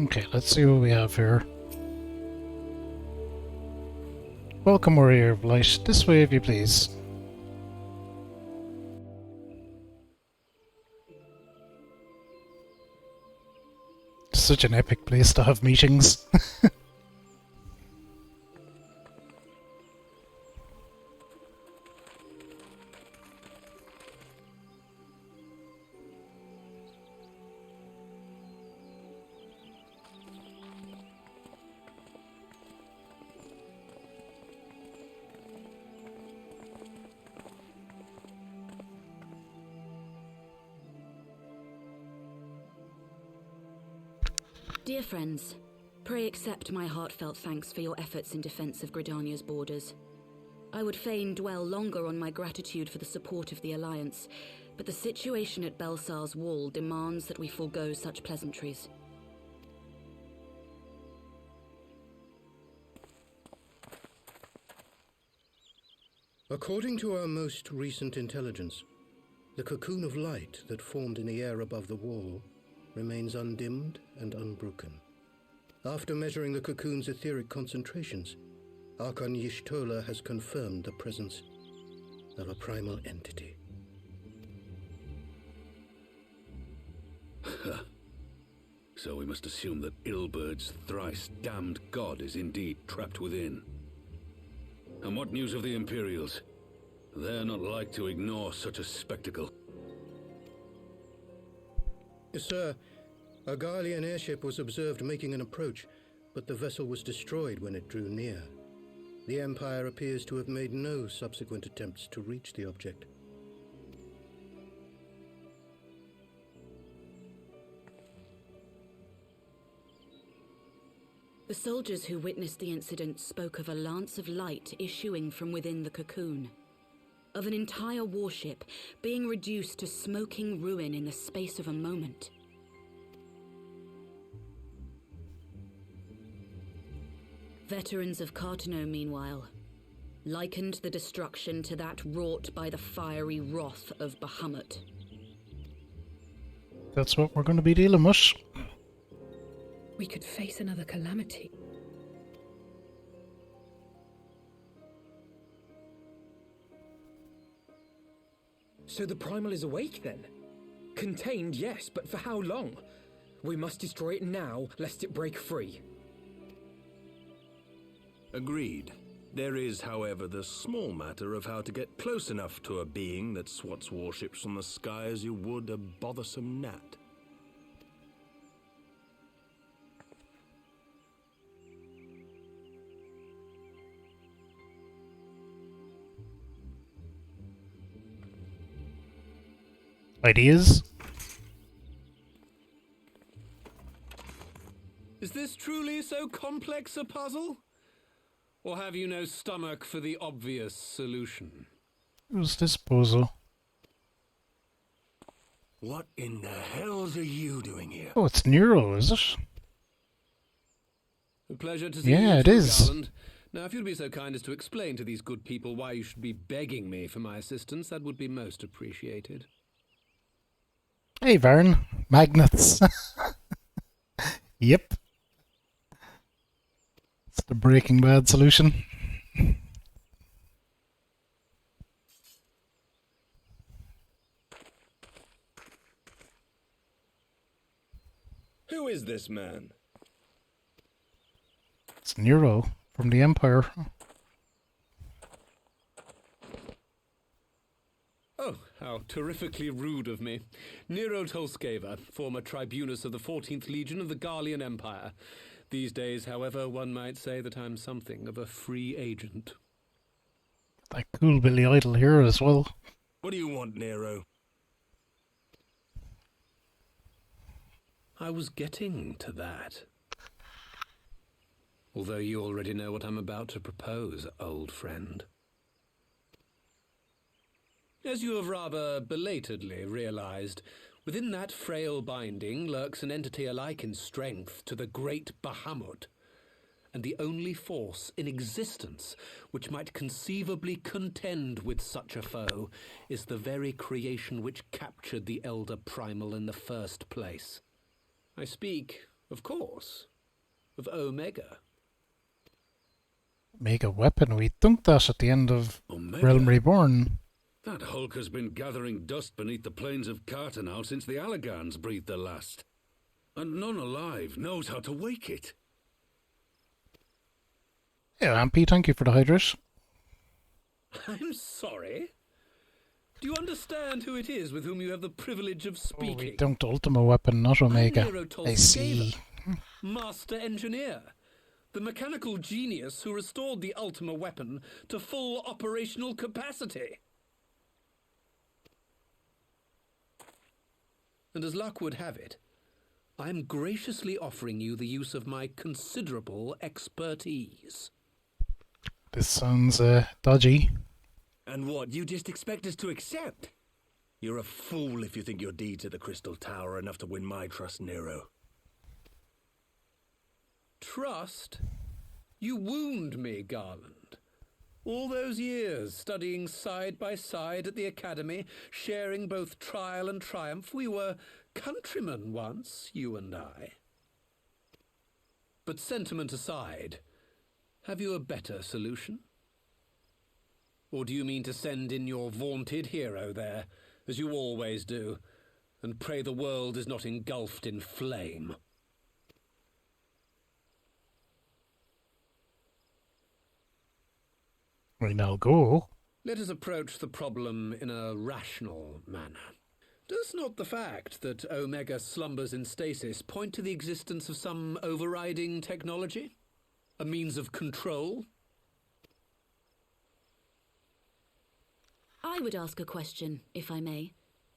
Okay, let's see what we have here. Welcome, Warrior of Light. This way, if you please. such an epic place to have meetings. Dear friends, pray accept my heartfelt thanks for your efforts in defense of Gridania's borders. I would fain dwell longer on my gratitude for the support of the Alliance, but the situation at Belsar's Wall demands that we forego such pleasantries. According to our most recent intelligence, the cocoon of light that formed in the air above the wall remains undimmed and unbroken. After measuring the cocoon's etheric concentrations, Archon Y'shtola has confirmed the presence of a primal entity. So we must assume that Ilbert's thrice damned god is indeed trapped within. And what news of the Imperials? They're not like to ignore such a spectacle. Sir, a Garlean airship was observed making an approach, but the vessel was destroyed when it drew near. The Empire appears to have made no subsequent attempts to reach the object. The soldiers who witnessed the incident spoke of a lance of light issuing from within the cocoon, of an entire warship being reduced to smoking ruin in the space of a moment. Veterans of Cartano, meanwhile, likened the destruction to that wrought by the fiery wrath of Bahamut. That's what we're going to be dealing with. We could face another calamity. So the Primal is awake then? Contained, yes, but for how long? We must destroy it now, lest it break free. Agreed. There is, however, the small matter of how to get close enough to a being that swats warships from the sky as you would a bothersome gnat. Ideas? Is this truly so complex a puzzle? Or have you no stomach for the obvious solution? Who's this puzzle? What in the hells are you doing here? Oh, it's Nero, is it? A pleasure to see you. Yeah, it too, is. Garland. Now, if you'd be so kind as to explain to these good people why you should be begging me for my assistance, that would be most appreciated. Hey, Vern. Magnets. Yep. It's the Breaking Bad solution. Who is this man? It's Nero from the Empire. Oh, how terrifically rude of me. Nero Tolskeva, former tribunus of the 14th Legion of the Garlean Empire. These days, however, one might say that I'm something of a free agent. That cool Billy Idol here as well. What do you want, Nero? I was getting to that. Although you already know what I'm about to propose, old friend. As you have rather belatedly realized, within that frail binding lurks an entity alike in strength to the great Bahamut, and the only force in existence which might conceivably contend with such a foe is the very creation which captured the Elder Primal in the first place. I speak, of course, of Omega. Mega weapon. We dunked that at the end of Omega? Realm Reborn. That hulk has been gathering dust beneath the plains of Cartanal since the Allagans breathed their last. and none alive knows how to wake it. Yeah, Ampy, thank you for the hydrate. I'm sorry. Do you understand who it is with whom you have the privilege of speaking? We dunked Ultima weapon, not Omega. I'm Nero I see. Master Engineer. The mechanical genius who restored the Ultima weapon to full operational capacity. And as luck would have it, I am graciously offering you the use of my considerable expertise. This sounds dodgy. And what, you just expect us to accept? You're a fool if you think your deeds at the Crystal Tower are enough to win my trust, Nero. Trust? You wound me, Garland. All those years studying side by side at the Academy, sharing both trial and triumph, we were countrymen once, you and I. But sentiment aside, have you a better solution? Or do you mean to send in your vaunted hero there, as you always do, and pray the world is not engulfed in flame? We now go. Let us approach the problem in a rational manner. Does not the fact that Omega slumbers in stasis point to the existence of some overriding technology? A means of control? I would ask a question, if I may.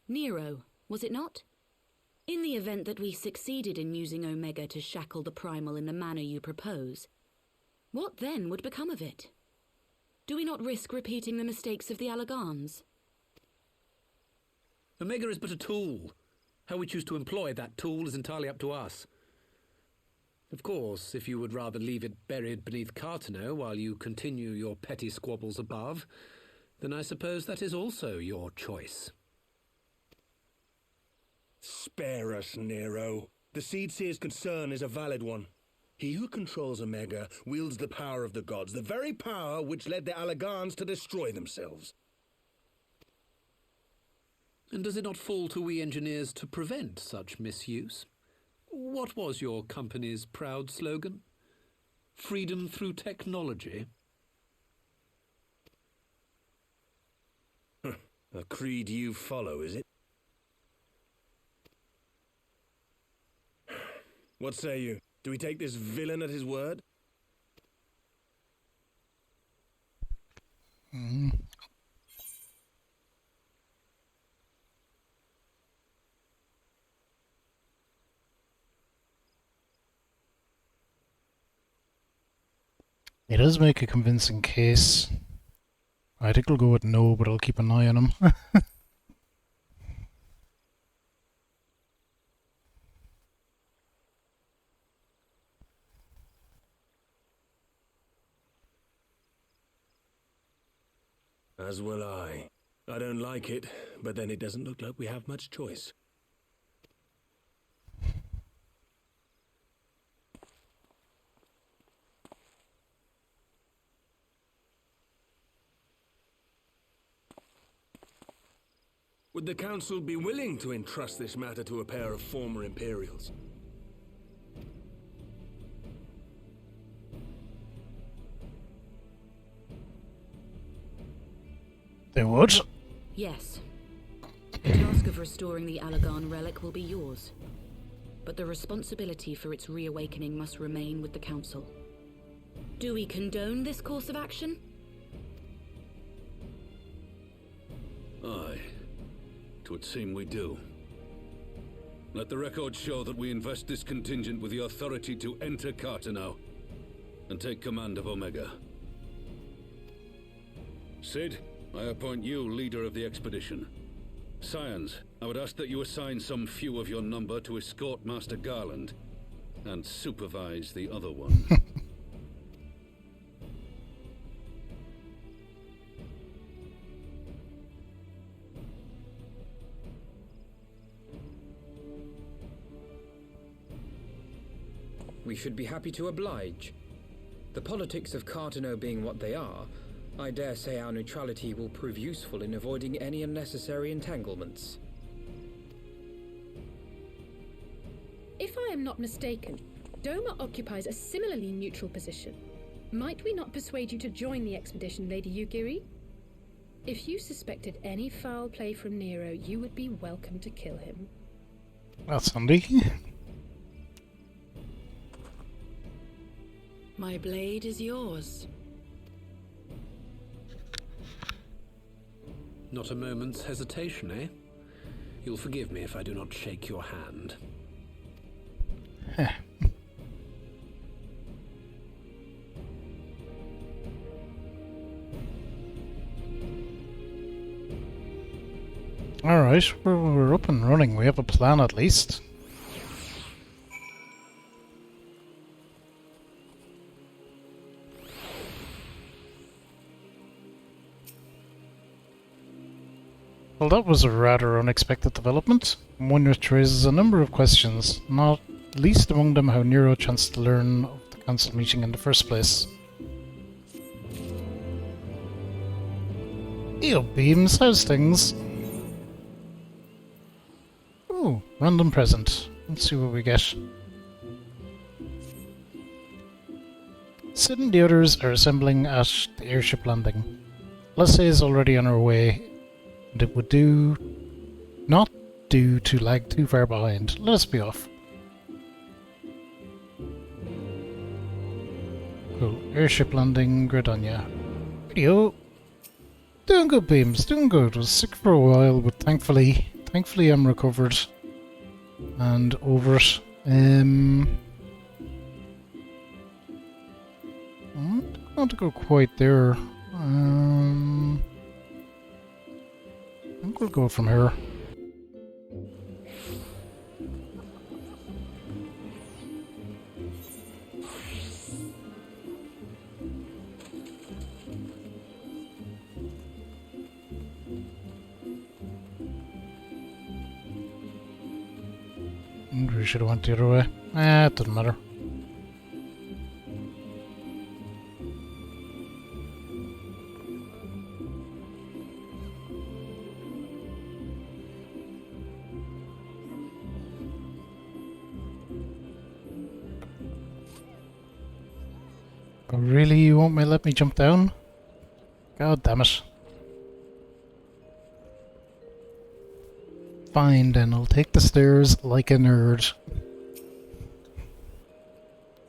Nero, was it not? In the event that we succeeded in using Omega to shackle the Primal in the manner you propose, what then would become of it? Do we not risk repeating the mistakes of the Allagans? Omega is but a tool. How we choose to employ that tool is entirely up to us. Of course, if you would rather leave it buried beneath Cartano while you continue your petty squabbles above, then I suppose that is also your choice. Spare us, Nero. The Seedseer's concern is a valid one. He who controls Omega wields the power of the gods, the very power which led the Allagans to destroy themselves. And does it not fall to we engineers to prevent such misuse? What was your company's proud slogan? Freedom through technology? A creed you follow, is it? What say you? Do we take this villain at his word? He does make a convincing case. I think I'll go with no, but I'll keep an eye on him. As will I. I don't like it, but then it doesn't look like we have much choice. Would the Council be willing to entrust this matter to a pair of former Imperials? They would? Yes. The task of restoring the Allagan relic will be yours. But the responsibility for its reawakening must remain with the Council. Do we condone this course of action? Aye. 'Twould seem we do. Let the record show that we invest this contingent with the authority to enter Cartano and take command of Omega. Sid, I appoint you leader of the expedition. Scions, I would ask that you assign some few of your number to escort Master Garland and supervise the other one. We should be happy to oblige. The politics of Cartano being what they are, I dare say our neutrality will prove useful in avoiding any unnecessary entanglements. If I am not mistaken, Doma occupies a similarly neutral position. Might we not persuade you to join the expedition, Lady Yugiri? If you suspected any foul play from Nero, you would be welcome to kill him. That's handy. My blade is yours. Not a moment's hesitation, eh? You'll forgive me if I do not shake your hand. Alright, we're up and running. We have a plan at least. Well, that was a rather unexpected development, one which raises a number of questions, not least among them how Nero chanced to learn of the council meeting in the first place. Yo, Beams, how's things? Oh, random present. Let's see what we get. Sid and the others are assembling at the airship landing. Lassie is already on her way, and it would not do to lag too far behind. Let us be off. Cool. Airship landing, Gridania. Radio. Doing good, Beams. Doing good. Was sick for a while, but thankfully I'm recovered and over it. I don't want to go quite there. I think we'll go from here. We should have went the other way. It doesn't matter. Oh, really? You won't let me jump down? God damn it. Fine then, I'll take the stairs like a nerd.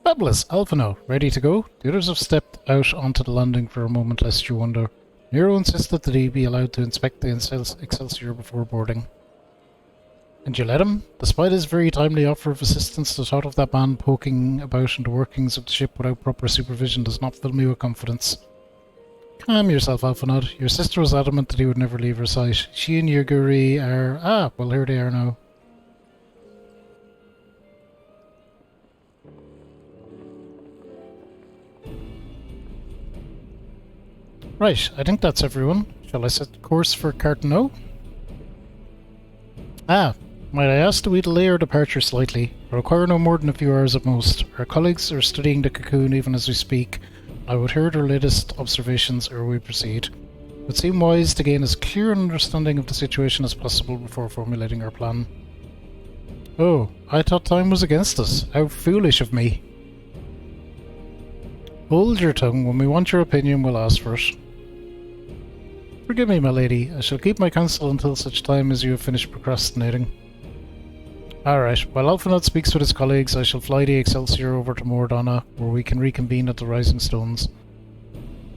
Fabulous! Alphino, ready to go? The others have stepped out onto the landing for a moment, lest you wonder. Nero insisted that he be allowed to inspect the Excelsior before boarding. And you let him? Despite his very timely offer of assistance, the thought of that man poking about in the workings of the ship without proper supervision does not fill me with confidence. Calm yourself, Alphanod. Your sister was adamant that he would never leave her sight. She and Yugiri are... Ah, well, here they are now. Right, I think that's everyone. Shall I set the course for Cartano? Ah, might I ask that we delay our departure slightly? I require no more than a few hours at most. Our colleagues are studying the cocoon even as we speak. I would hear their latest observations ere we proceed. It would seem wise to gain as clear an understanding of the situation as possible before formulating our plan. Oh, I thought time was against us. How foolish of me. Hold your tongue. When we want your opinion, we'll ask for it. Forgive me, my lady. I shall keep my counsel until such time as you have finished procrastinating. Alright, while Alphanod speaks with his colleagues, I shall fly the Excelsior over to Mordana, where we can reconvene at the Rising Stones.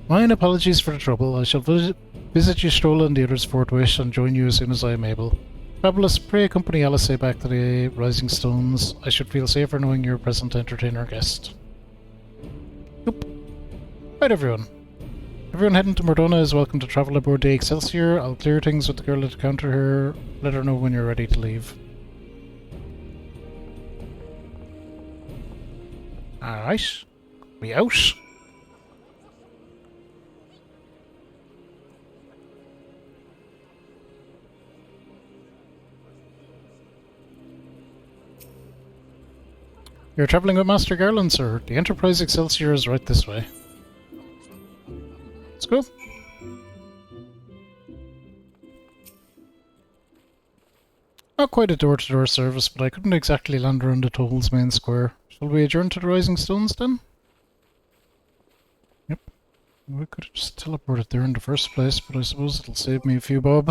Mine apologies for the trouble. I shall visit Ystrola and the others forthwith and join you as soon as I am able. Fabulous, pray accompany Alice back to the Rising Stones. I should feel safer knowing you're present to entertain our guest. Oop. Right, everyone. Everyone heading to Mordana is welcome to travel aboard the Excelsior. I'll clear things with the girl at the counter here. Let her know when you're ready to leave. Alright. We out. You're travelling with Master Garland, sir. The Enterprise Excelsior is right this way. Let's go. Not quite a door-to-door service, but I couldn't exactly land around the Toll's main square. Shall we adjourn to the Rising Stones then? Yep. We could have just teleported there in the first place, but I suppose it'll save me a few bob.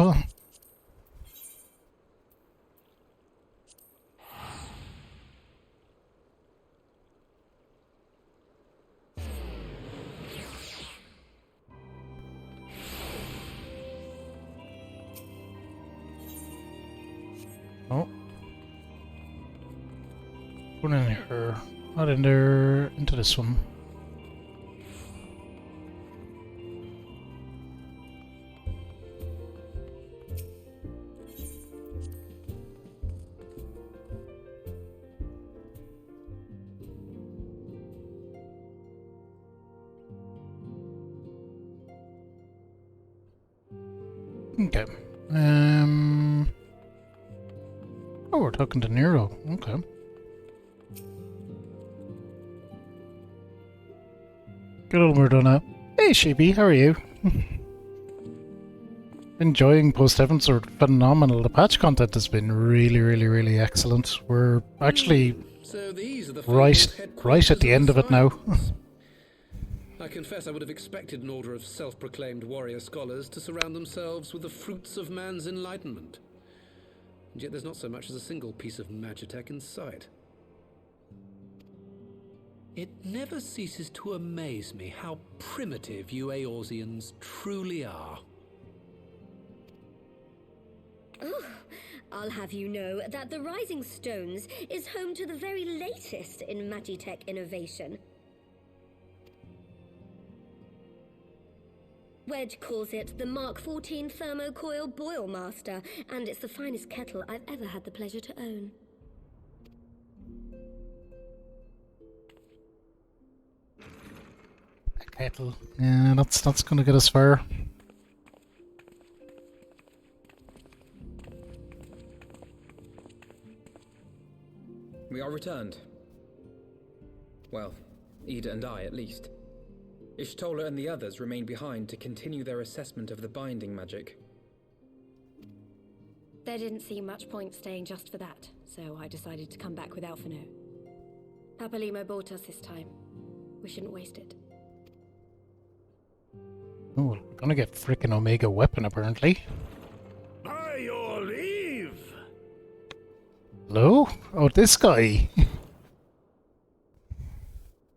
Oh. Going in here. Not in there. Into this one. Okay. Oh, we're talking to Nero. Okay. Good old Murdona. Hey, Sheepy, how are you? Enjoying Post Heavensward. Phenomenal. The patch content has been really excellent. We're actually So these are the right at the end of it now. I confess I would have expected an order of self-proclaimed warrior scholars to surround themselves with the fruits of man's enlightenment. And yet there's not so much as a single piece of magitech in sight. It never ceases to amaze me how primitive you Eorzeans truly are. Oh, I'll have you know that the Rising Stones is home to the very latest in magitech innovation. Wedge calls it the Mark 14 Thermocoil Boil Master, and it's the finest kettle I've ever had the pleasure to own. A kettle. Yeah, that's gonna get us far. We are returned. Well, Ida and I, at least. Ishtola and the others remain behind to continue their assessment of the binding magic. There didn't seem much point staying just for that, so I decided to come back with Alphino. Papalimo bought us this time. We shouldn't waste it. Oh, we're gonna get frickin' Omega weapon apparently. By your leave! Hello? Oh, this guy.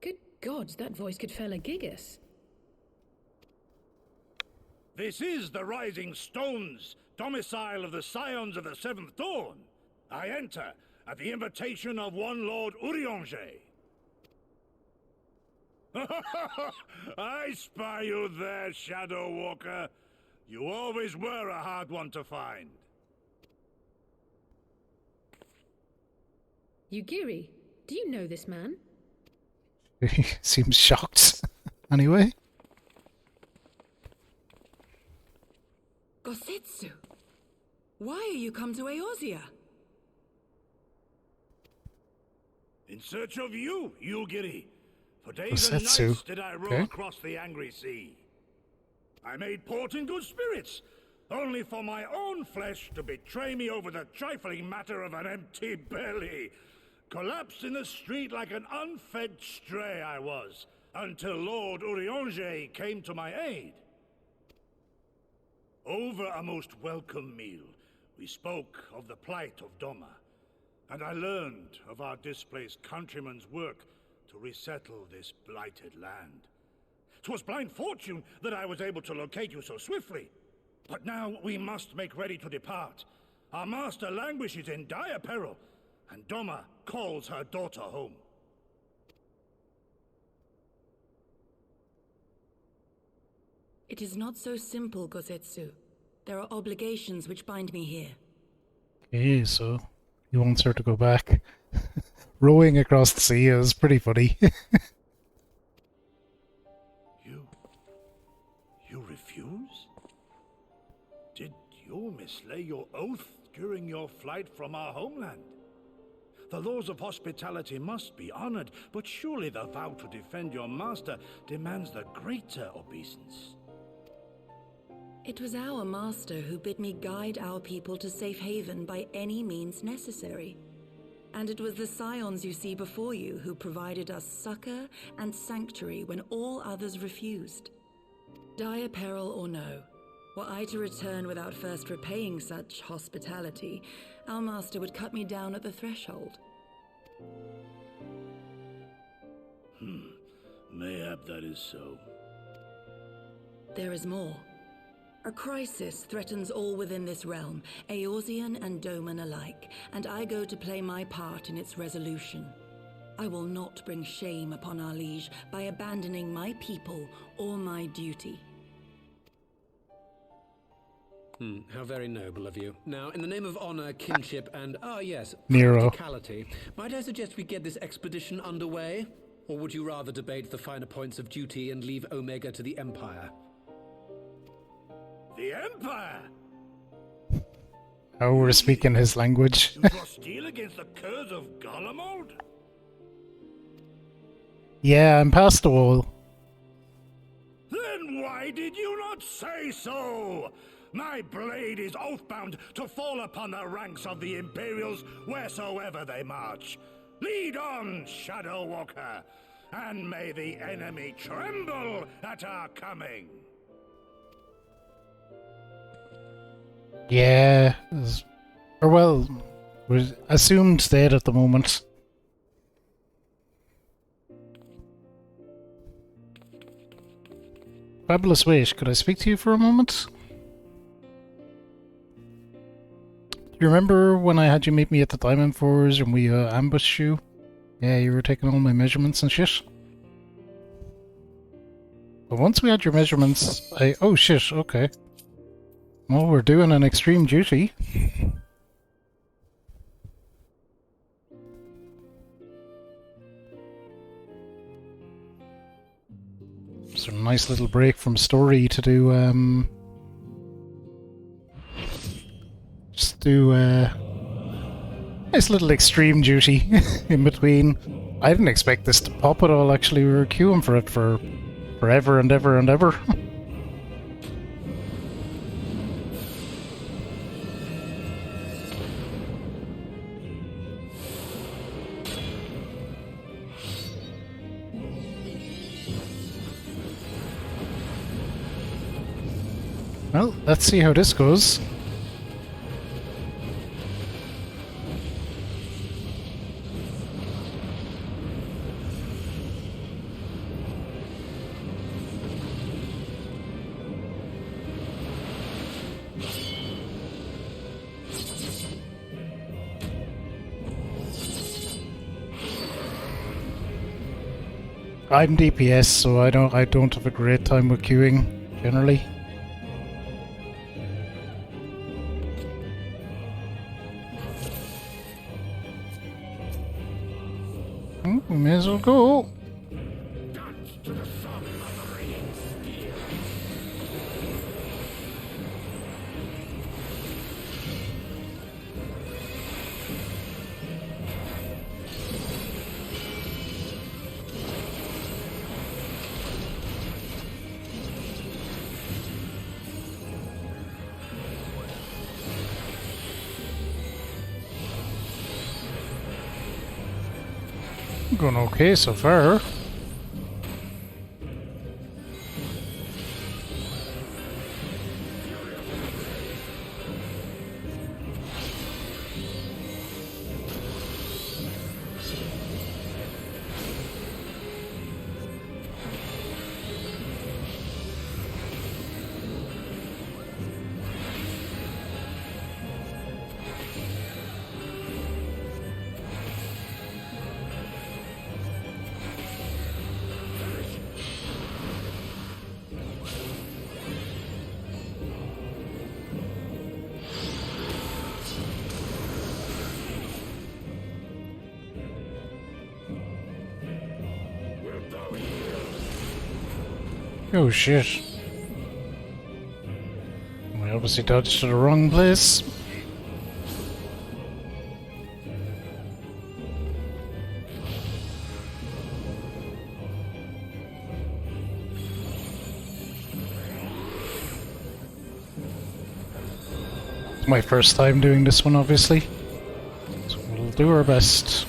Good gods, that voice could fell a gigas. This is the Rising Stones, domicile of the Scions of the Seventh Dawn. I enter at the invitation of one Lord Urianger. I spy you there, Shadow Walker. You always were a hard one to find. Yugiri, do you know this man? He seems shocked. Anyway. Gosetsu, why are you come to Eorzea? In search of you, Yugiri. For days and Gosetsu. nights did I row Okay. across the angry sea. I made port in good spirits, only for my own flesh to betray me over the trifling matter of an empty belly. Collapsed in the street like an unfed stray I was, until Lord Urianger came to my aid. Over a most welcome meal, we spoke of the plight of Doma, and I learned of our displaced countrymen's work to resettle this blighted land. 'Twas blind fortune that I was able to locate you so swiftly. But now we must make ready to depart. Our master languishes in dire peril, and Doma calls her daughter home. It is not so simple, Gosetsu. There are obligations which bind me here. Okay, so he wants her to go back. Rowing across the sea is pretty funny. You refuse? Did you mislay your oath during your flight from our homeland? The laws of hospitality must be honored, but surely the vow to defend your master demands the greater obeisance. It was our master who bid me guide our people to safe haven by any means necessary. And it was the scions you see before you who provided us succor and sanctuary when all others refused. Dire peril or no, were I to return without first repaying such hospitality, our master would cut me down at the threshold. Mayhap that is so. There is more. A crisis threatens all within this realm, Eorzean and Doman alike, and I go to play my part in its resolution. I will not bring shame upon our liege by abandoning my people or my duty. How very noble of you. Now, in the name of honor, kinship, and, Nero. practicality, might I suggest we get this expedition underway? Or would you rather debate the finer points of duty and leave Omega to the Empire? The Empire? Oh, we're speaking his language. To steal against the curse of Golemald? Yeah, I'm past the wall. Then why did you not say so? My blade is oath-bound to fall upon the ranks of the Imperials wheresoever they march. Lead on, Shadow Walker, and may the enemy tremble at our coming. Yeah, or well, we're assumed dead at the moment. Fabulous Wait, could I speak to you for a moment? You remember when I had you meet me at the Diamond Forge and we ambushed you? Yeah, you were taking all my measurements and shit. But once we had your measurements, oh shit, okay. Well, we're doing an extreme duty. So a nice little break from story to do, just do nice little extreme duty in between. I didn't expect this to pop at all, actually. We were queuing for it for forever and ever and ever. Well, let's see how this goes. I'm DPS, so I don't have a great time with queuing generally. We may as well go. Going okay so far. Oh shit. We obviously dodged to the wrong place. my first time doing this one, obviously. So we'll do our best.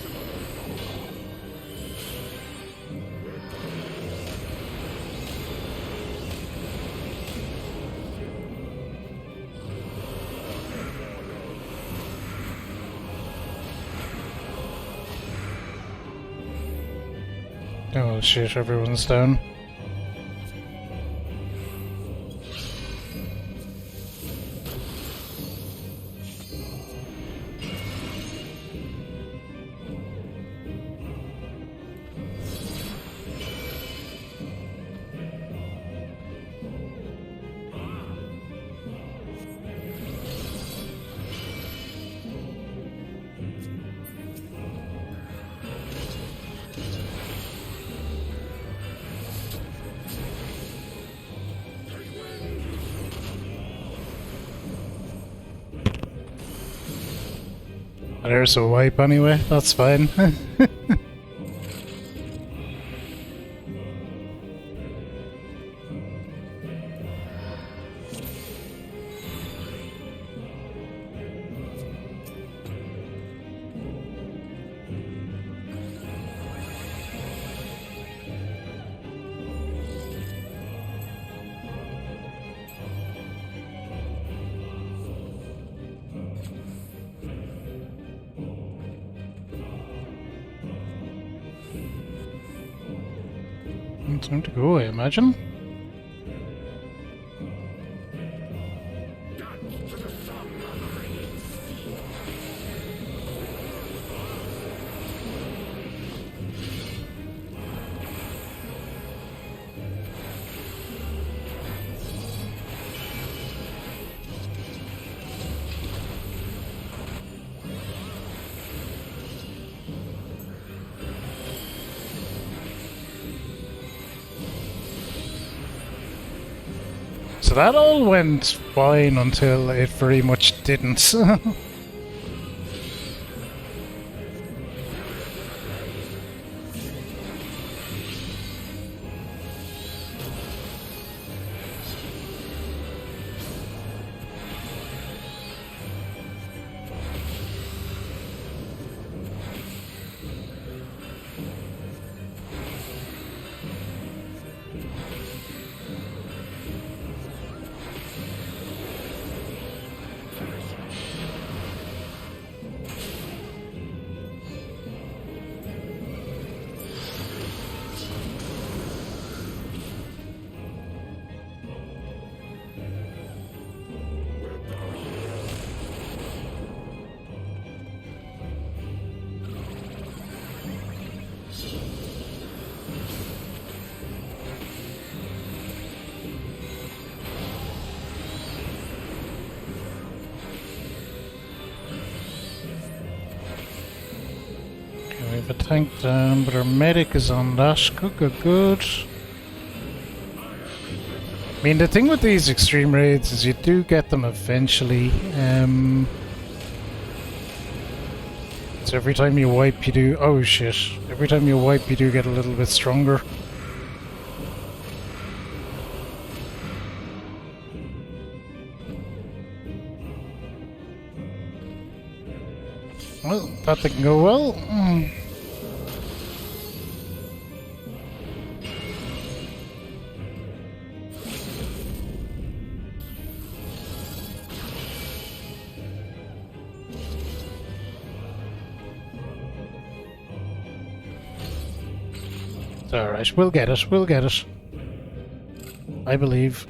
Oh shit, everyone's down. There's a wipe anyway, that's fine. Time to go, I imagine. So that all went fine until it very much didn't. We have a tank down, but our medic is on that. Good, good, good. I mean, the thing with these extreme raids is you do get them eventually. So every time you wipe, you do... Oh shit. Every time you wipe, you do get a little bit stronger. Well, that didn't go well. It's alright, we'll get it, we'll get it. I believe.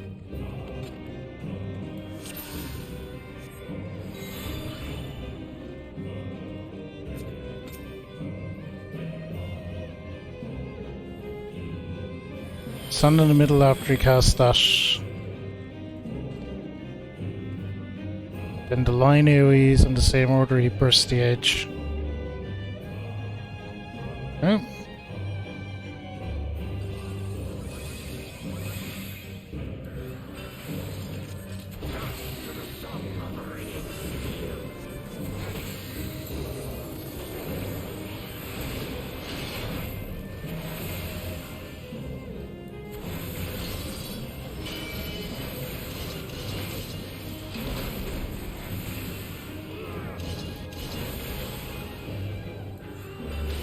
Sun in the middle after he casts that. Then the line AoEs in the same order he bursts the edge. Oh.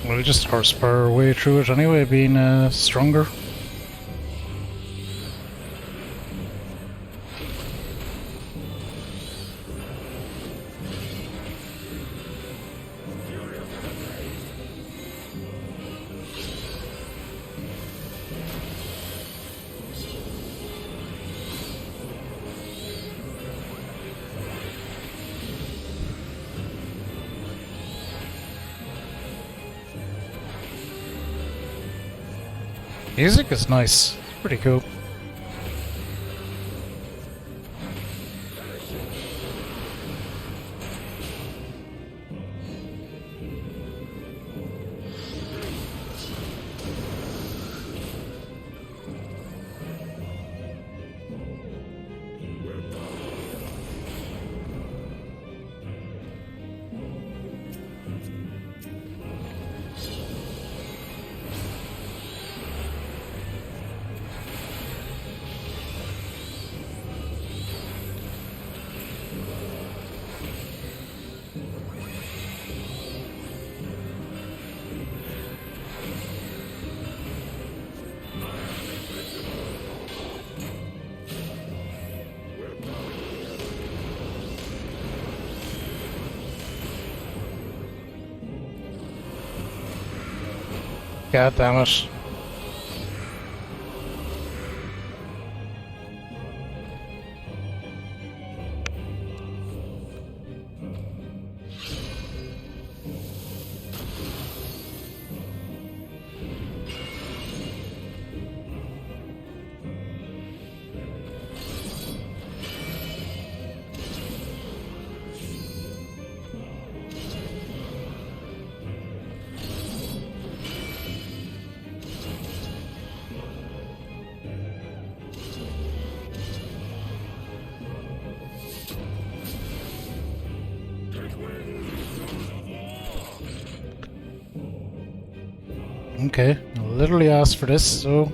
We'll just horsepower our way through it anyway, being stronger. Music is nice. It's pretty cool. God damn it. Okay, I literally asked for this, so...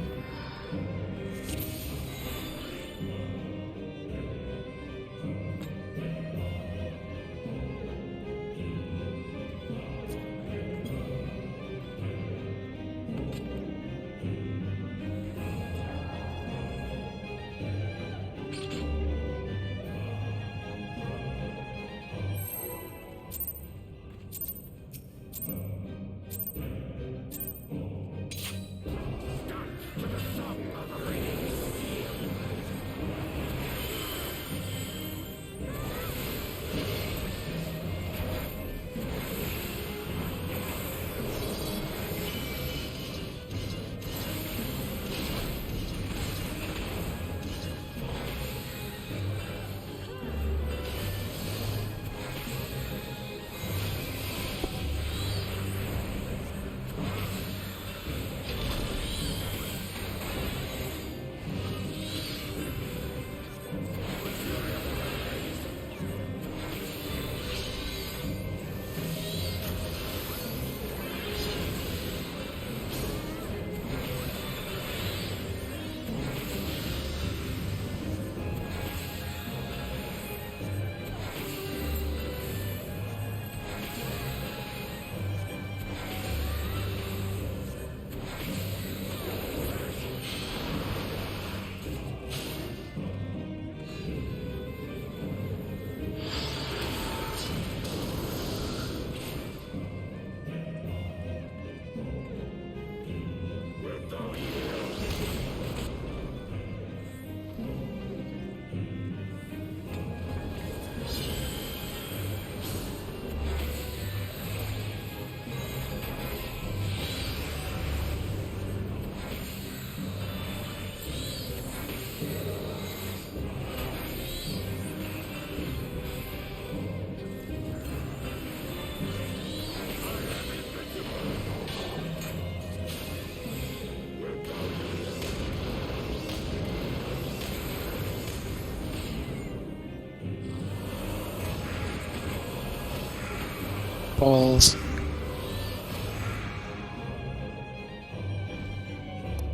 Balls.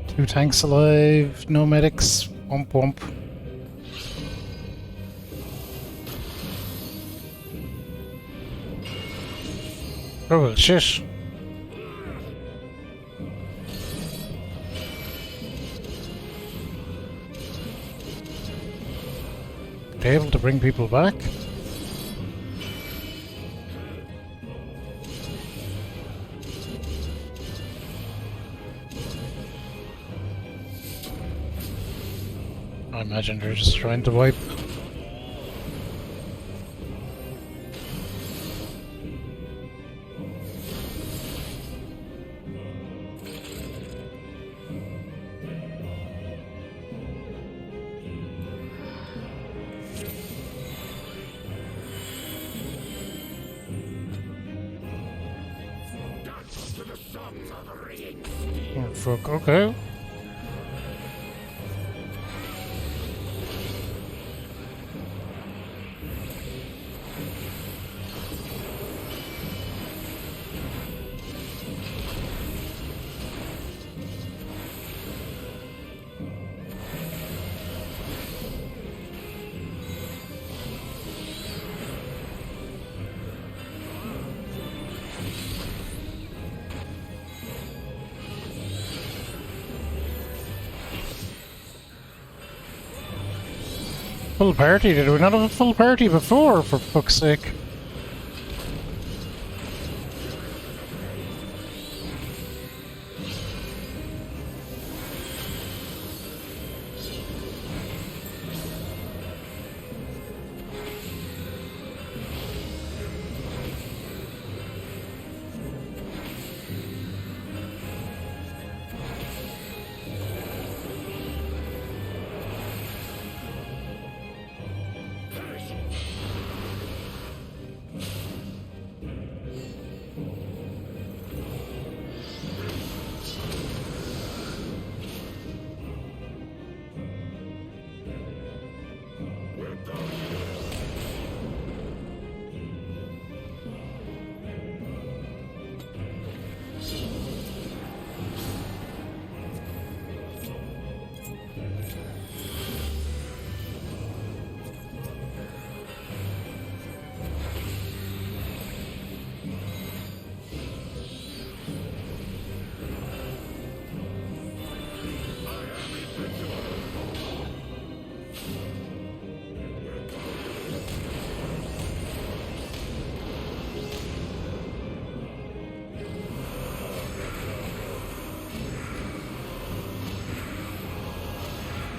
2 tanks alive, no medics, womp womp. Oh well, shit. able to bring people back? I imagine they're just trying to wipe. Oh fuck, okay. Full party? Did we not have a full party before, for fuck's sake?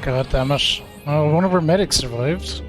God damn it. Oh, one of our medics survived.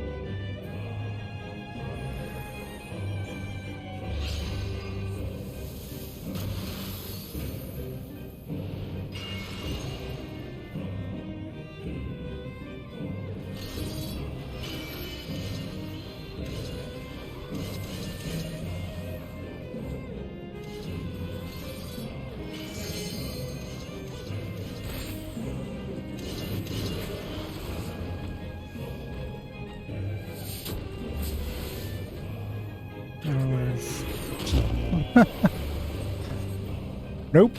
Nope.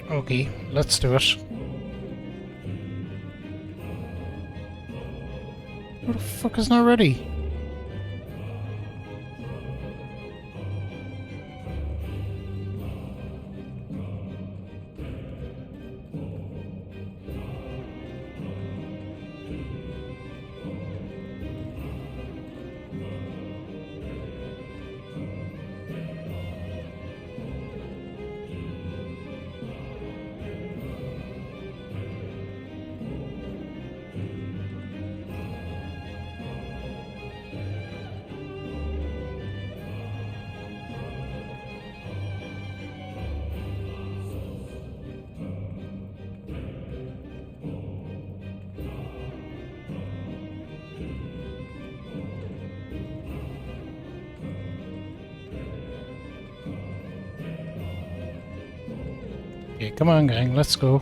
Okay, let's do it. What the fuck is not ready? Okay, come on, gang, let's go.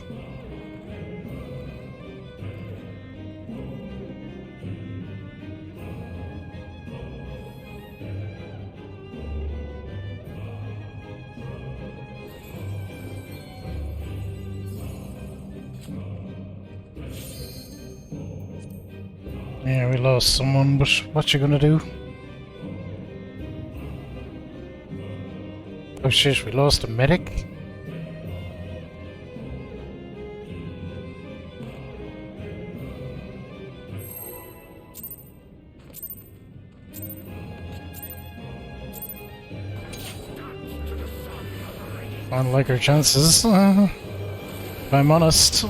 Yeah, we lost someone, but what you gonna do? Oh shit, we lost a medic? I don't like our chances, if I'm honest.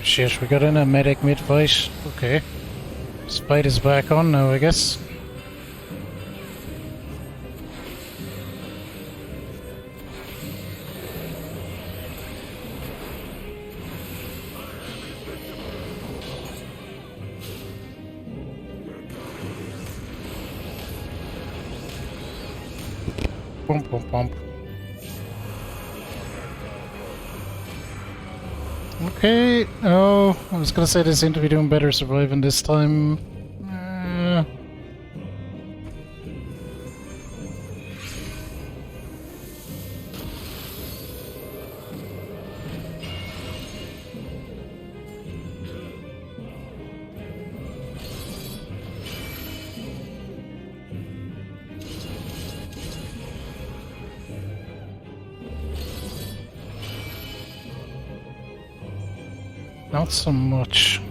Shit, we got in a medic mid-fight. Okay. Spite is back on now, I guess. Bump, bump, bump. Okay, oh, I was gonna say they seem to be doing better surviving this time. Not so much.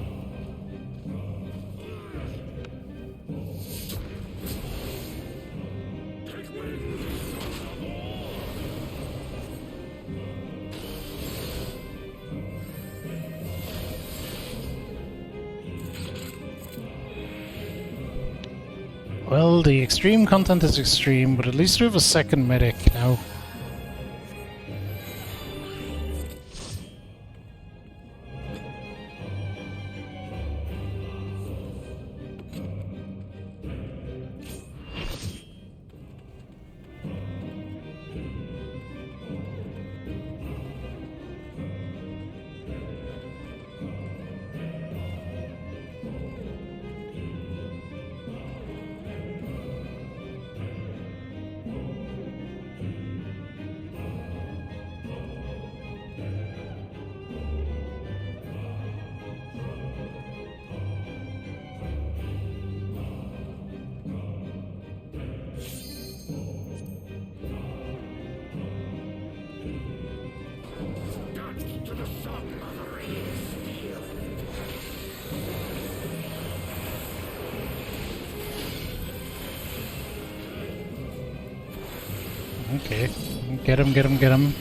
Well, the extreme content is extreme, but at least we have a second medic now. Okay, get him, get him, get him.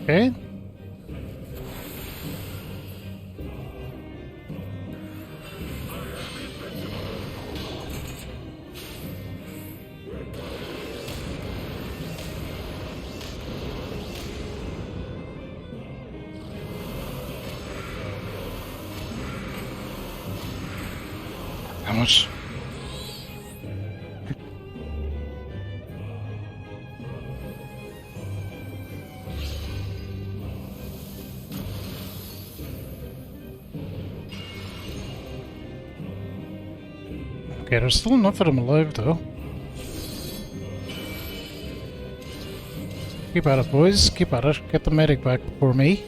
Okay. How much? Okay, there's still enough of them alive though. Keep at it, boys. Keep at it. Get the medic back before me.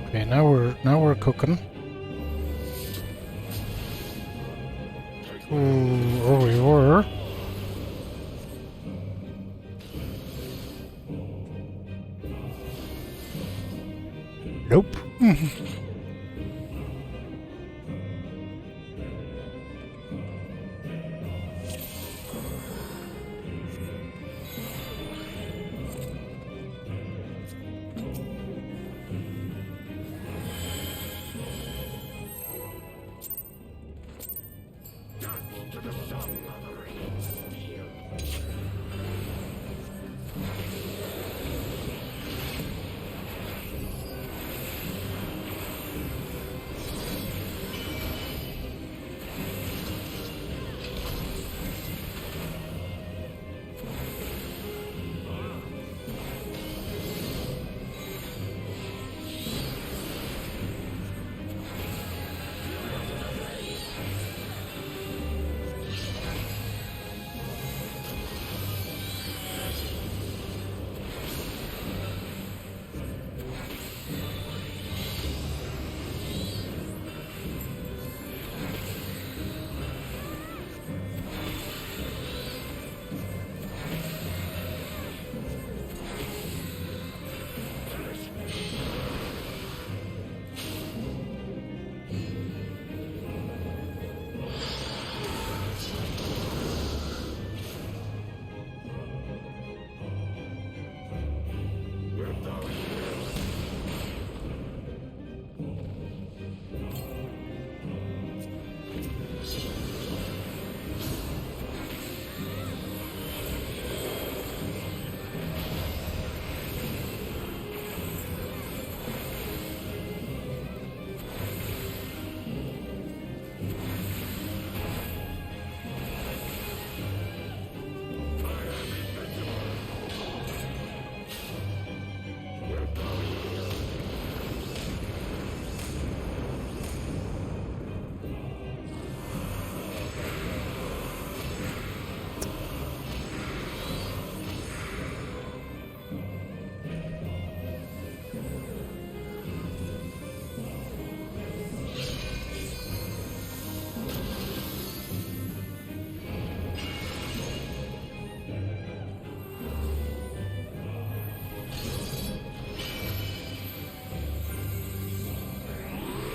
Okay, now we're cooking. Ooh, oh, we were. Nope.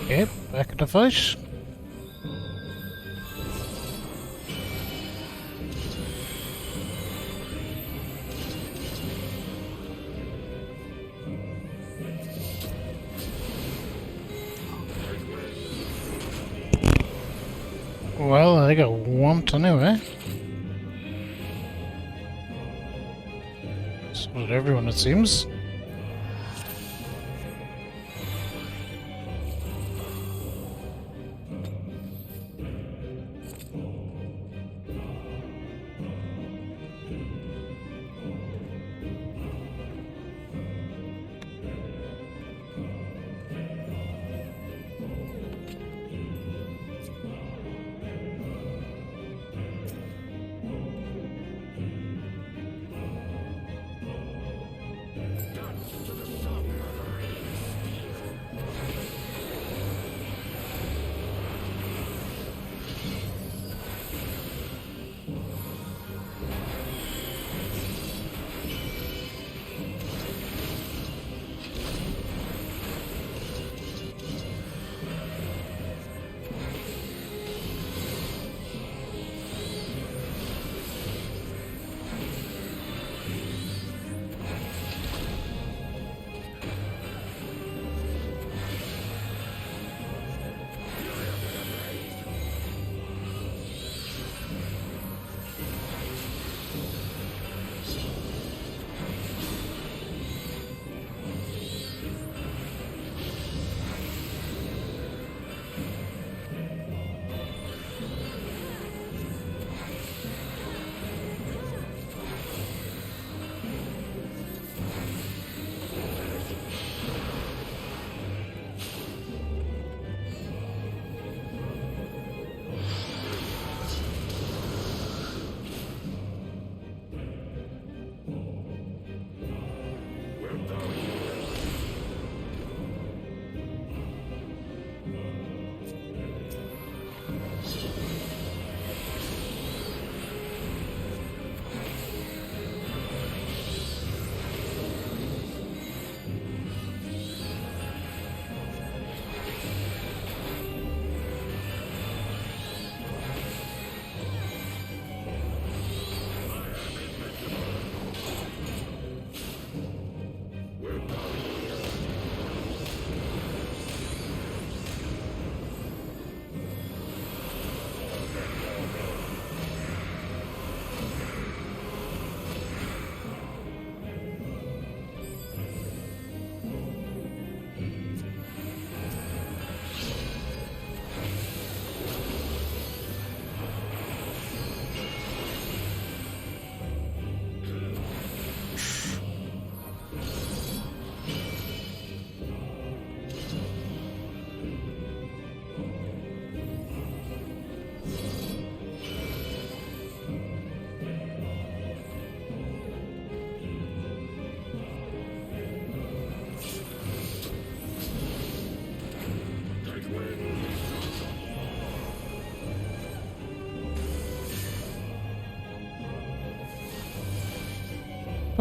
Okay, back in the fight. Well, I got whumped anyway. So did everyone, it seems.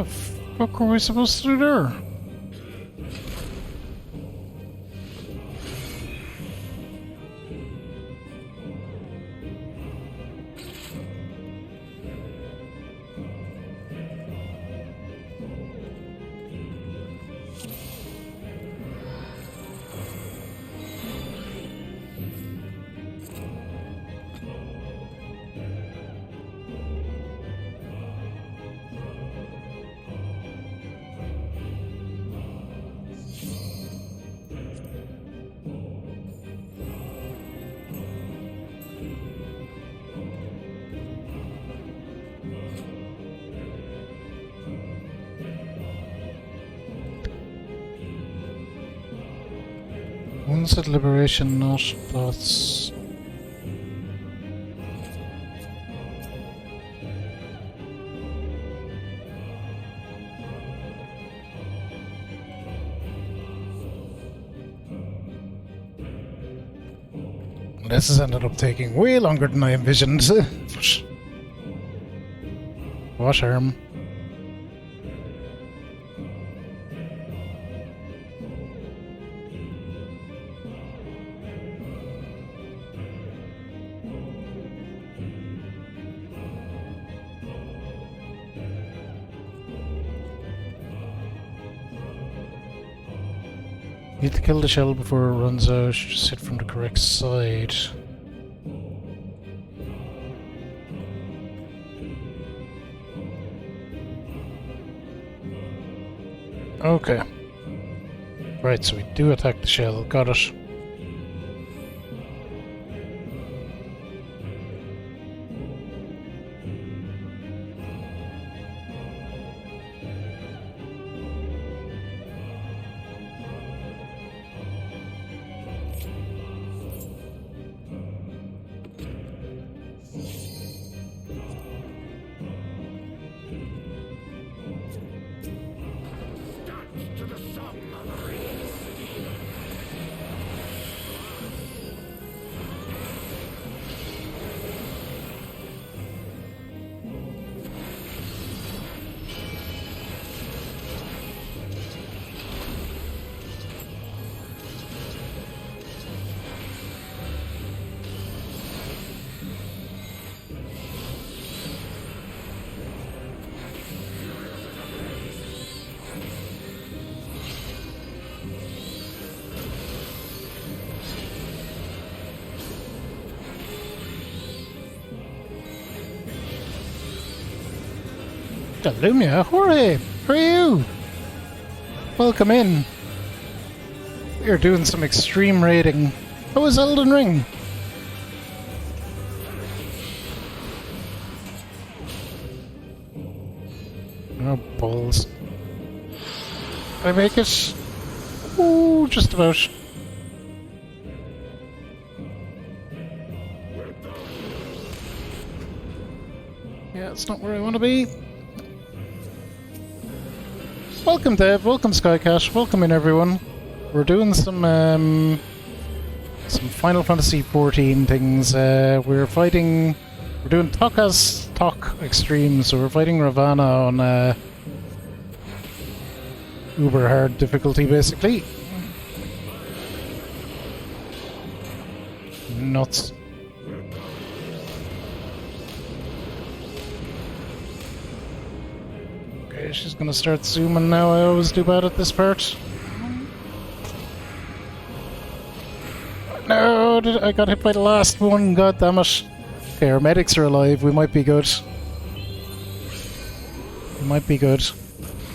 The fuck are we supposed to do there? Once at liberation, not thoughts. This has ended up taking way longer than I envisioned. What harm? Need to kill the shell before it runs out. Just hit from the correct side. Okay. Right, so we do attack the shell. Got it. Lumia, hooray! For you! Welcome in. We are doing some extreme raiding. How was Elden Ring? Oh, balls. Did I make it? Ooh, just about. Yeah, it's not where I want to be. Welcome Dev, welcome Skycash, welcome in everyone. We're doing some Final Fantasy XIV things. We're doing Tokka's Tok Extreme, so we're fighting Ravana on uber hard difficulty basically. Nuts. She's gonna start zooming now. I always do bad at this part. No, I got hit by the last one. God damn it. Okay, our medics are alive. We might be good. We might be good.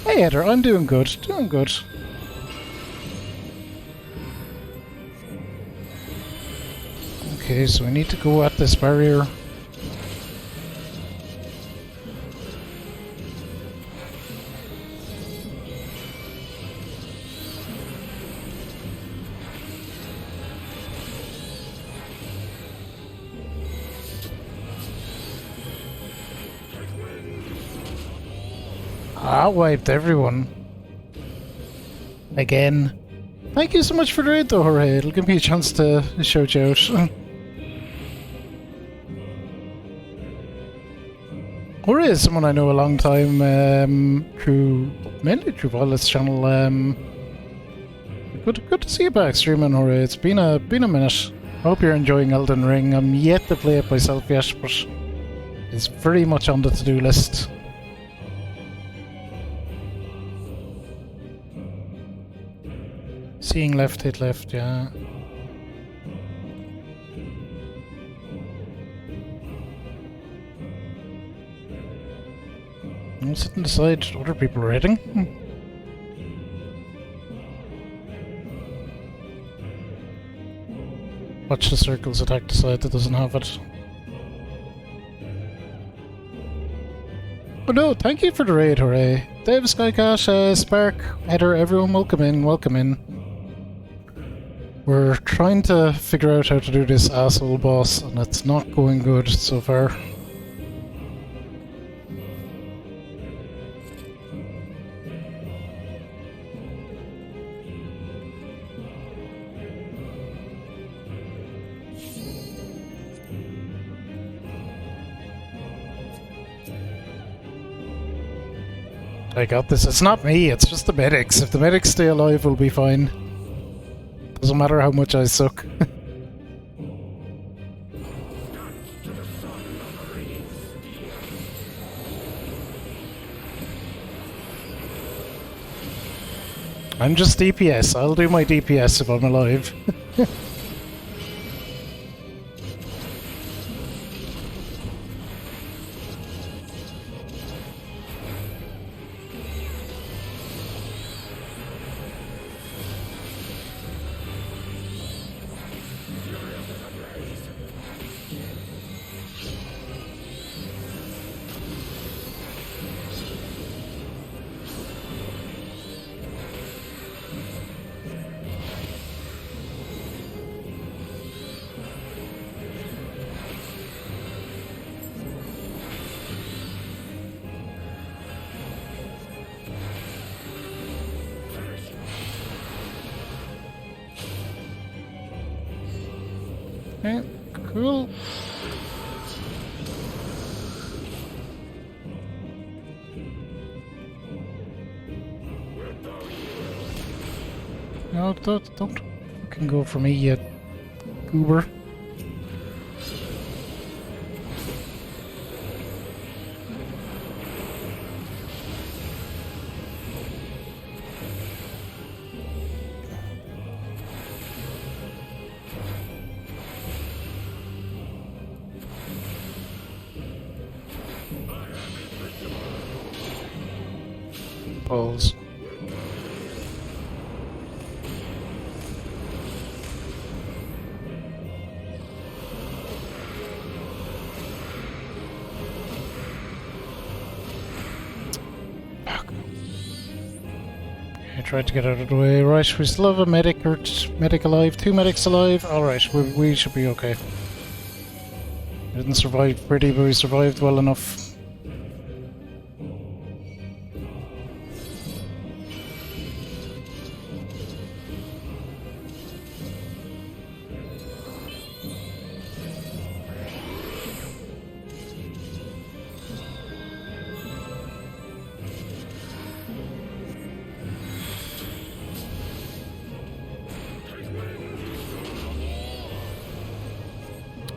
Hey, Eder, I'm doing good. Doing good. Okay, so we need to go at this barrier. I wiped everyone. Again. Thank you so much for the raid though, Jorge. It'll give me a chance to shout you out. Or is someone I know a long time, mainly through Violet's channel. Good to see you back streaming, Hooray. It's been a minute. I hope you're enjoying Elden Ring. I'm yet to play it myself yet, but it's very much on the to-do list. Seeing left, hit left, yeah. I'm sitting aside other people are hitting. Watch the circles attack the side that doesn't have it. Oh no, thank you for the raid, Hooray. Dave, Skycash, Spark, Heather, everyone, welcome in, welcome in. We're trying to figure out how to do this asshole boss, and it's not going good so far. I got this. It's not me, it's just the medics. If the medics stay alive, we'll be fine. Doesn't matter how much I suck. I'm just DPS. I'll do my DPS if I'm alive. Okay, cool. No, don't fucking go for me, you goober. Balls. I tried to get out of the way. Right, we still have a medic or medic alive. 2 medics alive. Alright, we should be okay. We didn't survive pretty, but we survived well enough.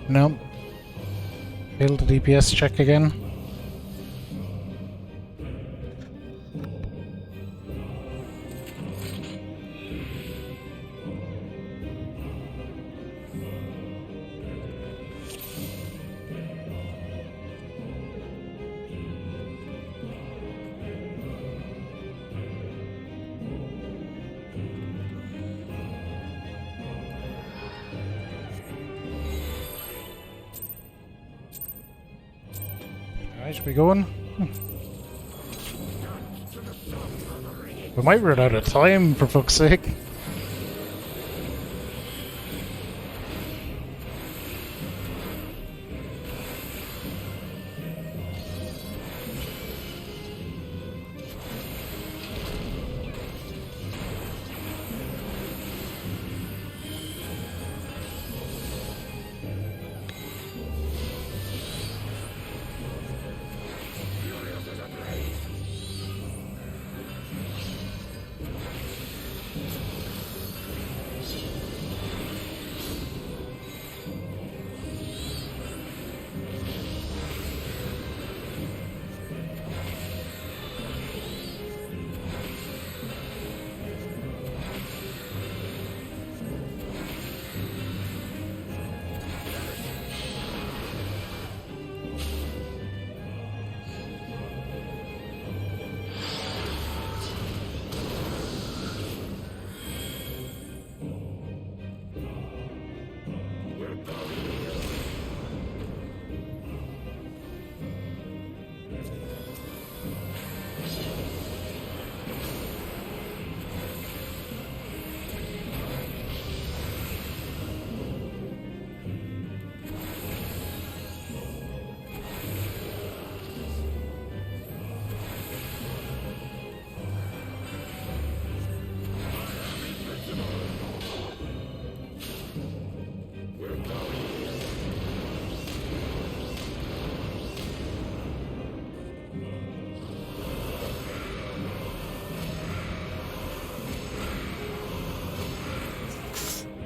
No. Failed the DPS check again. Alright, we going? We might run out of time, for fuck's sake.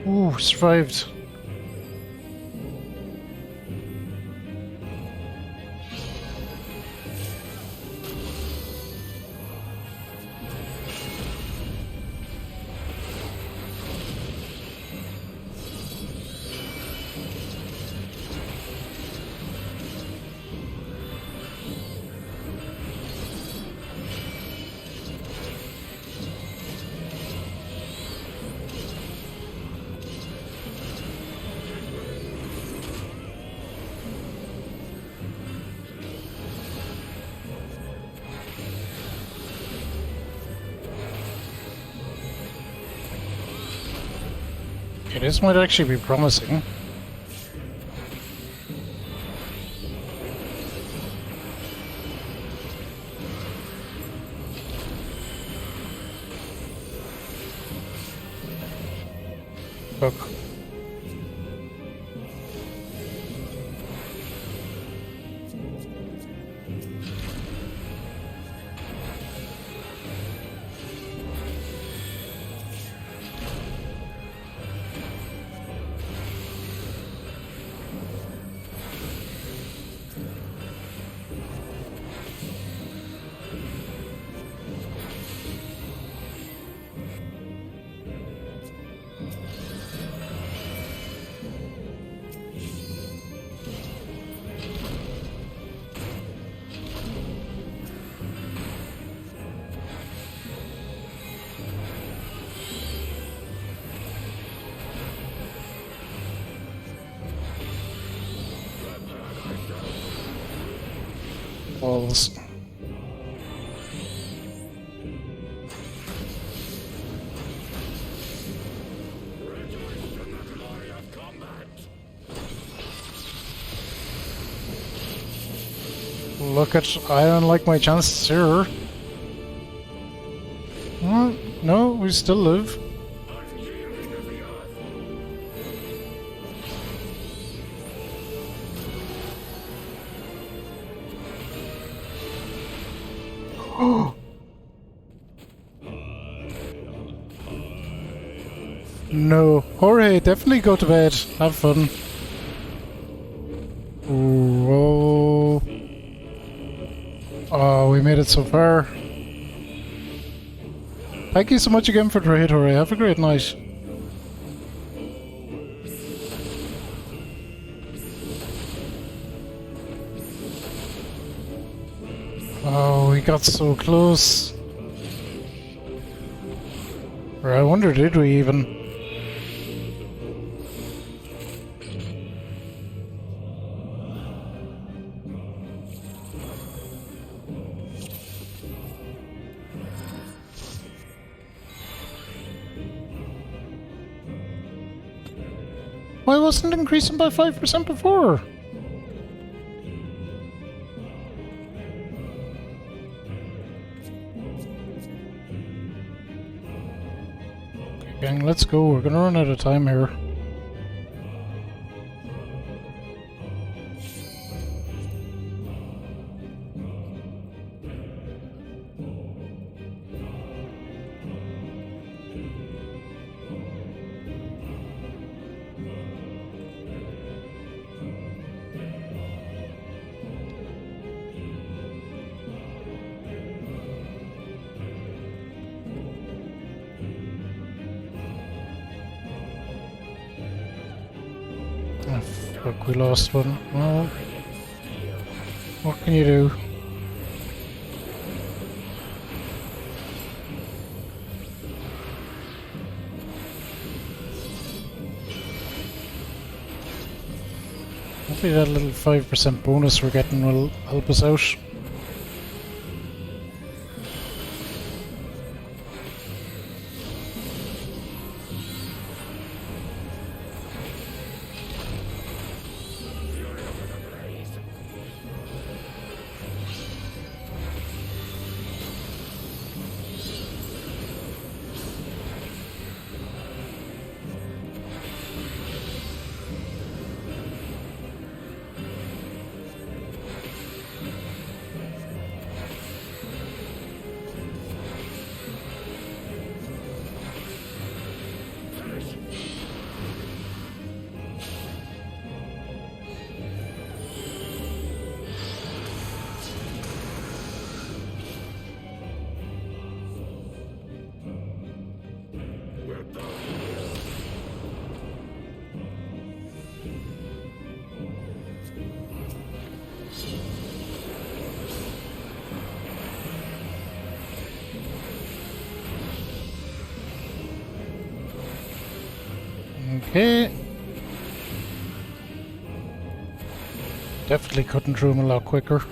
Ooh, survived. Okay, this might actually be promising. Look. Balls. Look at, I don't like my chances here. No, we still live. No. Jorge, definitely go to bed. Have fun. Ooh, oh. Oh, we made it so far. Thank you so much again for the raid, Jorge. Have a great night. Oh, we got so close. Or I wonder, did we even? Why wasn't it increasing by 5% before? Okay, gang, let's go. We're gonna run out of time here. Oh, fuck, we lost one. Well, what can you do? Hopefully that little 5% bonus we're getting will help us out. Okay. Definitely cutting through them a lot quicker.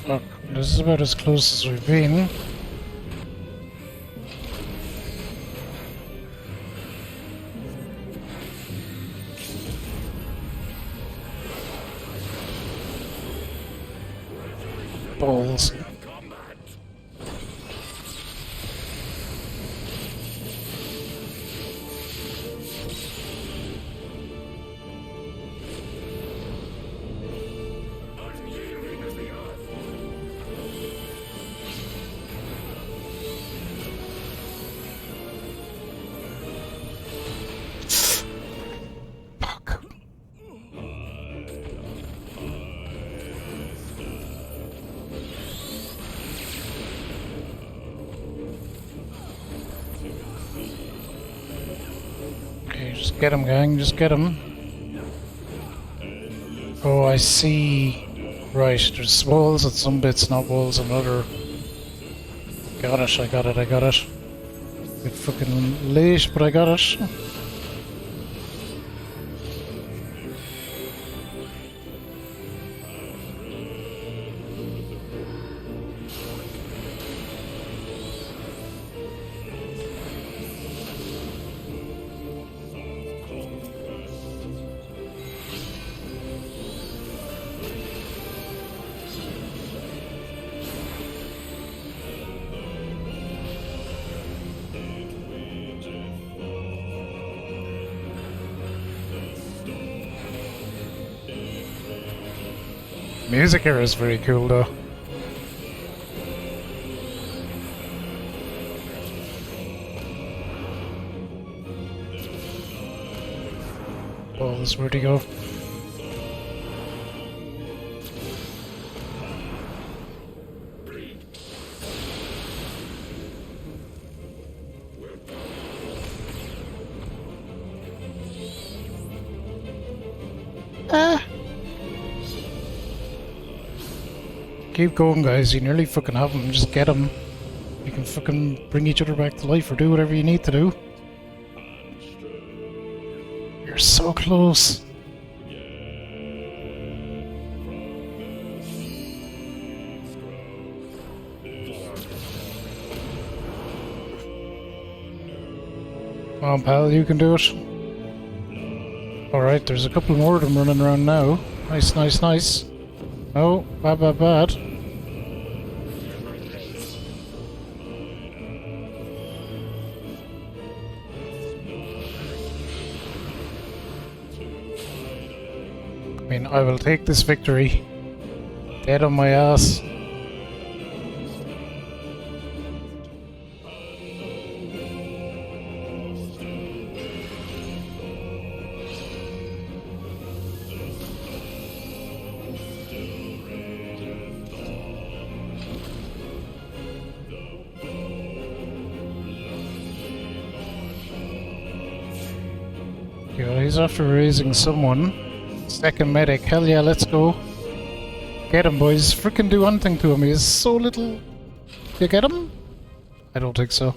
Look, this is about as close as we've been. Balls. Just get him, gang, just get him. Oh, I see. Right, there's walls at some bits, not walls on other. Got it, I got it, I got it. Bit fucking late, but I got it. Music here is very cool though. Balls, where'd he go? Keep going, guys. You nearly fucking have him. Just get him. You can fucking bring each other back to life or do whatever you need to do. You're so close. Come on, pal. You can do it. Alright, there's a couple more of them running around now. Nice, nice, nice. Oh, bad, bad, bad. I mean, I will take this victory. Dead on my ass. he's after raising someone. Second medic, hell yeah, let's go. Get him, boys. Frickin' do anything to him. He is so little. You get him? I don't think so.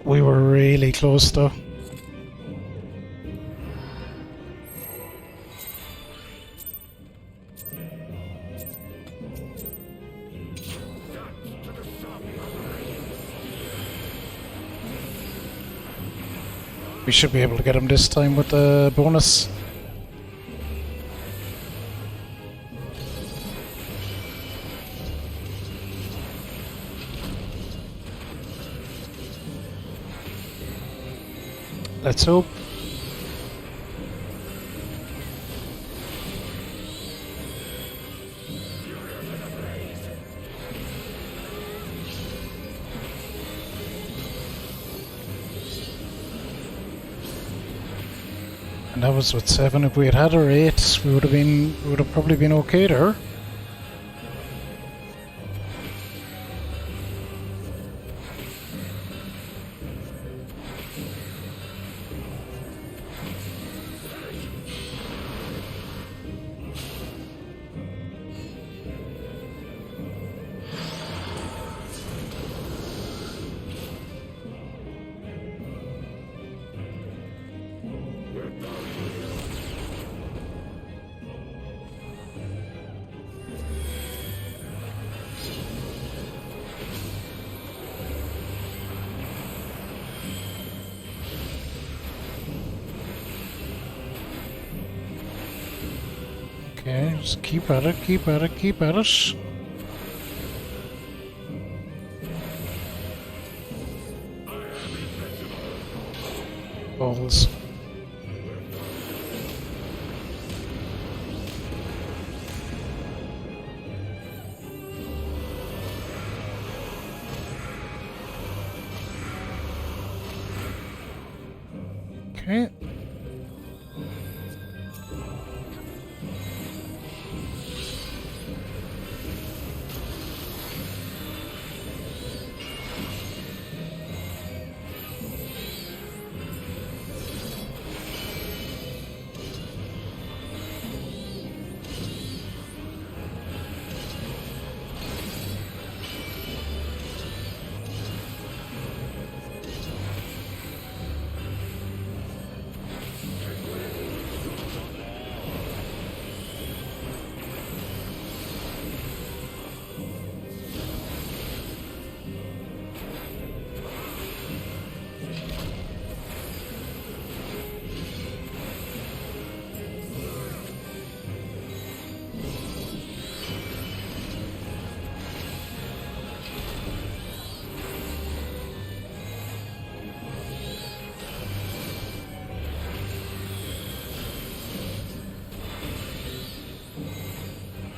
We were really close though. We should be able to get him this time with the bonus. Let's hope. And that was with 7. If we had had our 8, we would have probably been okay there. Okay, just keep at it, keep at it, keep at it. Balls. Okay.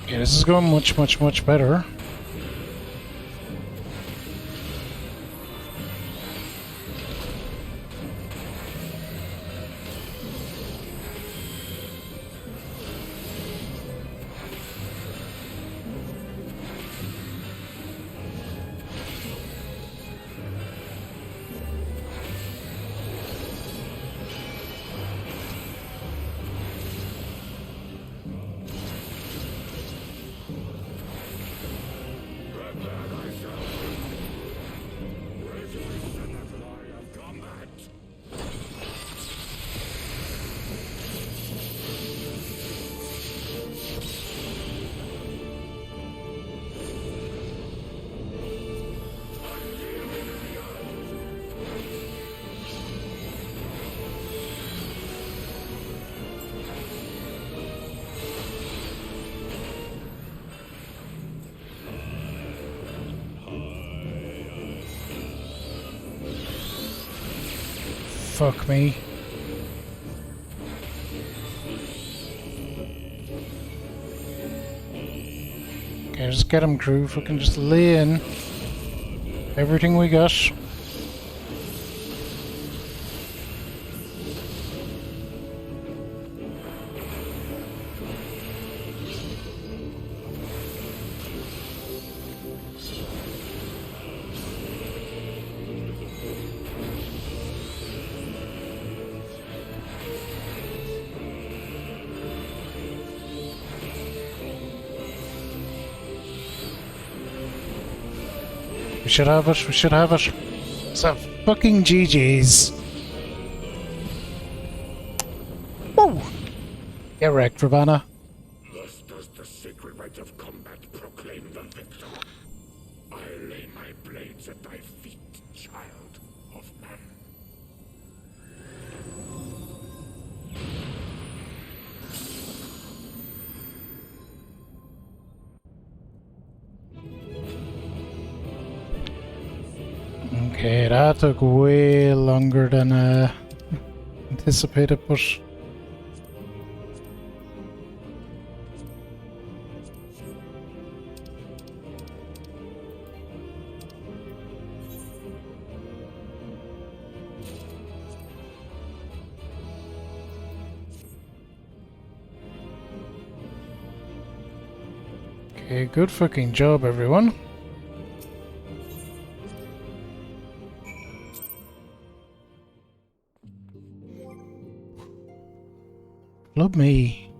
Yeah, this is going much, much, much better. Fuck me. Okay, just get him, crew. If we can just lay in everything we got. should have it, we should have it. So fucking GG's. Woo! Get wrecked, Ravana. Thus does the sacred rite of combat proclaim the victor. I lay my blades at thy feet, child of man. Okay, that took way longer than anticipated, but okay, good fucking job, everyone. Love me.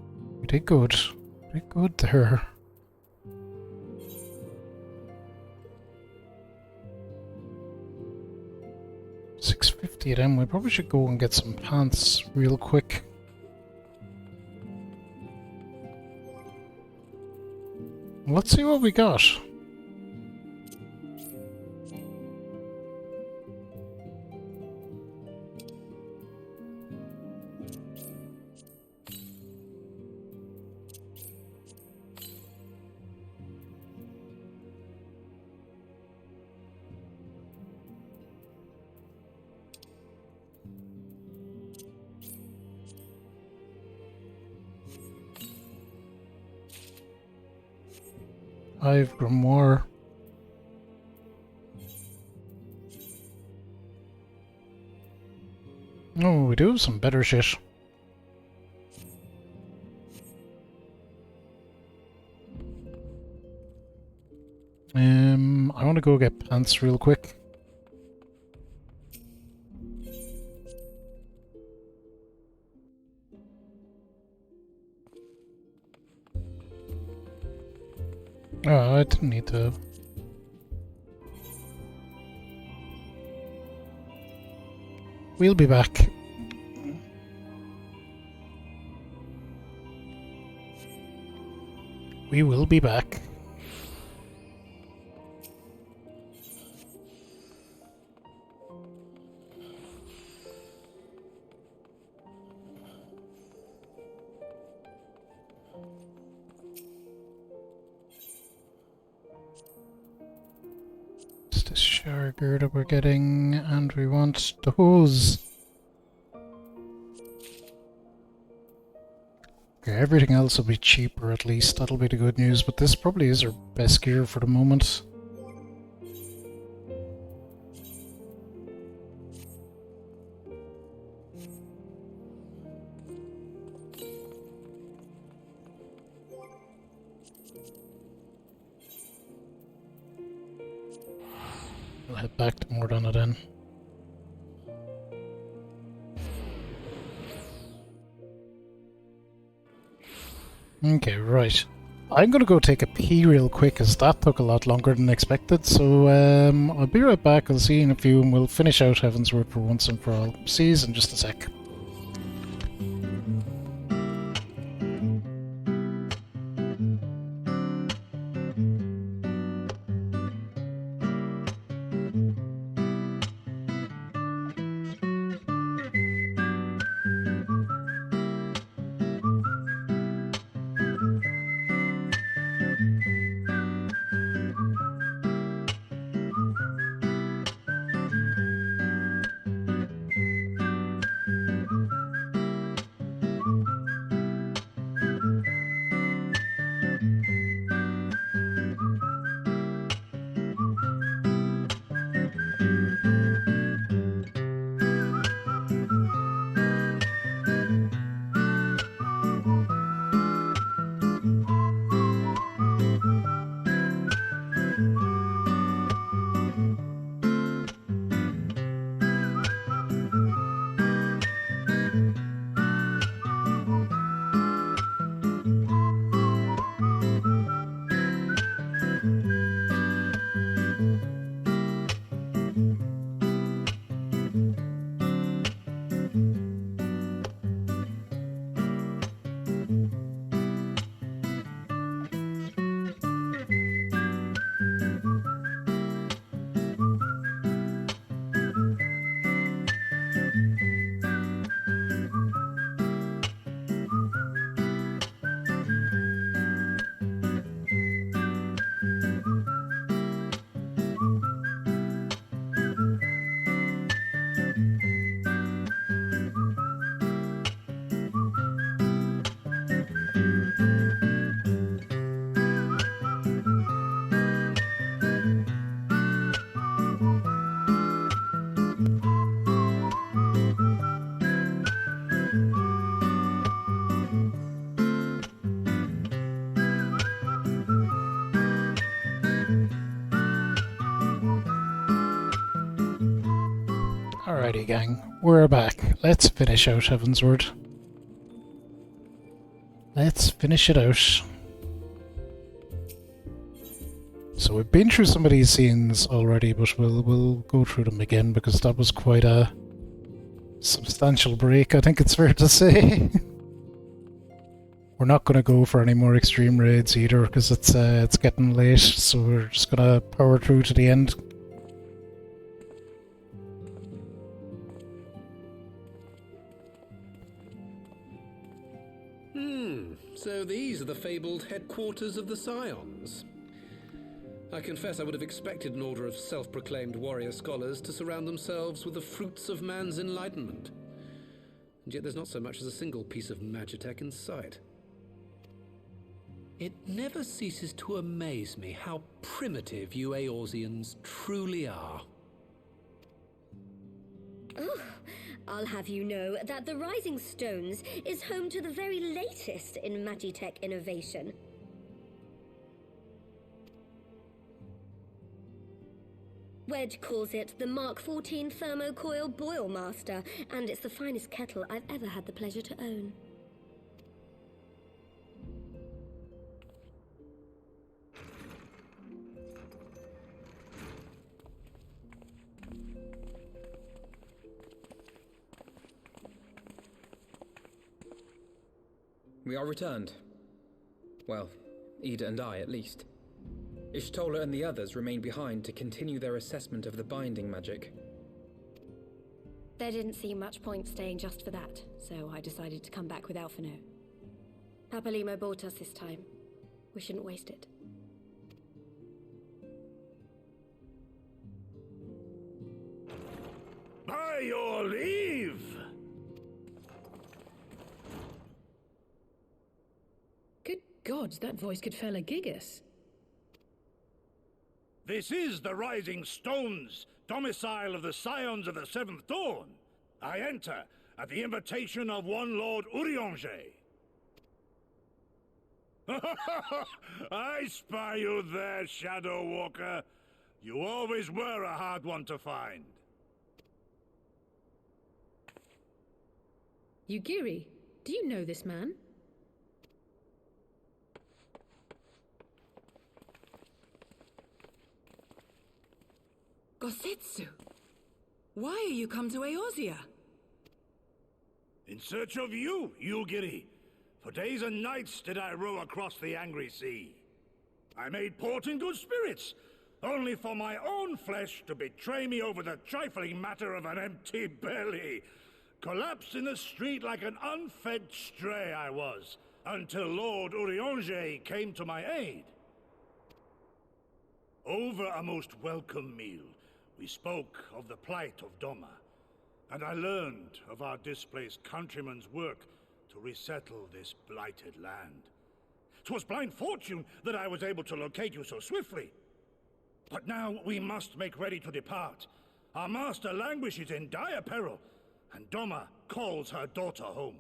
We did good. We did good there. $6.50 then. We probably should go and get some pants real quick. Let's see what we got. I've Grimoire. Oh, we do have some better shit. I want to go get pants real quick. Oh, I didn't need to. We'll be back. We will be back. It's this Sharger that we're getting, and we want the hose. Okay, everything else will be cheaper at least, that'll be the good news, but this probably is our best gear for the moment. I'll head back to Mordana then. Okay, right. I'm gonna go take a pee real quick, as that took a lot longer than expected, so I'll be right back, I'll see you in a few, and we'll finish out Heavensward for once and for all. See you in just a sec. Alrighty, gang. We're back. Let's finish out Heavensward. Let's finish it out. So we've been through some of these scenes already, but we'll go through them again because that was quite a substantial break, I think it's fair to say. We're not going to go for any more extreme raids either because it's getting late, so we're just going to power through to the end. So these are the fabled headquarters of the Scions. I confess I would have expected an order of self-proclaimed warrior scholars to surround themselves with the fruits of man's enlightenment. And yet there's not so much as a single piece of magitech in sight. It never ceases to amaze me how primitive you Eorzeans truly are. Oh, I'll have you know that the Rising Stones is home to the very latest in magitech innovation. Wedge calls it the Mark 14 Thermocoil Boil Master, and it's the finest kettle I've ever had the pleasure to own. We are returned. Well, Ida and I, at least. Ishtola and the others remain behind to continue their assessment of the binding magic. There didn't seem much point staying just for that, so I decided to come back with Alphino. Papalimo bought us this time. We shouldn't waste it. By your leave! Good gods, that voice could fell a gigas. This is the Rising Stones, domicile of the Scions of the Seventh Dawn. I enter at the invitation of one Lord Urianger. I spy you there, Shadow Walker. You always were a hard one to find. Yugiri, do you know this man? Gosetsu, why are you come to Eorzea? In search of you, Yugiri. For days and nights did I row across the angry sea. I made port in good spirits, only for my own flesh to betray me over the trifling matter of an empty belly. Collapsed in the street like an unfed stray I was, until Lord Urianger came to my aid. Over a most welcome meal, we spoke of the plight of Doma, and I learned of our displaced countrymen's work to resettle this blighted land. 'Twas blind fortune that I was able to locate you so swiftly. But now we must make ready to depart. Our master languishes in dire peril, and Doma calls her daughter home.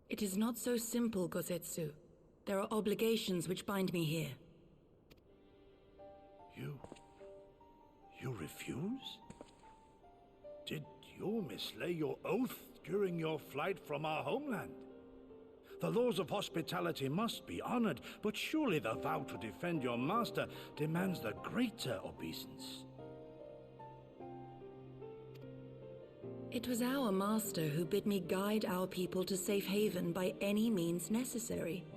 It is not so simple, Gosetsu. There are obligations which bind me here. You refuse? Did you mislay your oath during your flight from our homeland? The laws of hospitality must be honored, but surely the vow to defend your master demands the greater obeisance. It was our master who bid me guide our people to safe haven by any means necessary.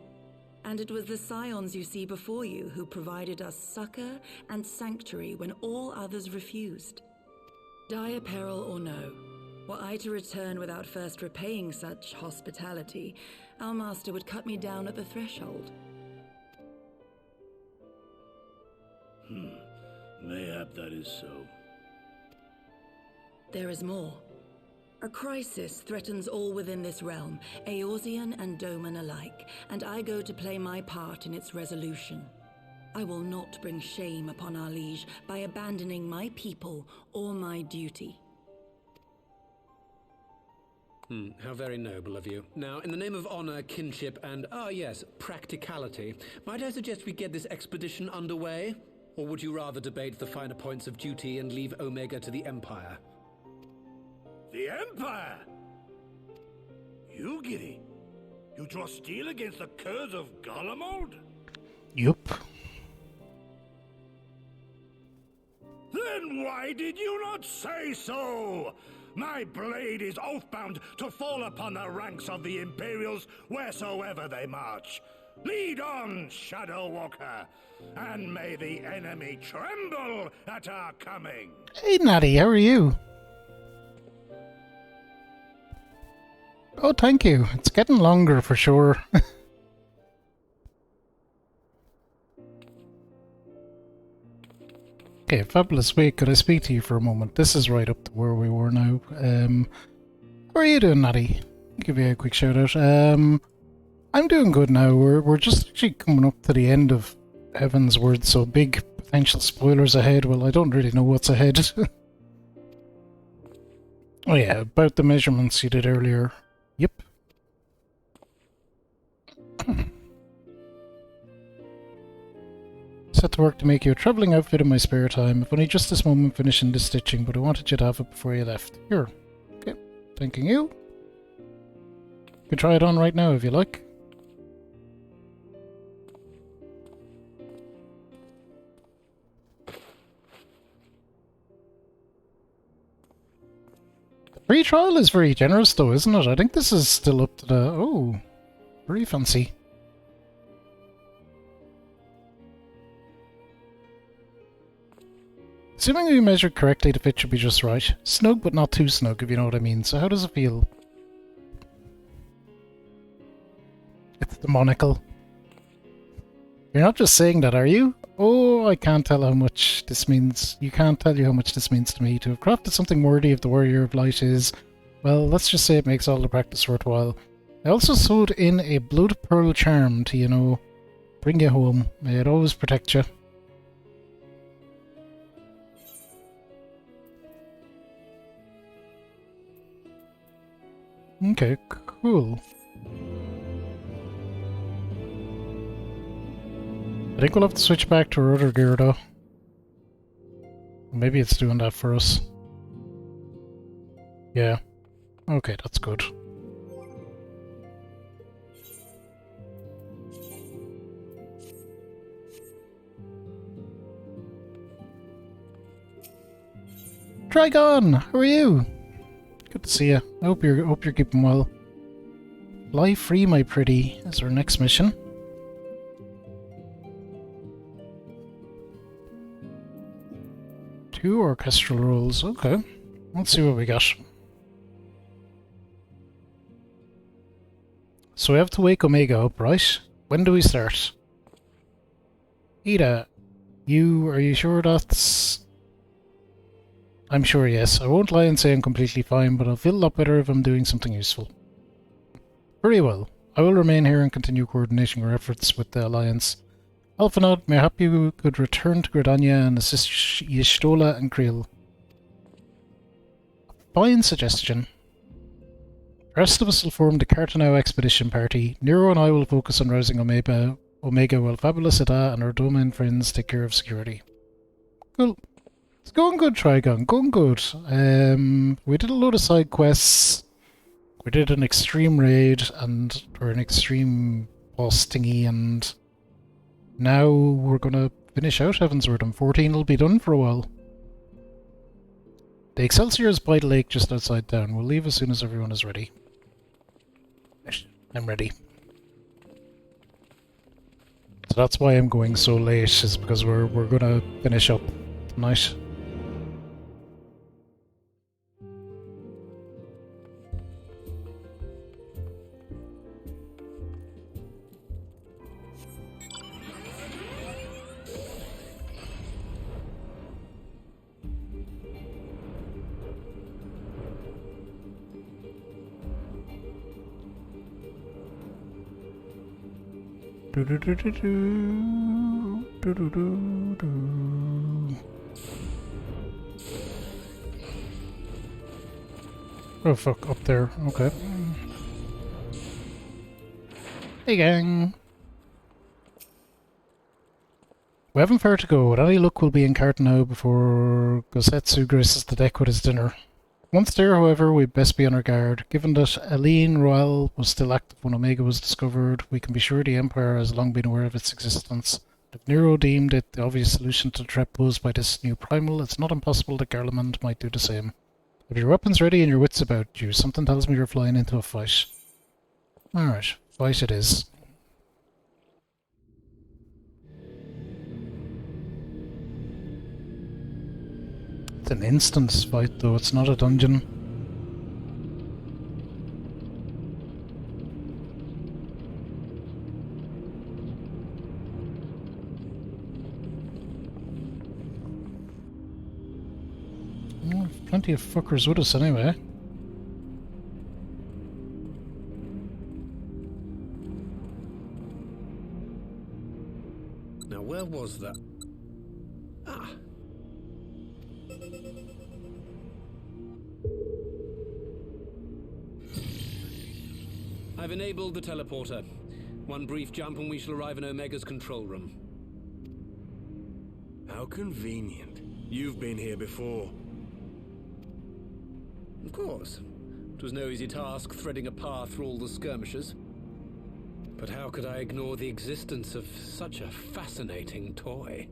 And it was the Scions you see before you who provided us succor and sanctuary when all others refused. Dire peril or no, were I to return without first repaying such hospitality, our master would cut me down at the threshold. Mayhap that is so. There is more. A crisis threatens all within this realm, Eorzean and Doman alike, and I go to play my part in its resolution. I will not bring shame upon our liege by abandoning my people or my duty. How very noble of you. Now, in the name of honor, kinship, and, yes, practicality, might I suggest we get this expedition underway? Or would you rather debate the finer points of duty and leave Omega to the Empire? The Empire? You, Giddy? You draw steel against the curse of Garlemald? Yup. Then why did you not say so? My blade is oath-bound to fall upon the ranks of the Imperials wheresoever they march. Lead on, Shadow Walker, and may the enemy tremble at our coming. Hey, Natty, how are you? Oh, thank you. It's getting longer for sure. Okay, fabulous. Wait, could I speak to you for a moment? This is right up to where we were now. How are you doing, Natty? I'll give you a quick shout out. I'm doing good now. We're just actually coming up to the end of Heavensward, so big potential spoilers ahead. Well, I don't really know what's ahead. Oh yeah, about the measurements you did earlier. Yep. Set to work to make you a travelling outfit in my spare time. I've only just this moment finishing the stitching, but I wanted you to have it before you left. Here. Okay, thanking you. You can try it on right now if you like. The free trial is very generous though, isn't it? I think this is still up to the... Oh, very fancy. Assuming we measured correctly, the fit should be just right. Snug, but not too snug, if you know what I mean. So how does it feel? It's the monocle. You're not just saying that, are you? Oh, I can't tell how much this means. You can't tell you how much this means to me. To have crafted something worthy of the Warrior of Light is... Well, let's just say it makes all the practice worthwhile. I also sewed in a blood pearl charm to, you know, bring you home. May it always protect you. Okay, cool. I think we'll have to switch back to our other gear though. Maybe it's doing that for us. Yeah. Okay, that's good. Trigon, how are you? Good to see you. I hope you're keeping well. Fly free, my pretty, is our next mission. Two orchestral rolls. Okay, let's see what we got. So we have to wake Omega up, right? When do we start? Ida, are you sure that's... I'm sure, yes. I won't lie and say I'm completely fine, but I'll feel a lot better if I'm doing something useful. Very well. I will remain here and continue coordinating our efforts with the Alliance. Alphanod, may I hope you could return to Gridania and assist Y'shtola and Creel. Fine suggestion. The rest of us will form the Cartanau Expedition Party. Nero and I will focus on rousing Omega while Fabulous Ada and our Domain friends take care of security. Cool. It's going good, Trigon. Going good. We did a load of side quests. We did an extreme raid or an extreme boss thingy, and now we're gonna finish out Heavensward, and 14 will be done for a while. The Excelsior is by the lake just outside town. We'll leave as soon as everyone is ready. I'm ready. So that's why I'm going so late, is because we're gonna finish up tonight. Oh fuck, up there, okay. Hey gang! We haven't far to go. With any luck, we'll be in Carton before Gosetsu graces the deck with his dinner. Once there, however, we'd best be on our guard. Given that Aline Royal was still active when Omega was discovered, we can be sure the Empire has long been aware of its existence. If Nero deemed it the obvious solution to the threat posed by this new primal, it's not impossible that Garlemald might do the same. Have your weapons ready and your wits about you. Something tells me you're flying into a fight. Alright, fight it is. It's an instant fight though, it's not a dungeon. Well, plenty of fuckers with us anyway. Now where was that? Ah. I've enabled the teleporter. One brief jump and we shall arrive in Omega's control room. How convenient. You've been here before. Of course. It was no easy task threading a path through all the skirmishes. But how could I ignore the existence of such a fascinating toy?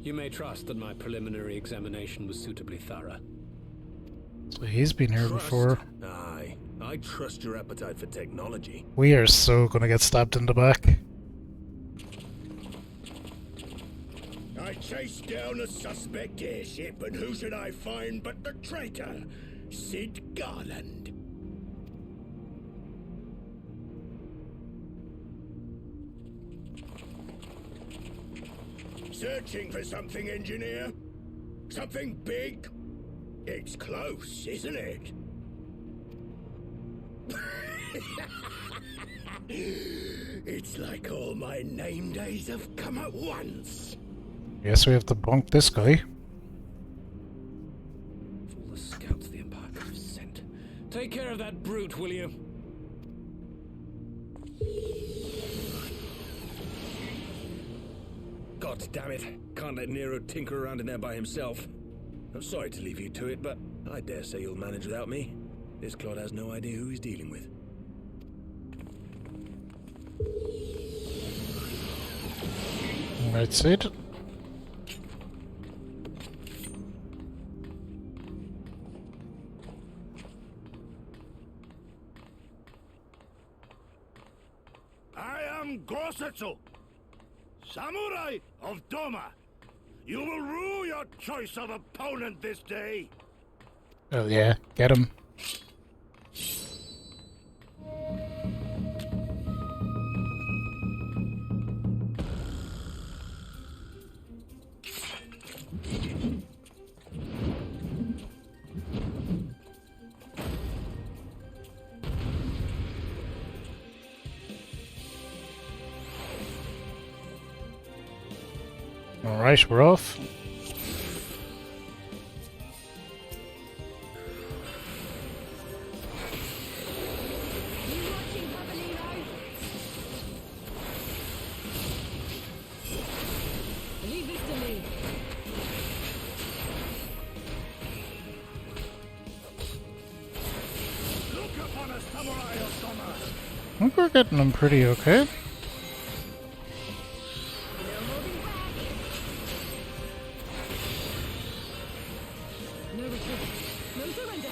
You may trust that my preliminary examination was suitably thorough. So he's been here before. Aye. I trust your appetite for technology. We are so gonna get stabbed in the back. I chased down a suspect airship, and who should I find but the traitor, Sid Garland. Searching for something, engineer? Something big? It's close, isn't it? It's like all my name days have come at once. Guess we have to bonk this guy. For all the scouts the Empire could have sent. Take care of that brute, will you? God damn it. Can't let Nero tinker around in there by himself. I'm sorry to leave you to it, but I dare say you'll manage without me. This clod has no idea who he's dealing with. Right, Sid. I am Gosetsu, Samurai of Doma. You will rue your choice of opponent this day. Oh yeah, get him. Alright, we're off. Leave this to me. Look upon a samurai of Doma. I think we're getting them pretty okay. No retreat. No surrender.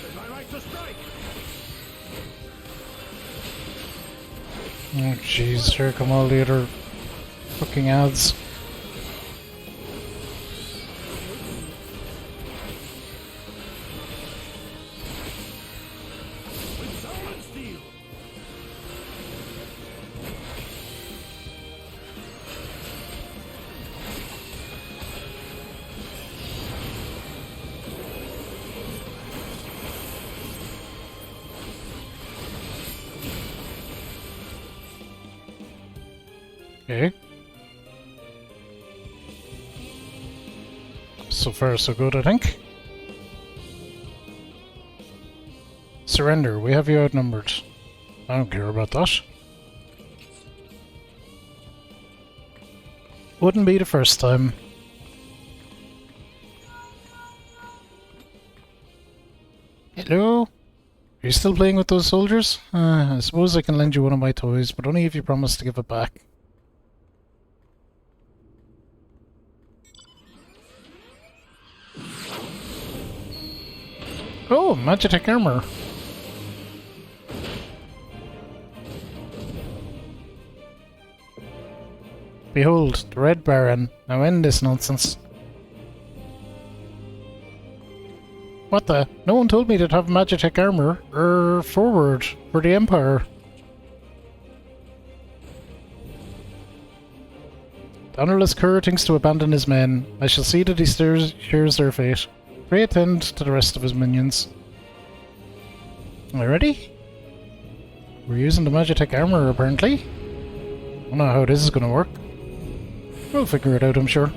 It's my right to strike. Oh jeez, here come all the other fucking ads. With soul and steel. Okay. So far so good, I think. Surrender, we have you outnumbered. I don't care about that. Wouldn't be the first time. Hello? Are you still playing with those soldiers? I suppose I can lend you one of my toys, but only if you promise to give it back. Oh, Magitech armor. Behold, the Red Baron. Now end this nonsense. What the? No one told me to have Magitech armor, forward, for the Empire. Donnerless Cur thinks to abandon his men. I shall see that he shares their fate. Pray attend to the rest of his minions. Am I ready? We're using the Magitech armor, apparently. I don't know how this is going to work. We'll figure it out, I'm sure.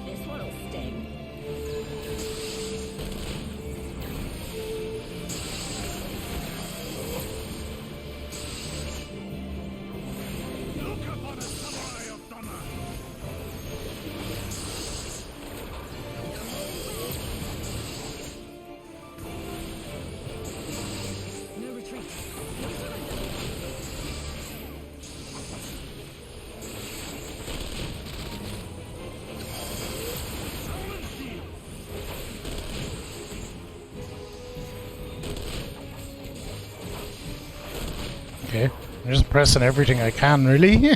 This one'll sting. Look upon a samurai of Donna! No retreat. Okay, I'm just pressing everything I can, really. I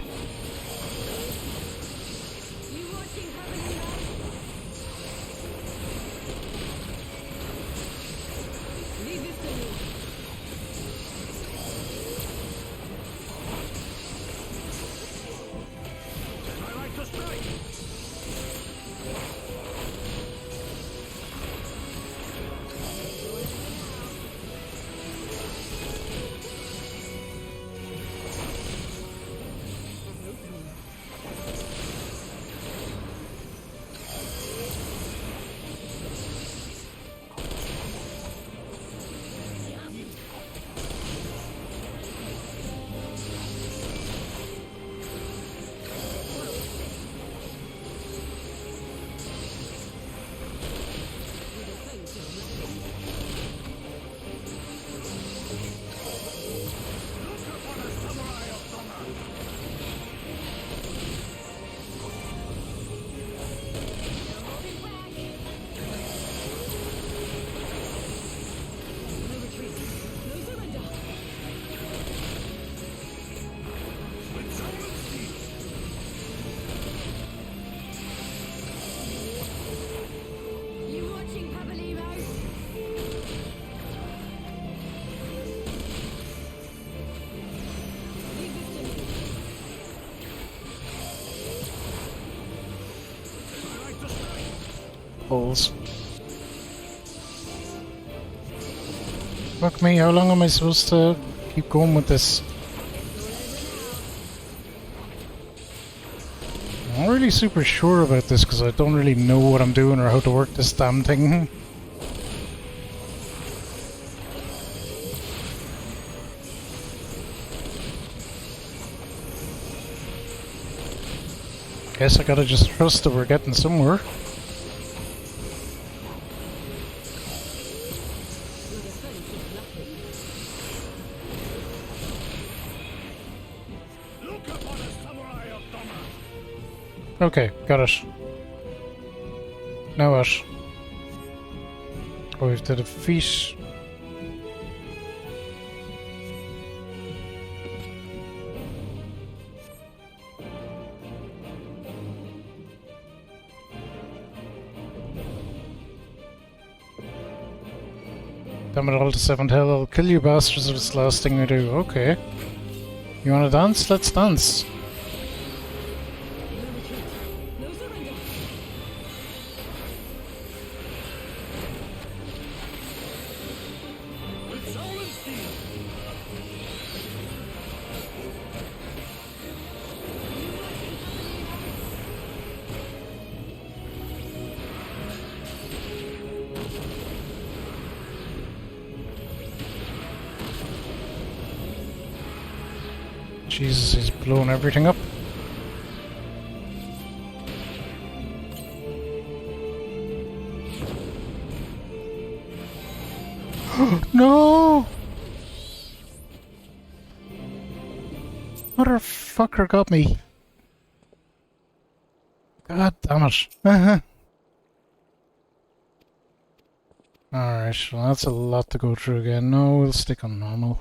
like to strike! Balls. Fuck me, how long am I supposed to keep going with this? I'm not really super sure about this because I don't really know what I'm doing or how to work this damn thing. Guess I gotta just trust that we're getting somewhere. Okay, got it. Now what? Oh, we have to defeat... Damn it all to 7th hell, I'll kill you bastards if it's the last thing I do. Okay. You wanna dance? Let's dance. Jesus, he's blowing everything up. No! Motherfucker got me. God damn it. Alright, well that's a lot to go through again. No, we'll stick on normal.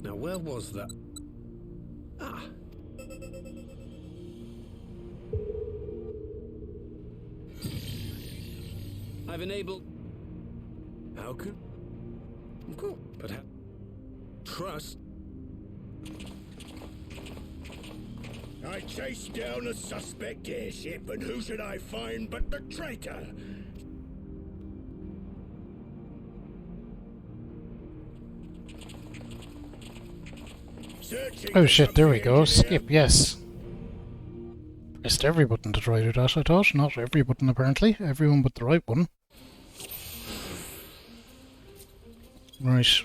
Now, where was that? Ah. I've enabled... How can... Of course, but how... Trust... I chased down a suspect airship, and who should I find but the traitor? Oh shit, there we go. Skip, yes. Pressed every button to try to do that, I thought. Not every button, apparently. Everyone but the right one. Right. It's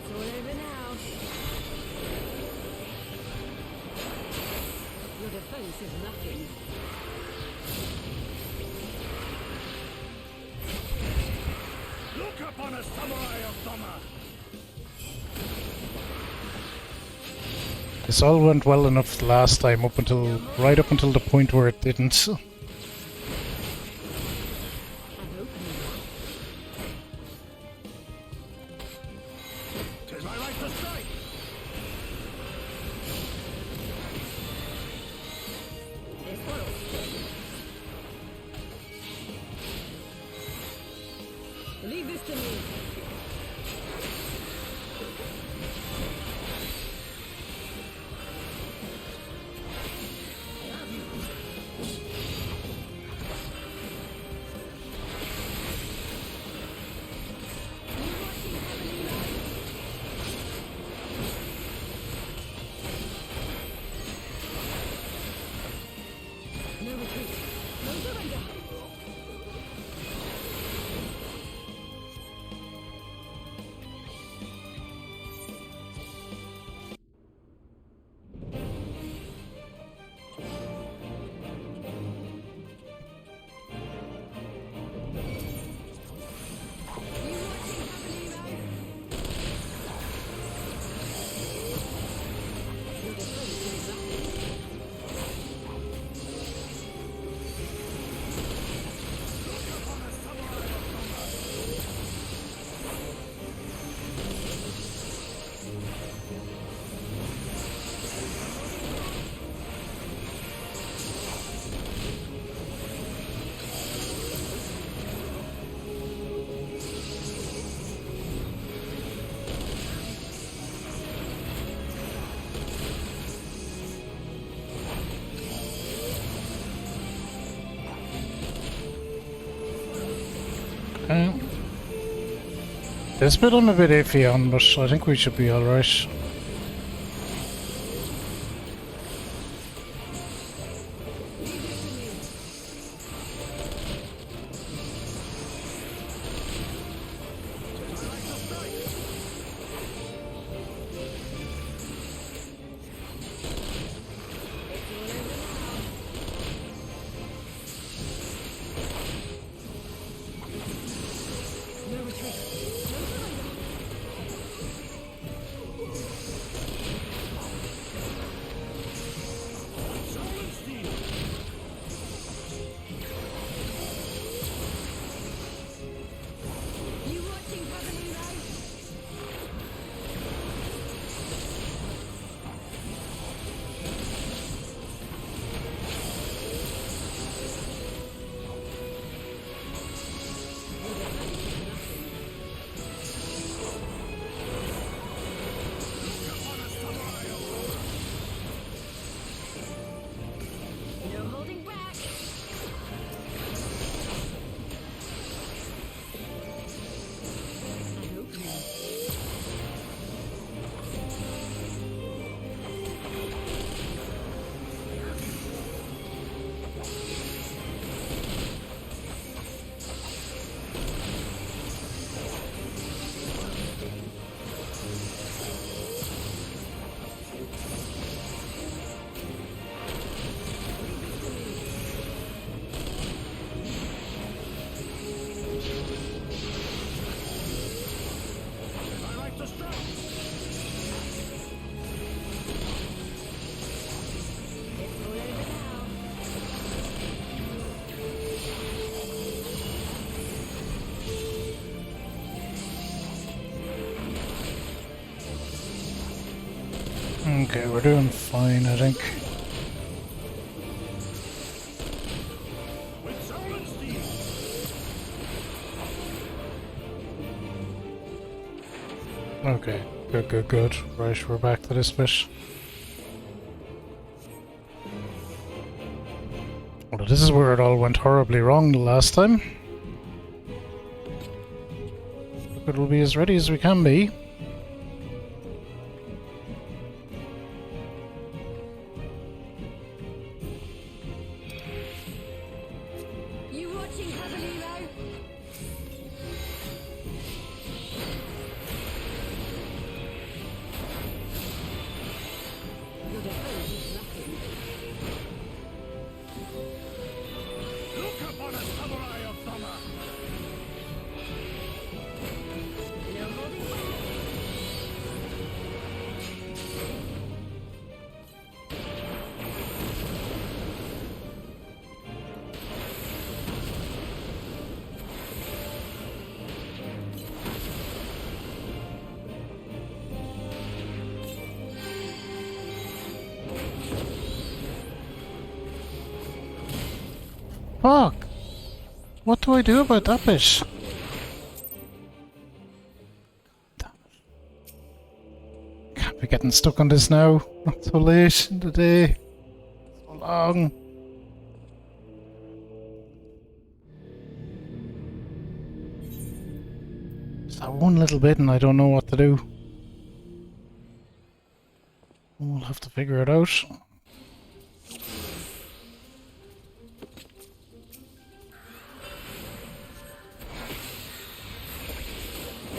all over now. Your defense is nothing. Look upon a samurai of Doma! This all went well enough the last time, right up until the point where it didn't. Tis my right to strike! Leave this to me. No retreat. No surrender. This bit I'm a bit iffy on, but I think we should be alright. Okay, we're doing fine, I think. Okay, good. Right, we're back to this bit. Well, this is where it all went horribly wrong the last time. But we'll be as ready as we can be. You watching, Cavallero? Your defense is lacking. Look upon a samurai of Dhamma! No holding back. Fuck! What do I do about that bit? Damn it. Can't be getting stuck on this now. Not so late in the day. So long. Just that one little bit and I don't know what to do. We'll have to figure it out.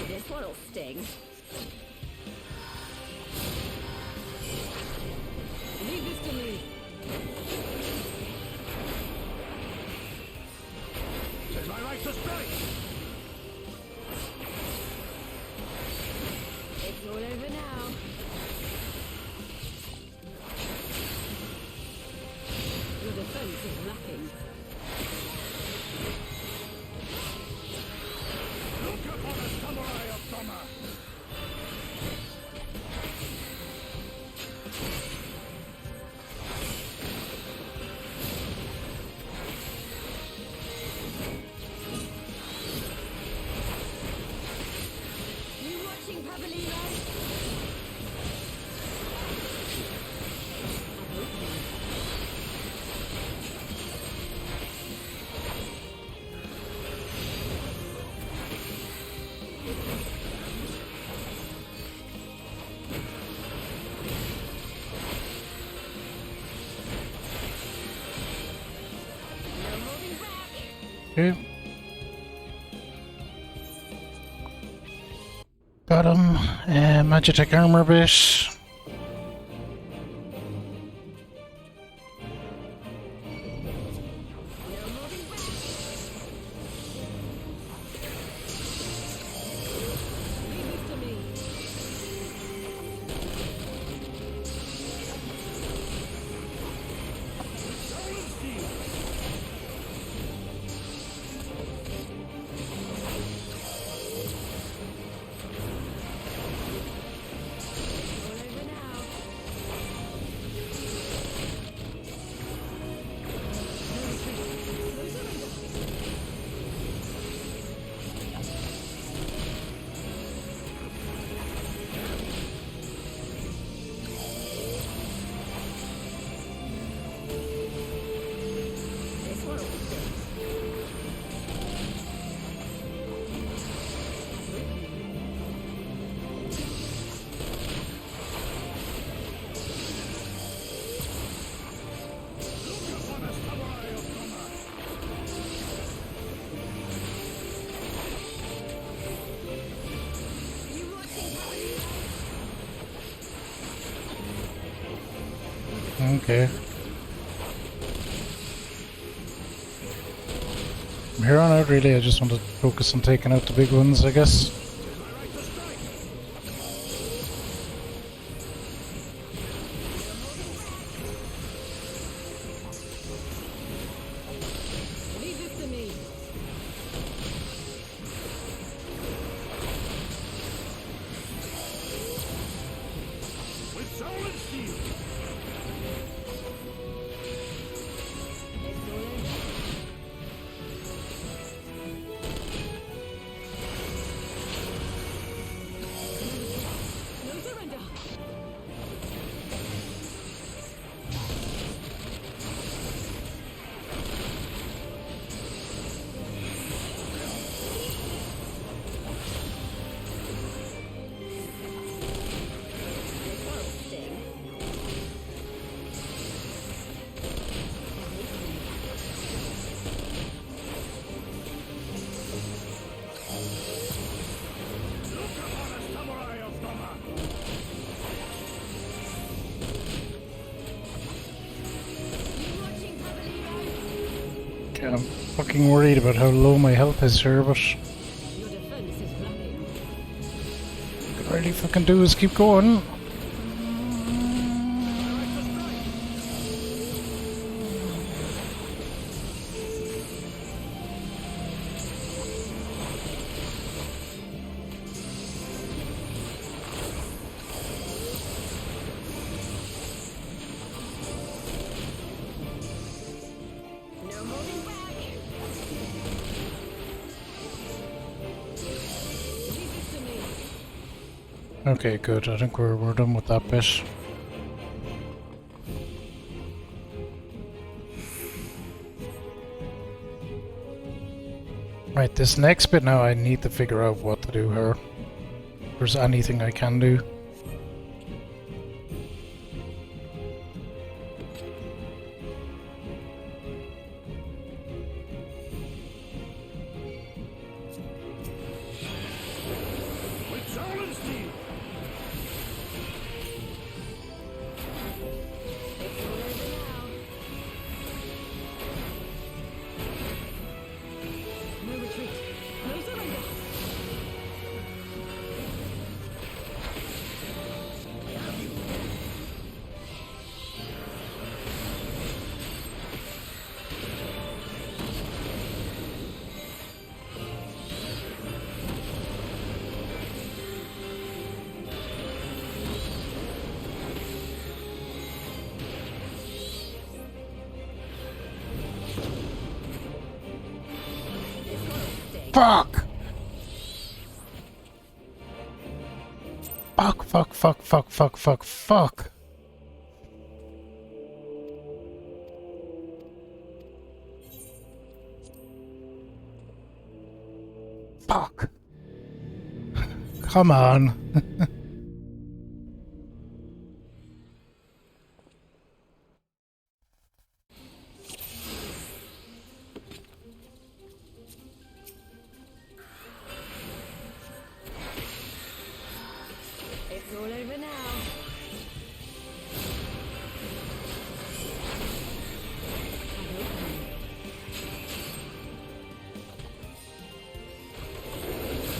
This one'll sting. Leave this to me. Tis my right to strike! It's all over now. Your defense is lacking. Look upon a samurai of Dhamma! You watching, Cavallero? No holding back. Okay. Got him. Magitech armor bit. Okay. From here on out, really, I just want to focus on taking out the big ones, I guess. Leave this to me. With soul and surrender! Okay, I'm fucking worried about how low my health is here, but Your defense is lacking. all I really fucking do is keep going. No holding back. Jesus to me. Okay, good. I think we're done with that bit. Right, this next bit now I need to figure out what to do here. If there's anything I can do. We challenge thee! No retreat. No surrender. Fuck! Fuck. Fuck. Come on. It's all over now.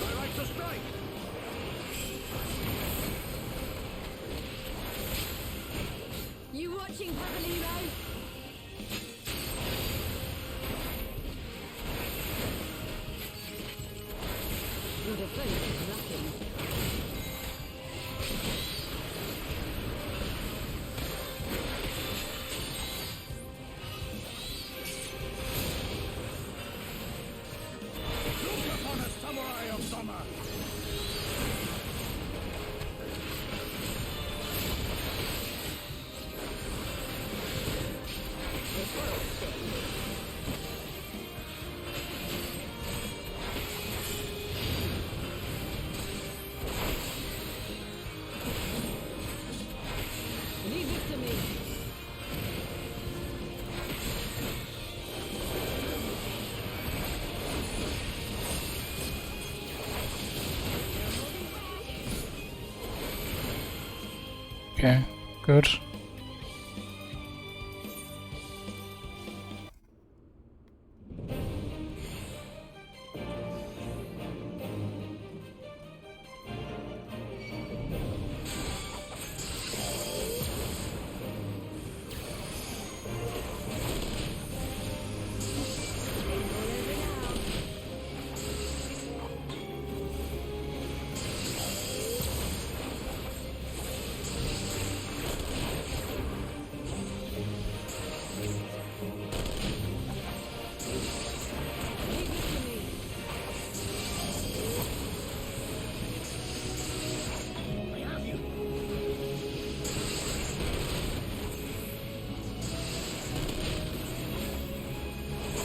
My right to strike! You watching, Pavolino? Your defense is lacking. Look upon a samurai of summer! Leave this to me. Okay, good.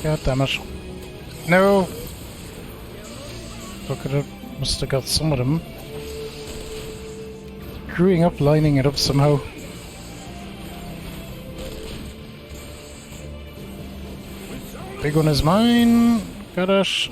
God damn it. No! I could have, must have got some of them. Screwing up, lining it up somehow. Big one is mine. Got it.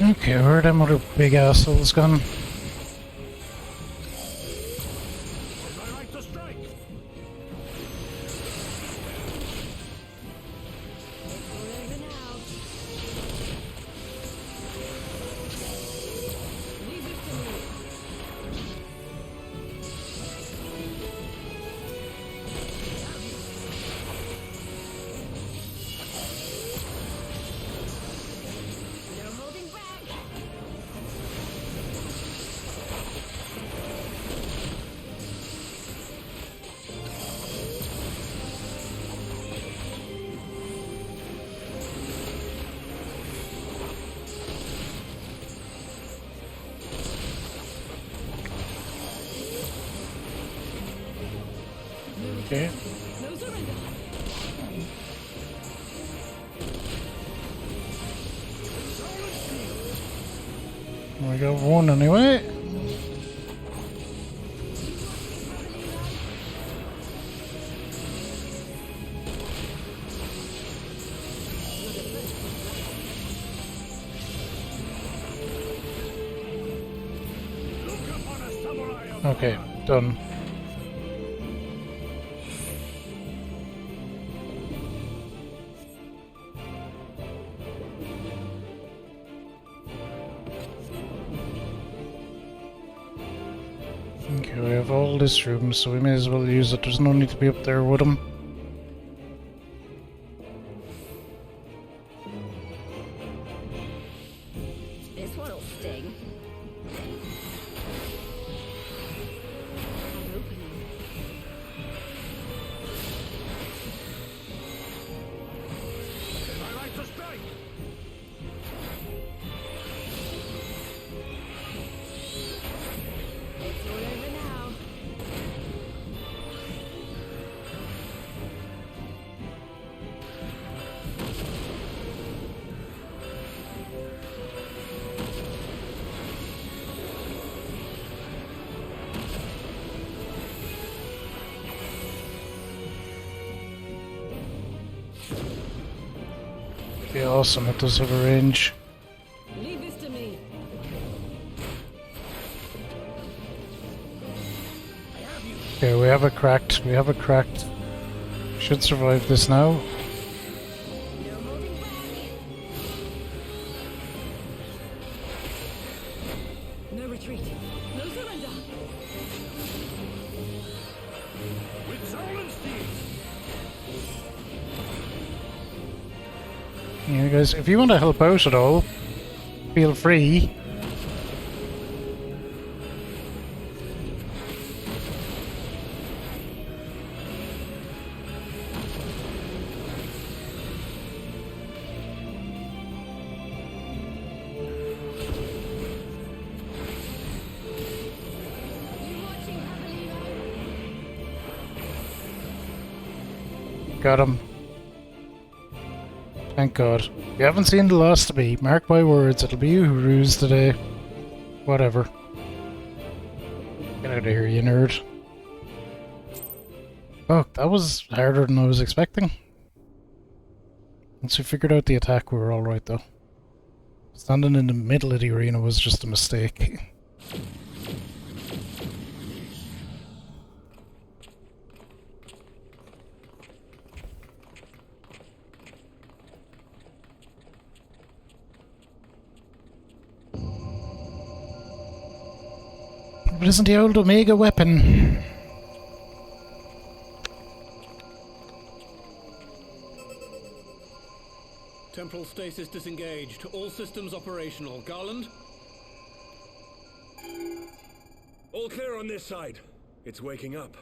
Okay, where are them other big assholes gone? Okay. We got one anyway. Okay, done. Okay, we have all this room, so we may as well use it. There's no need to be up there with them. This one'll sting. Be awesome, it does have a range. Leave this to me. Okay, we have it cracked. We have it cracked. Should survive this now. No retreat. No surrender. Yeah, guys, if you want to help out at all, feel free. Got him. Thank God. You haven't seen the last of me. Mark my words, it'll be you who rues today. Whatever. Get out of here, you nerd. Oh, that was harder than I was expecting. Once we figured out the attack, we were alright though. Standing in the middle of the arena was just a mistake. But isn't the old Omega weapon? Central stasis disengaged. All systems operational. Garland? All clear on this side. It's waking up.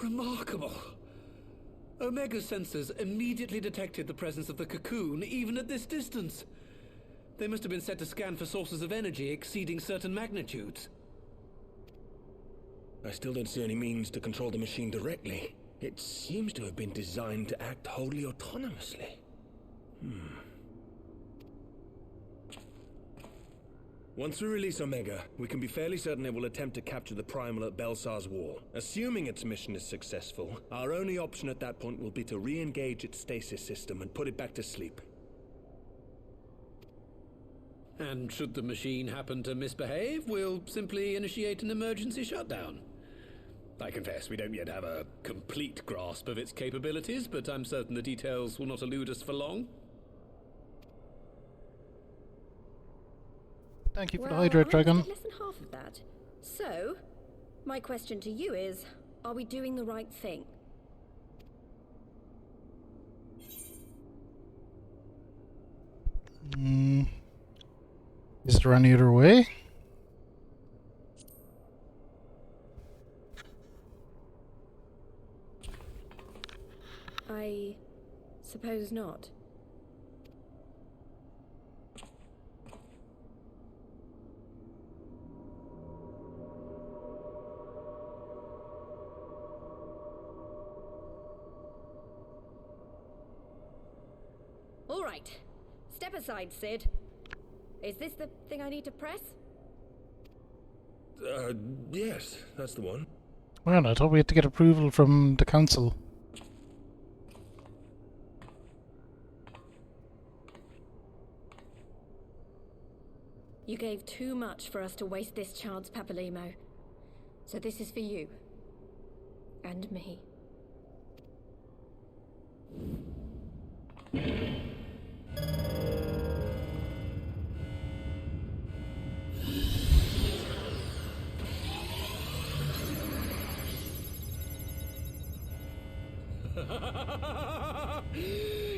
Remarkable. Omega sensors immediately detected the presence of the cocoon, even at this distance. They must have been set to scan for sources of energy exceeding certain magnitudes. I still don't see any means to control the machine directly. It seems to have been designed to act wholly autonomously. Once we release Omega, we can be fairly certain it will attempt to capture the Primal at Belsar's Wall. Assuming its mission is successful, our only option at that point will be to re-engage its stasis system and put it back to sleep. And should the machine happen to misbehave, we'll simply initiate an emergency shutdown. I confess we don't yet have a complete grasp of its capabilities, but I'm certain the details will not elude us for long. Thank you for the hydrate, Dragon. Less than half of that. So, my question to you is, are we doing the right thing? Is there any other way? I suppose not. All right. Step aside, Sid. Is this the thing I need to press? Yes, that's the one. Well, I thought we had to get approval from the council. You gave too much for us to waste this chance, Papalimo. So this is for you. And me.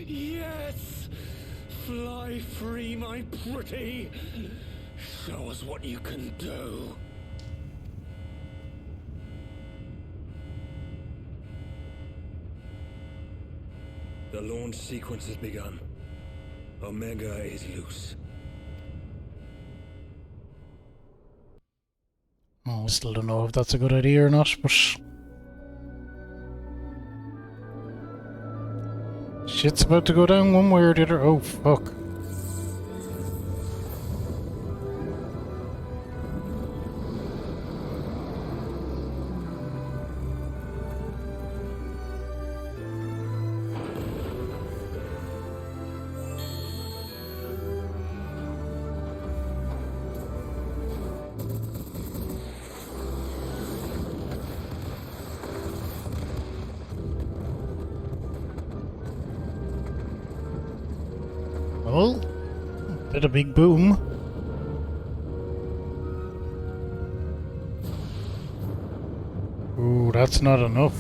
Yes! Fly free, my pretty! Show us what you can do. The launch sequence has begun. Omega is loose. Oh, I still don't know if that's a good idea or not, but... shit's about to go down one way or the other. Oh, fuck. Well, did a big boom. Ooh, that's not enough.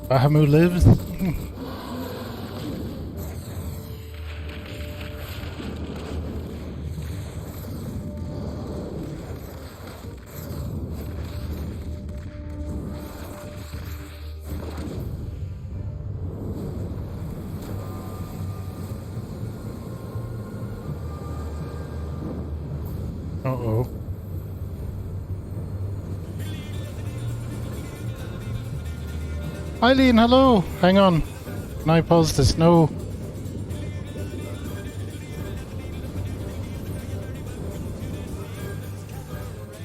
Bahamut lives. Uh-oh. Eileen, hello! Hang on. Can I pause this? No.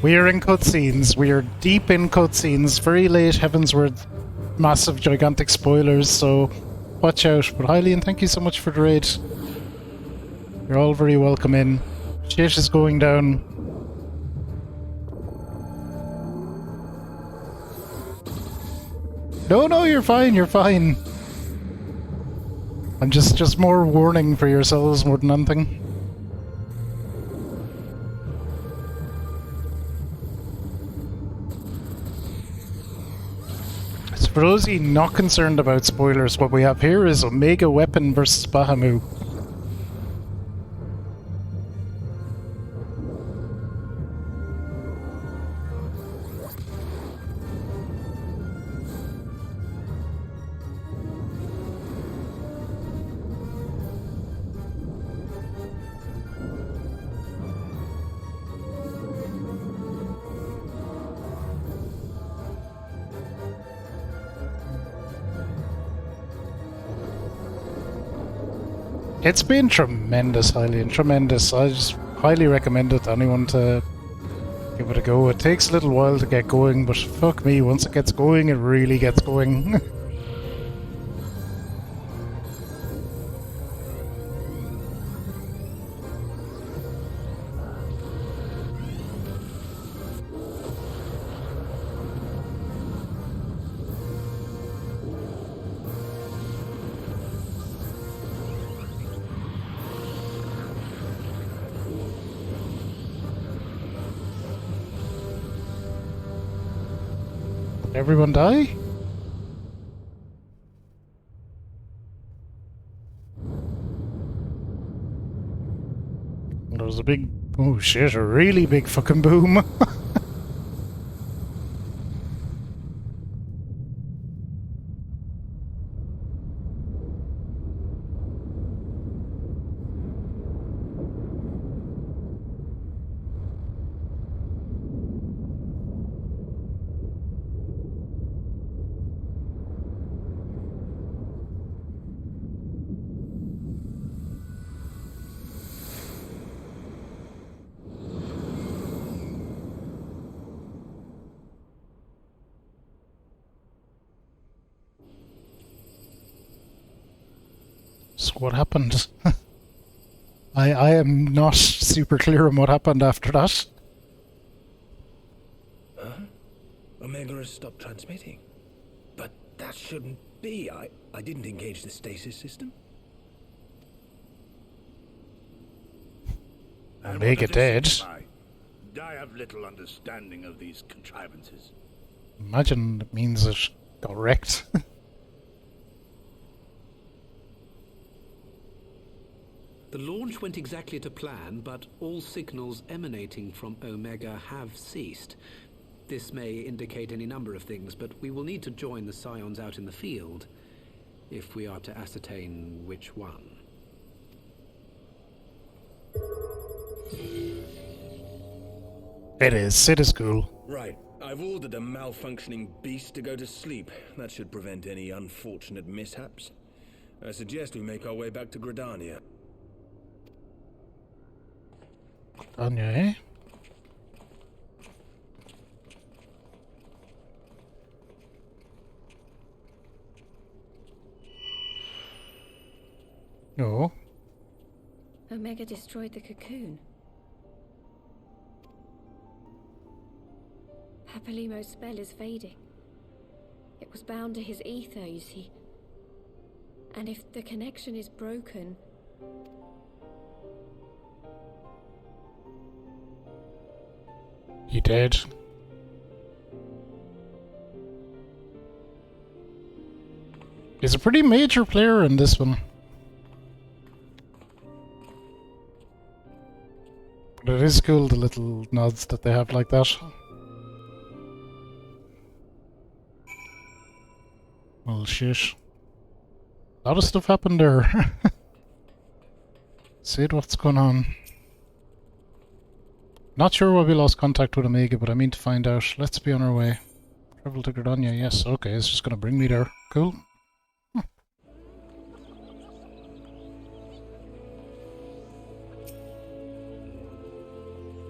We are in cutscenes. We are deep in cutscenes. Very late Heavensward. Massive, gigantic spoilers, so watch out. But Eileen, thank you so much for the raid. You're all very welcome in. Shit is going down. No, you're fine, you're fine. I'm just more warning for yourselves more than anything. For those of you not concerned about spoilers, what we have here is Omega Weapon versus Bahamut. It's been tremendous, Hylian, tremendous. I just highly recommend it to anyone to give it a go. It takes a little while to get going, but fuck me, once it gets going, it really gets going. Everyone die? There was a big... oh shit, a really big fucking boom. So what happened? I am not super clear on what happened after that. Huh? Omega has stopped transmitting. But that shouldn't be. I didn't engage the stasis system. Omega dead. I have little understanding of these contrivances. Imagine it means it got wrecked. The launch went exactly to plan, but all signals emanating from Omega have ceased. This may indicate any number of things, but we will need to join the Scions out in the field if we are to ascertain which one. It is cool. Right. I've ordered a malfunctioning beast to go to sleep. That should prevent any unfortunate mishaps. I suggest we make our way back to Gridania. Anya, eh? No. Omega destroyed the cocoon. Papalimo's spell is fading. It was bound to his ether, you see. And if the connection is broken... He dead. He's a pretty major player in this one. But it is cool, the little nods that they have like that. Well, shit. A lot of stuff happened there. See what's going on. Not sure why we lost contact with Omega, but I mean to find out. Let's be on our way. Travel to Gridania, yes, okay, it's just gonna bring me there. Cool.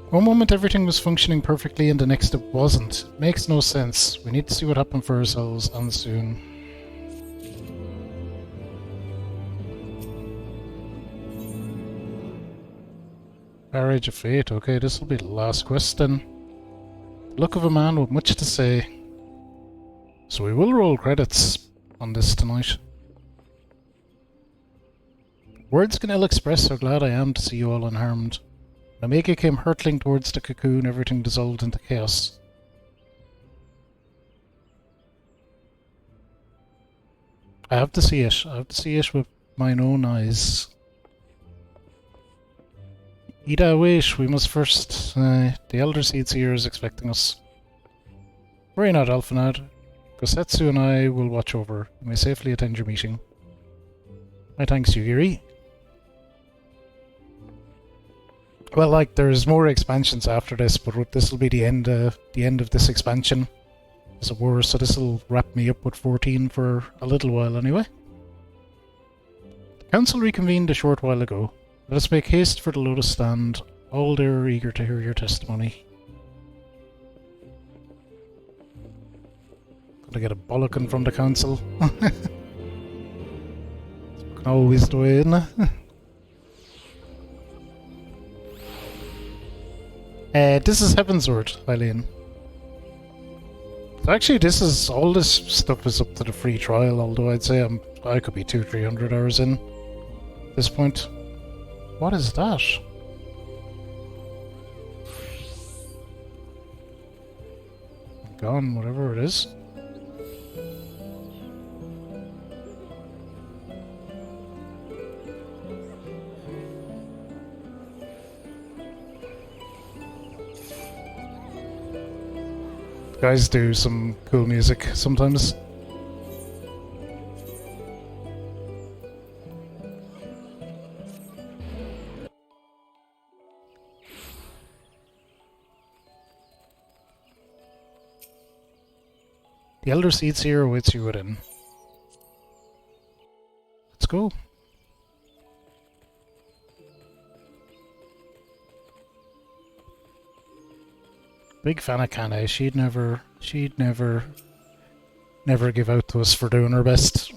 One moment everything was functioning perfectly and the next it wasn't. Makes no sense. We need to see what happened for ourselves, and soon. Marriage of Fate. Okay, this will be the last quest then. Look of a man with much to say. So we will roll credits on this tonight. Words can ill express how glad I am to see you all unharmed. When Omega came hurtling towards the cocoon, everything dissolved into chaos. I have to see it. I have to see it with mine own eyes. Ida, wait, we must first... the Elder Seedseer is expecting us. Worry not, Alphanad. Gosetsu and I will watch over. You may safely attend your meeting. My thanks, Yugiri. Well, like, there's more expansions after this, but this will be the end of this expansion, as it were, so this will wrap me up with 14 for a little while anyway. The council reconvened a short while ago. Let us make haste for the Lotus Stand. All there are eager to hear your testimony. Gotta get a bollocking from the council. It's always the way, isn't it? This is Heavensward, Eileen. So actually, all this stuff is up to the free trial, although I'd say I could be 200-300 hours in at this point. What is that? Gone, whatever it is. Guys do some cool music sometimes. The Elder Seedseer awaits you within. Let's go. Big fan of Kana. She'd never give out to us for doing her best.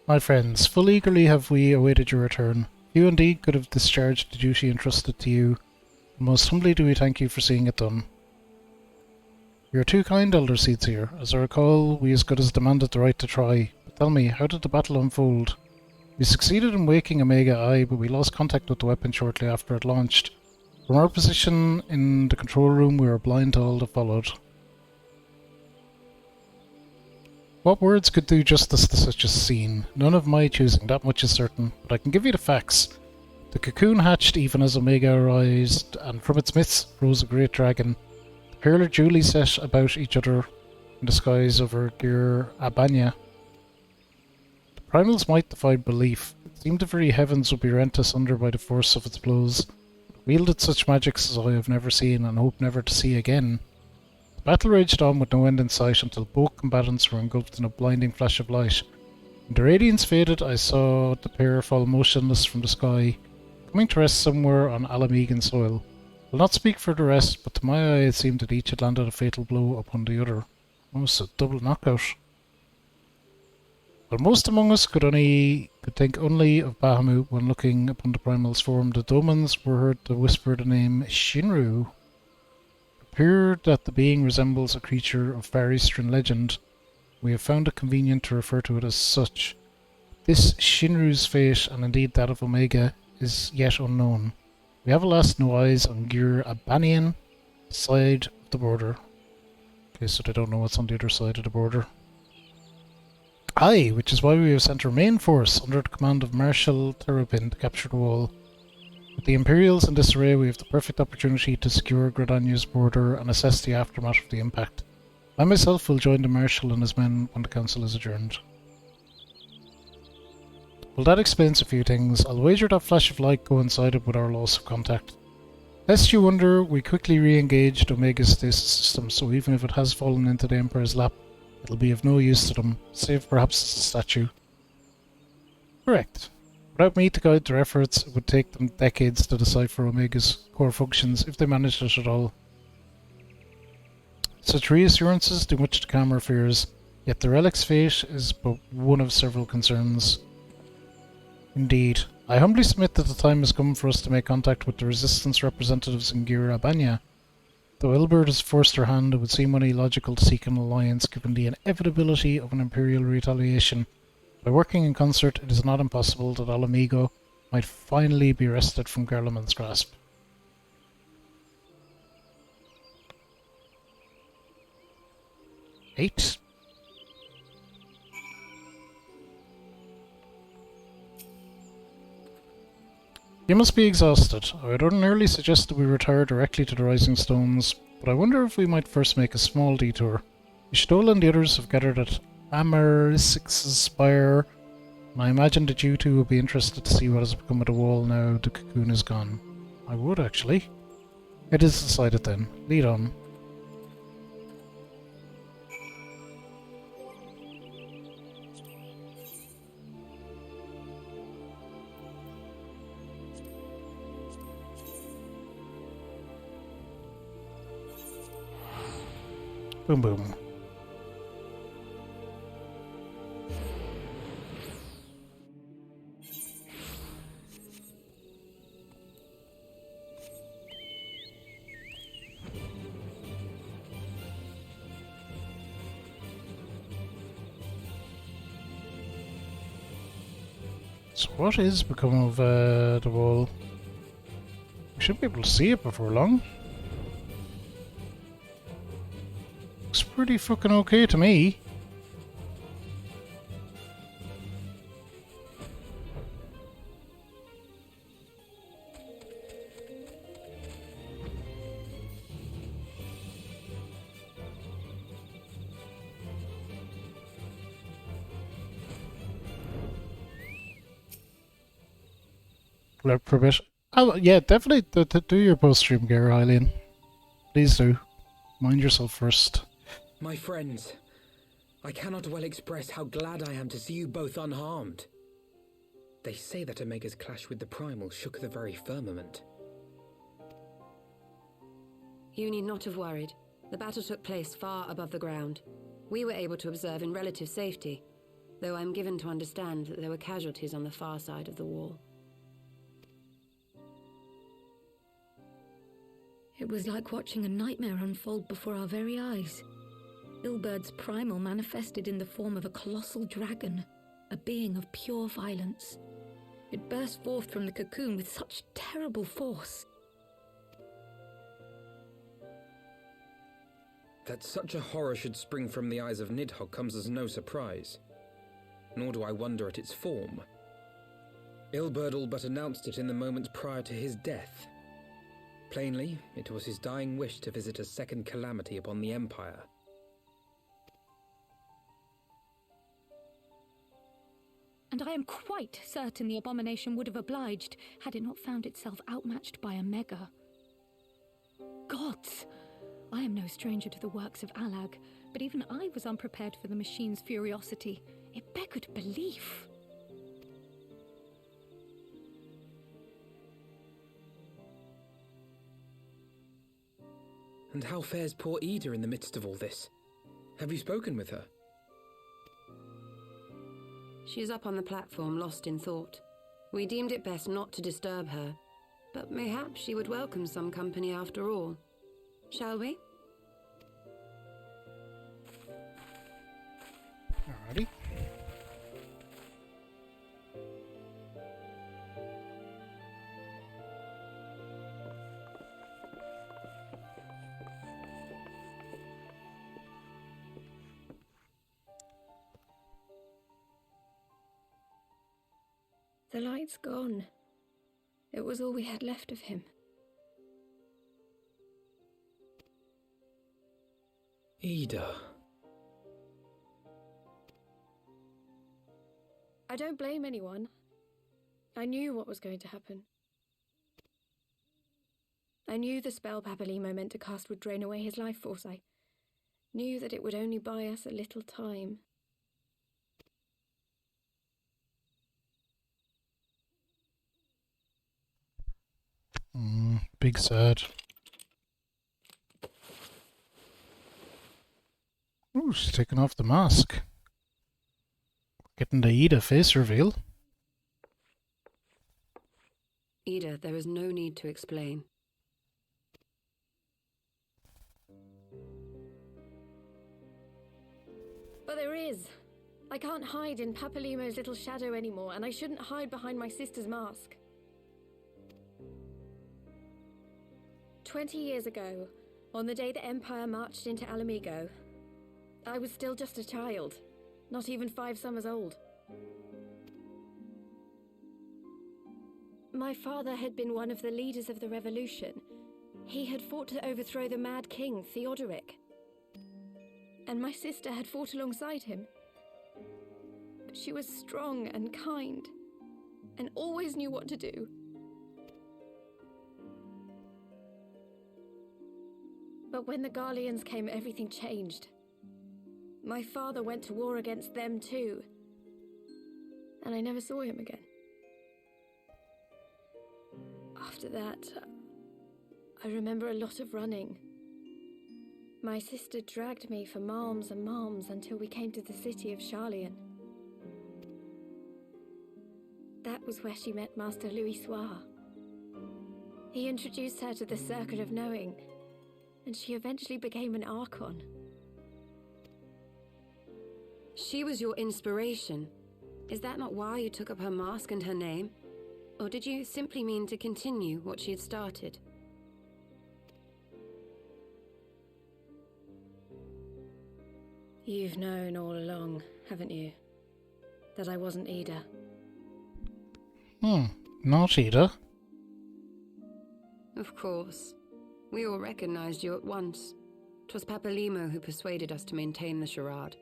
My friends, full eagerly have we awaited your return. You indeed could have discharged the duty entrusted to you. Most humbly do we thank you for seeing it done. You are too kind, Elder Seedseer. As I recall, we as good as demanded the right to try. But tell me, how did the battle unfold? We succeeded in waking Omega Eye, but we lost contact with the weapon shortly after it launched. From our position in the control room, we were blind to all that followed. What words could do justice to such a scene? None of my choosing, that much is certain, but I can give you the facts. The cocoon hatched even as Omega arose, and from its midst rose a great dragon. The pair duly set about each other in the skies over Gir Abanya. The primal's might defied belief. It seemed the very heavens would be rent asunder by the force of its blows. It wielded such magics as I have never seen and hope never to see again. The battle raged on with no end in sight until both combatants were engulfed in a blinding flash of light. When the radiance faded, I saw the pair fall motionless from the sky, coming to rest somewhere on Alamegan soil. I'll not speak for the rest, but to my eye it seemed that each had landed a fatal blow upon the other. Almost a double knockout. But most among us could think only of Bahamut when looking upon the primal's form. The Domans were heard to whisper the name Shinru. It appeared that the being resembles a creature of Far Eastern legend. We have found it convenient to refer to it as such. This Shinru's fate, and indeed that of Omega, is yet unknown. We have alas no eyes on Gir Abanian side of the border. Okay, so they don't know what's on the other side of the border. Aye, which is why we have sent our main force under the command of Marshal Terrapin to capture the wall. With the Imperials in disarray, we have the perfect opportunity to secure Gridania's border and assess the aftermath of the impact. I myself will join the Marshal and his men when the council is adjourned. Well, that explains a few things. I'll wager that flash of light coincided with our loss of contact. Lest you wonder, we quickly re-engaged Omega's stasis system, so even if it has fallen into the Emperor's lap, it'll be of no use to them, save perhaps as a statue. Correct. Without me to guide their efforts, it would take them decades to decipher Omega's core functions, if they managed it at all. Such reassurances do much to calm our fears, yet the relic's fate is but one of several concerns. Indeed. I humbly submit that the time has come for us to make contact with the resistance representatives in Girabanya. Though Ilbert has forced her hand, it would seem only logical to seek an alliance given the inevitability of an imperial retaliation. By working in concert, it is not impossible that Alamigo might finally be wrested from Garleman's grasp. Eight. You must be exhausted. I would ordinarily suggest that we retire directly to the Rising Stones, but I wonder if we might first make a small detour. Ishtola and the others have gathered at Amarisix's spire, and I imagine that you two will be interested to see what has become of the wall now the cocoon is gone. I would, actually. It is decided then. Lead on. Boom boom. So what is become of the wall? We should be able to see it before long. Looks pretty fucking okay to me. Look for a bit. Oh, yeah, definitely do your post-stream gear, Hylian. Please do. Mind yourself first. My friends, I cannot well express how glad I am to see you both unharmed. They say that Omega's clash with the Primal shook the very firmament. You need not have worried. The battle took place far above the ground. We were able to observe in relative safety, though I'm given to understand that there were casualties on the far side of the wall. It was like watching a nightmare unfold before our very eyes. Ilberd's primal manifested in the form of a colossal dragon, a being of pure violence. It burst forth from the cocoon with such terrible force. That such a horror should spring from the eyes of Nidhogg comes as no surprise. Nor do I wonder at its form. Ilberd all but announced it in the moments prior to his death. Plainly, it was his dying wish to visit a second calamity upon the Empire. And I am quite certain the abomination would have obliged had it not found itself outmatched by Omega. Gods! I am no stranger to the works of Alag, but even I was unprepared for the machine's furiosity. It beggared belief. And how fares poor Ida in the midst of all this? Have you spoken with her? She is up on the platform, lost in thought. We deemed it best not to disturb her, but mayhaps she would welcome some company after all. Shall we? Alrighty. The light's gone. It was all we had left of him. Ida. I don't blame anyone. I knew what was going to happen. I knew the spell Papalimo meant to cast would drain away his life force. I knew that it would only buy us a little time. Big sad. Ooh, she's taking off the mask. Getting the Ida face reveal. Ida, there is no need to explain. But there is. I can't hide in Papalimo's little shadow anymore, and I shouldn't hide behind my sister's mask. 20 years ago, on the day the Empire marched into Alamigo, I was still just a child, not even 5 summers old. My father had been one of the leaders of the revolution. He had fought to overthrow the Mad King, Theodoric. And my sister had fought alongside him. But she was strong and kind, and always knew what to do. But when the Garleans came, everything changed. My father went to war against them too, and I never saw him again. After that, I remember a lot of running. My sister dragged me for malms and malms until we came to the city of Charlian. That was where she met Master Louis Soir. He introduced her to the Circle of Knowing, and she eventually became an Archon. She was your inspiration. Is that not why you took up her mask and her name? Or did you simply mean to continue what she had started? You've known all along, haven't you? That I wasn't Ida. Not Ida. Of course. We all recognized you at once. 'Twas Papalimo who persuaded us to maintain the charade.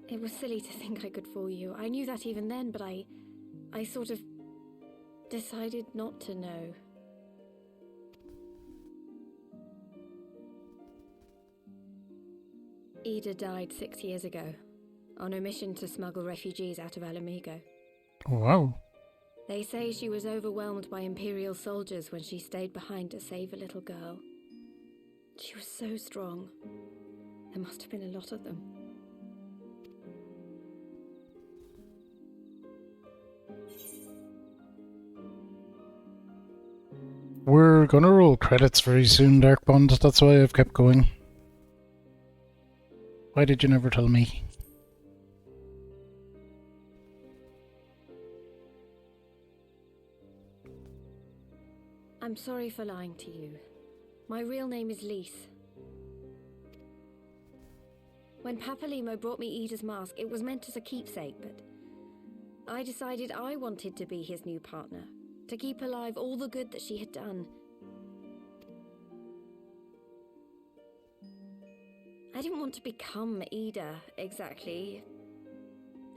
It was silly to think I could fool you. I knew that even then, but I sort of decided not to know. Ida died 6 years ago, on a mission to smuggle refugees out of Alamigo. Wow. They say she was overwhelmed by Imperial soldiers when she stayed behind to save a little girl. She was so strong. There must have been a lot of them. We're gonna roll credits very soon, Darkbond. That's why I've kept going. Why did you never tell me? I'm sorry for lying to you. My real name is Lise. When Papalimo brought me Ida's mask, it was meant as a keepsake, but I decided I wanted to be his new partner, to keep alive all the good that she had done. I didn't want to become Ida, exactly.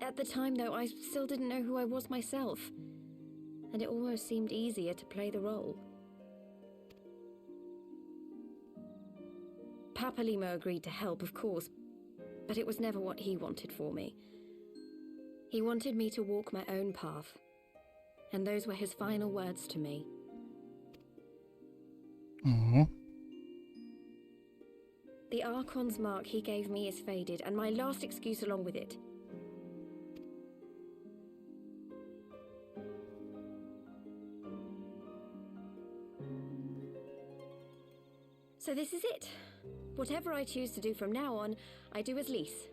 At the time, though, I still didn't know who I was myself, and it almost seemed easier to play the role. Papalimo agreed to help, of course, but it was never what he wanted for me. He wanted me to walk my own path, and those were his final words to me. Aww. The Archon's mark he gave me is faded, and my last excuse along with it. So this is it. Whatever I choose to do from now on, I do as Lise.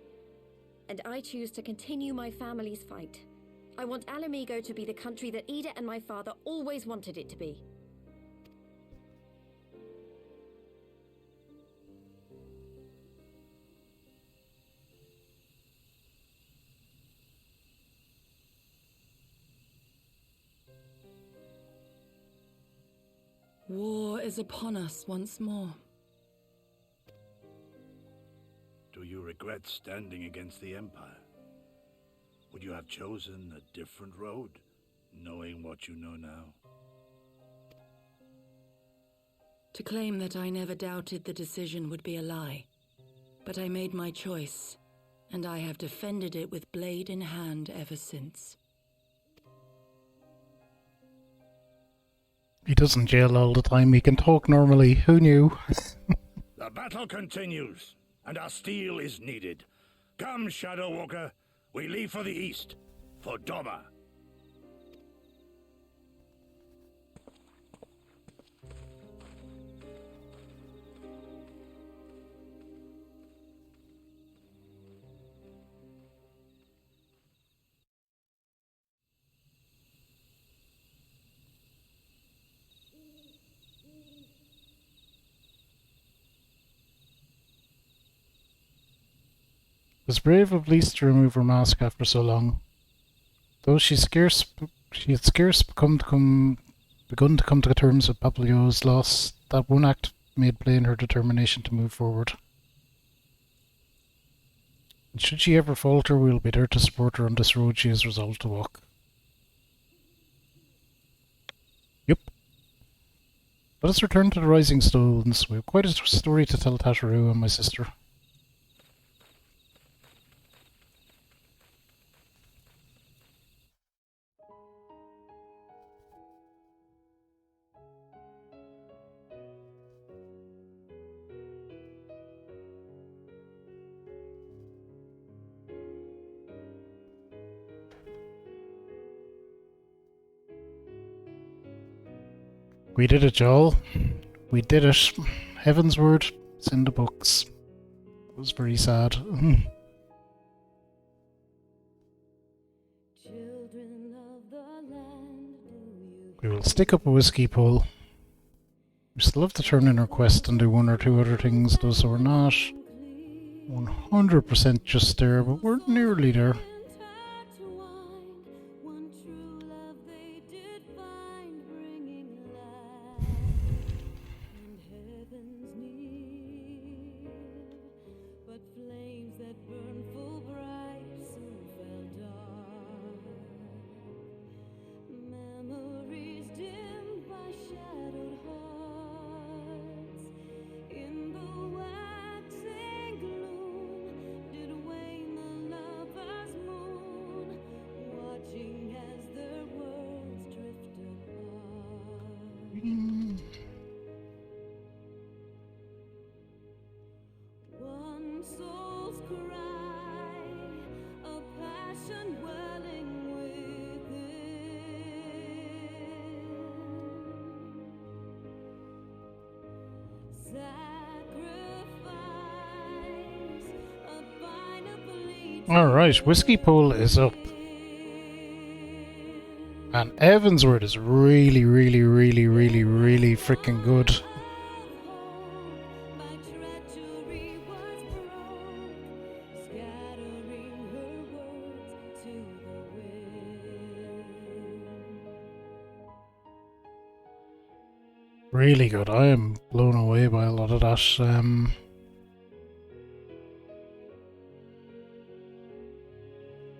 And I choose to continue my family's fight. I want Alamigo to be the country that Ida and my father always wanted it to be. War is upon us once more. Do you regret standing against the Empire? Would you have chosen a different road, knowing what you know now? To claim that I never doubted the decision would be a lie. But I made my choice, and I have defended it with blade in hand ever since. He doesn't yell all the time. He can talk normally. Who knew? The battle continues, and our steel is needed. Come, Shadow Walker, we leave for the east, for Doma. was brave of Lise to remove her mask after so long. Though she had scarce begun to come to terms with Papillon's loss, that one act made plain her determination to move forward. And should she ever falter, we'll be there to support her on this road she has resolved to walk. Yep. Let us return to the Rising Stones. We have quite a story to tell Tasharu and my sister. We did it, y'all. We did it. Heavensward. It's in the books. It was very sad. We will stick up a whiskey pull. We still have to turn in our quest and do one or two other things, though, so we're not 100% just there, but we're nearly there. Alright, Whiskey Pull is up. And Heavensward is really freaking good. Really good. I am blown away by a lot of that.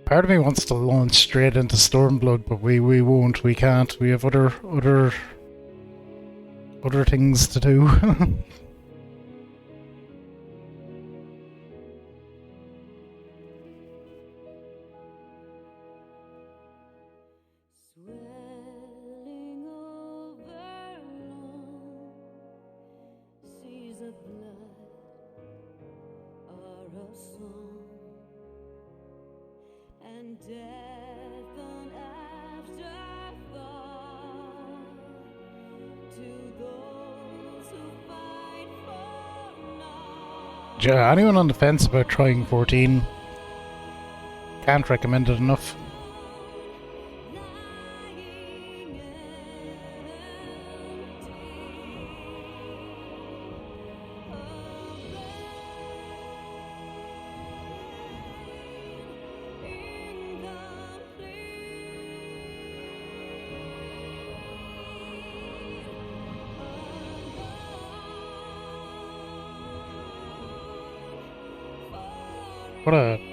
Part of me wants to launch straight into Stormblood, but we won't. We can't. We have other things to do. Yeah, anyone on the fence about trying 14? Can't recommend it enough.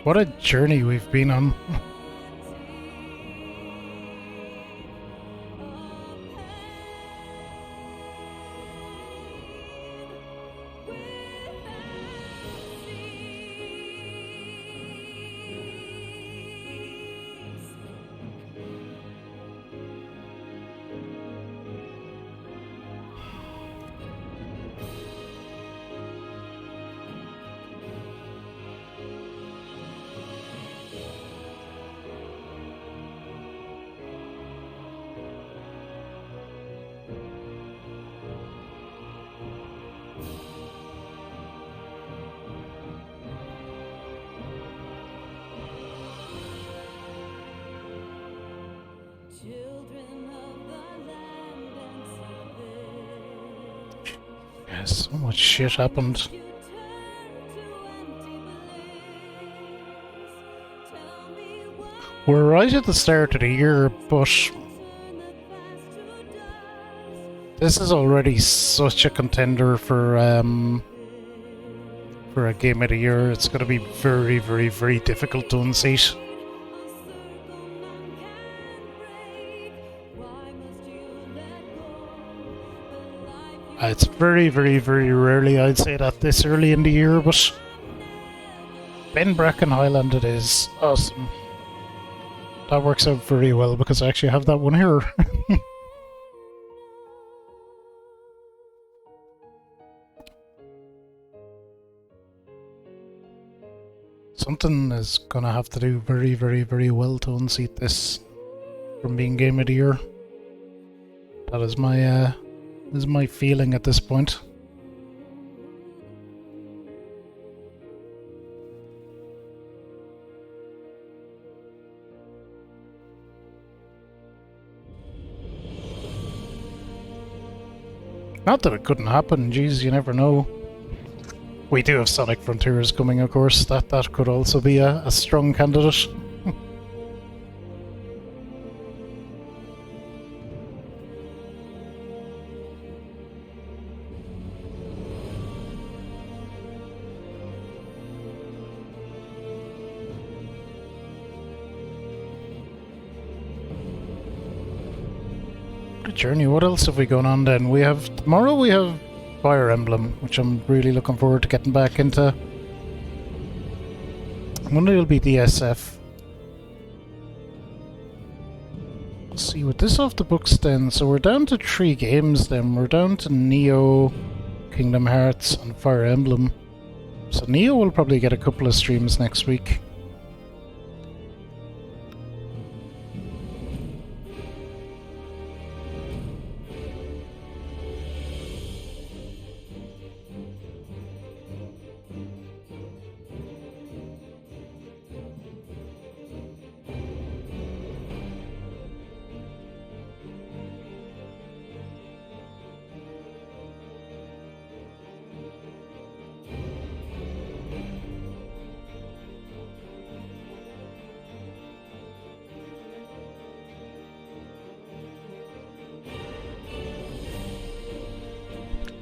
What a journey we've been on. So much shit happened. We're right at the start of the year, but this is already such a contender for a game of the year. It's going to be very, very, very difficult to unseat. It's very, very, very rarely I'd say that this early in the year, but Ben Bracken Highland it is. Awesome. That works out very well because I actually have that one here. Something is gonna have to do very, very, very well to unseat this from being game of the year. That is my feeling at this point. Not that it couldn't happen, geez, you never know. We do have Sonic Frontiers coming, of course. That could also be a strong candidate. Good journey. What else have we gone on then? Tomorrow we have Fire Emblem, which I'm really looking forward to getting back into. Monday will be DSF. Let's see, with this off the books then, so we're down to 3 games then. We're down to Neo, Kingdom Hearts and Fire Emblem. So Neo will probably get a couple of streams next week.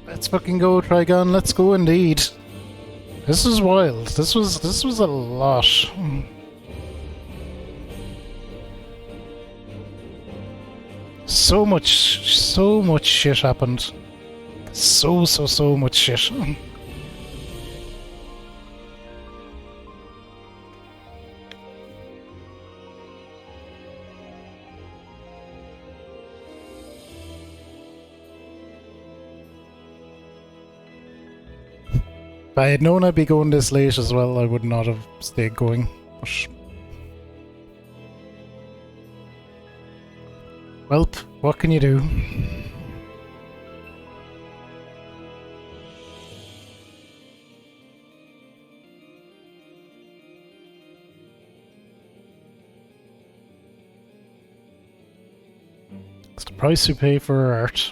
Let's fucking go, Trigon. Let's go indeed. This is wild. This was a lot. So much shit happened. So much shit. If I had known I'd be going this late as well, I would not have stayed going. But well, what can you do? It's the price you pay for art.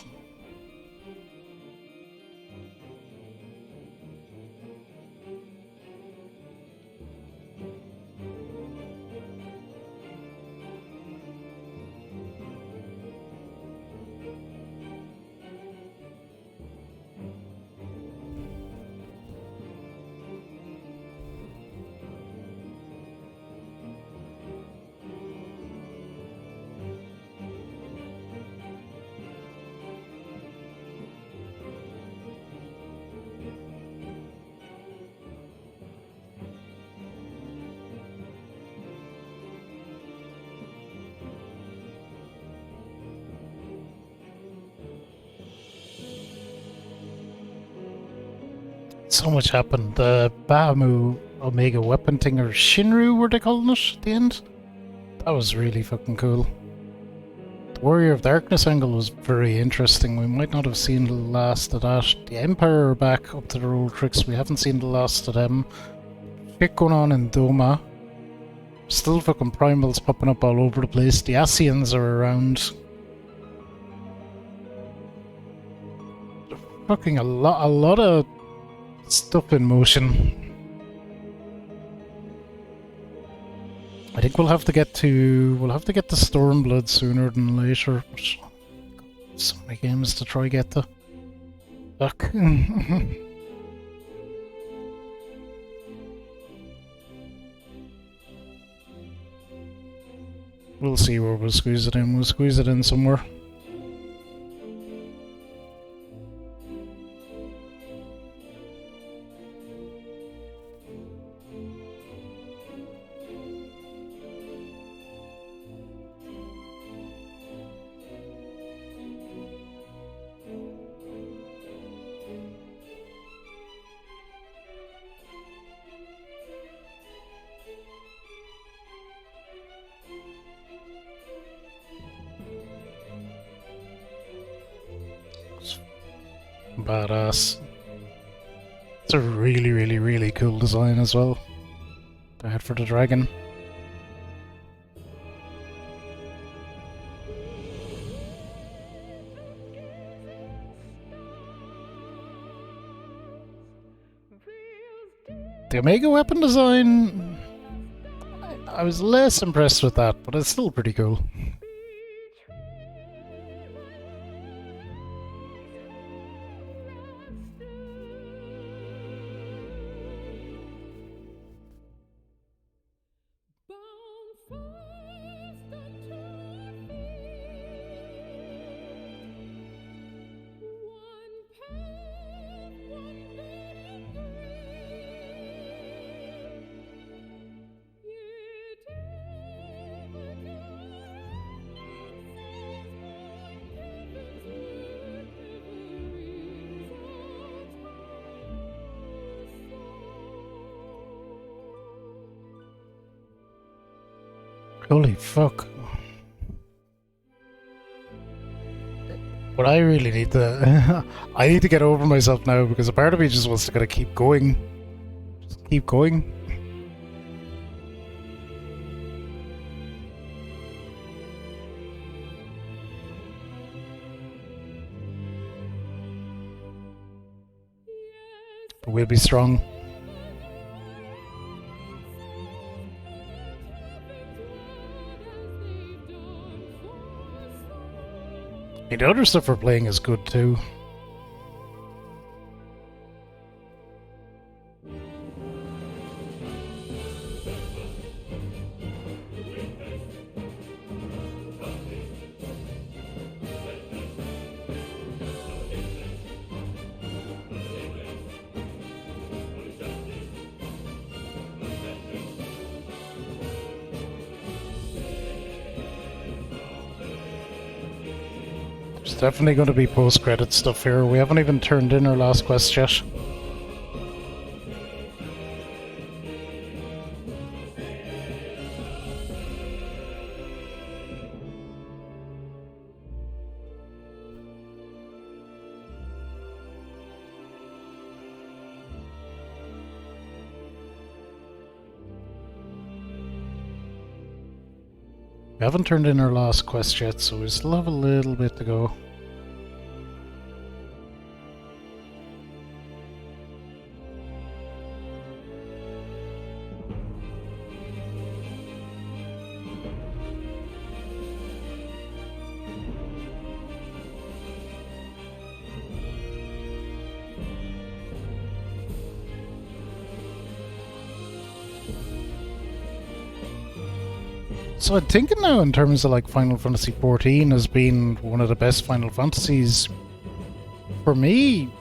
So much happened. The Bahamut Omega weapon thing, or Shinru were they calling it at the end? That was really fucking cool. The Warrior of Darkness angle was very interesting. We might not have seen the last of that. The Empire are back up to their old tricks. We haven't seen the last of them. Shit going on in Doma. Still fucking primals popping up all over the place. The Asians are around. Fucking a lot of stuff in motion. I think we'll have to get to Stormblood sooner than later. But so many games to try get to. Fuck. We'll see where we'll squeeze it in. We'll squeeze it in somewhere. Badass. It's a really, really, really cool design as well. The head for the dragon. The Omega weapon design, I was less impressed with that, but it's still pretty cool. Holy fuck. But I really need to... I need to get over myself now, because a part of me just wants to kind of keep going. Just keep going. But we'll be strong. The other stuff we're playing is good too. There's definitely going to be post-credit stuff here. We haven't even turned in our last quest yet. We haven't turned in our last quest yet, so we still have a little bit to go. So I'm thinking now in terms of like Final Fantasy XIV as being one of the best Final Fantasies. For me,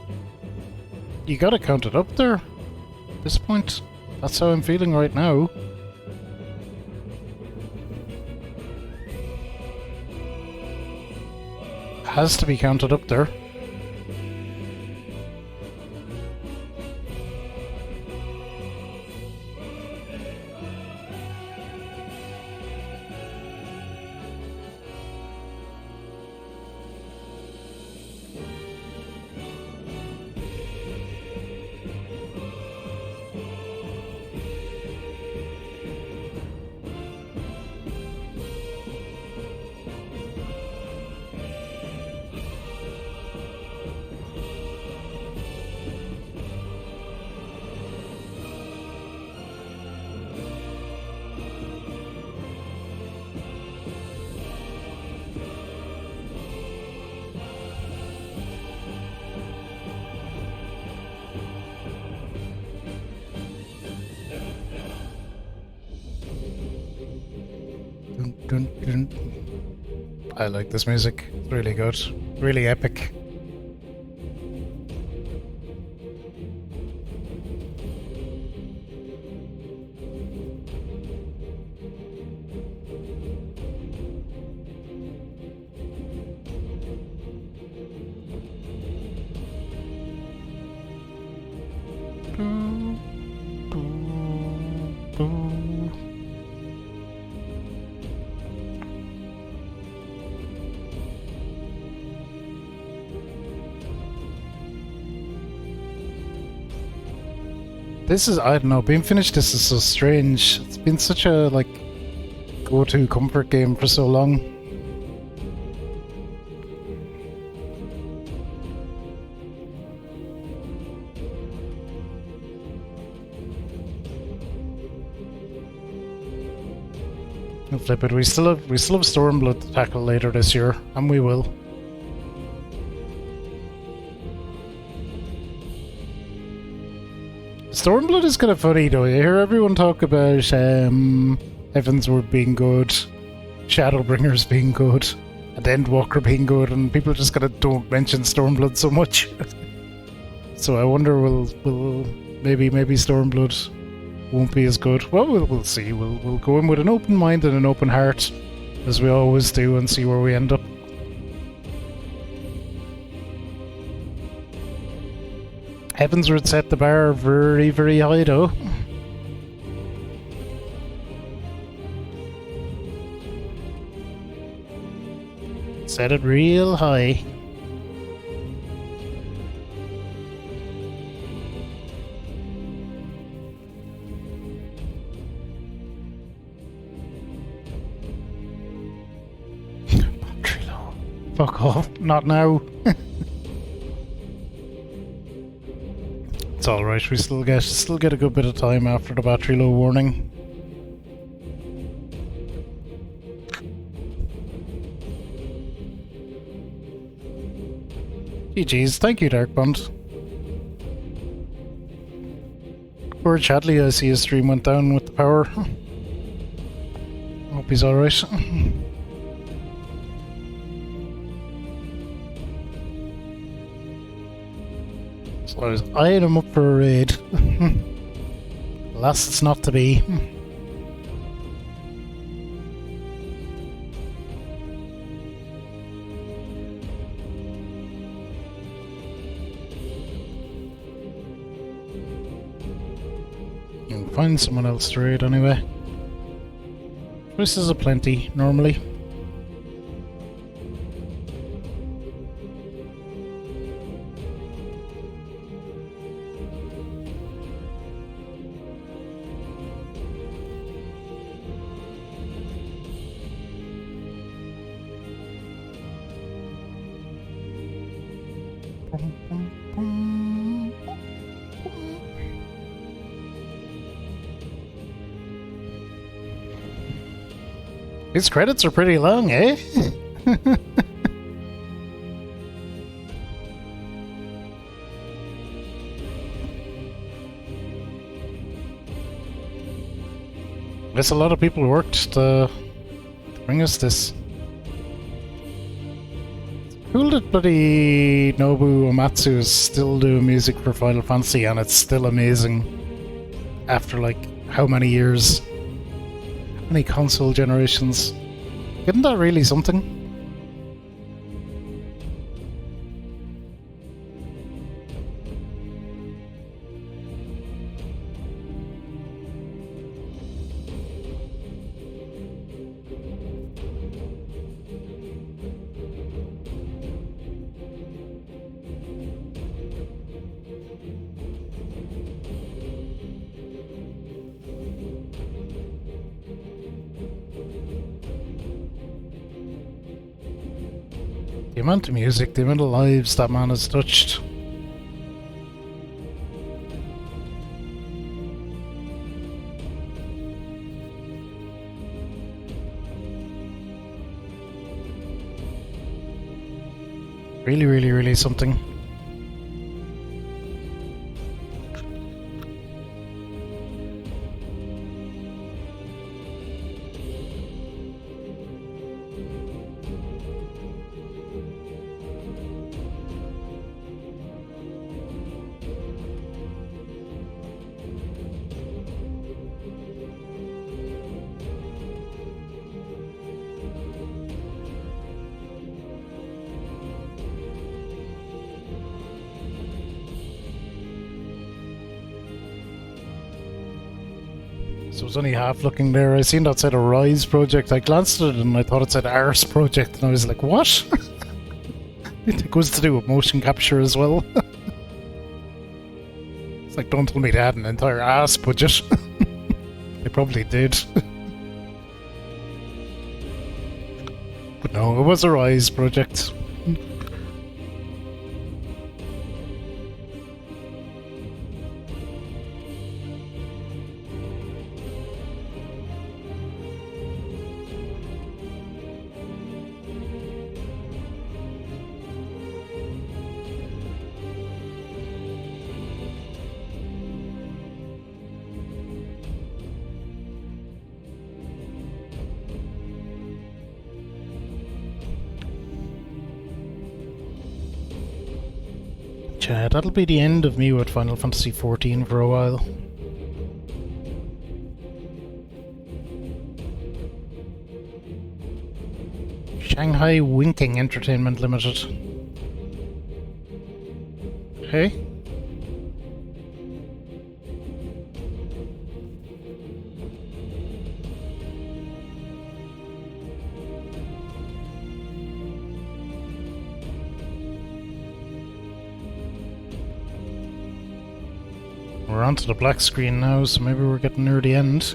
you gotta count it up there at this point. That's how I'm feeling right now. Has to be counted up there. I like this music. It's really good. Really epic. This is, I don't know, being finished this is so strange. It's been such a, like, go-to comfort game for so long. And flip it, we still have Stormblood to tackle later this year, and we will. Stormblood is kind of funny though. You hear everyone talk about Heavensward being good, Shadowbringers being good, and Endwalker being good, and people just kind of don't mention Stormblood so much. So I wonder, will maybe Stormblood won't be as good. Well, we'll see. We'll go in with an open mind and an open heart, as we always do, and see where we end up. Heavensward set the bar very, very high though. Set it real high. Battery low. Fuck off. Not now. It's alright, we still get a good bit of time after the battery low warning. GG's, thank you Darkbond. Poor Chadley, I see his stream went down with the power. Hope he's alright. So I was eyeing him up for a raid. Alas, it's not to be. You can find someone else to raid anyway. Choices are plenty, normally. These credits are pretty long, eh? Guess a lot of people worked to bring us this. Cool that bloody Nobu Uematsu is still doing music for Final Fantasy and it's still amazing. After like how many years? How many console generations? Isn't that really something? The amount of music, the amount of lives that man has touched. Really, really, really something. So I was only half looking there. I seen that said a Rise project. I glanced at it and I thought it said Arse project, and I was like, what? It was to do with motion capture as well. It's like, don't tell me they had an entire ass budget. They probably did. But no, it was a Rise project. Yeah, that'll be the end of me with Final Fantasy XIV for a while. Shanghai Winking Entertainment Limited. Hey? We're onto the black screen now, so maybe we're getting near the end.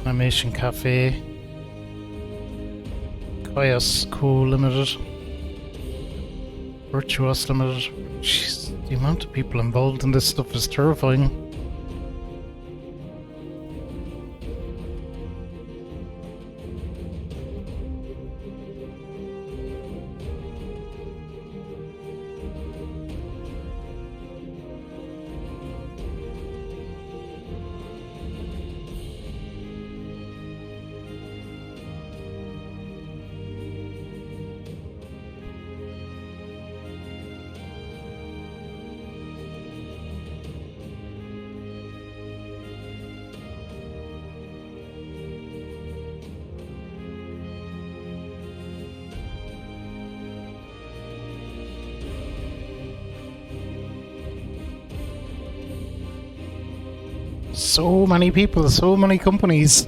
Animation Cafe. Kaios Co Limited. Virtuos Limited. Jeez, the amount of people involved in this stuff is terrifying. So many people, so many companies.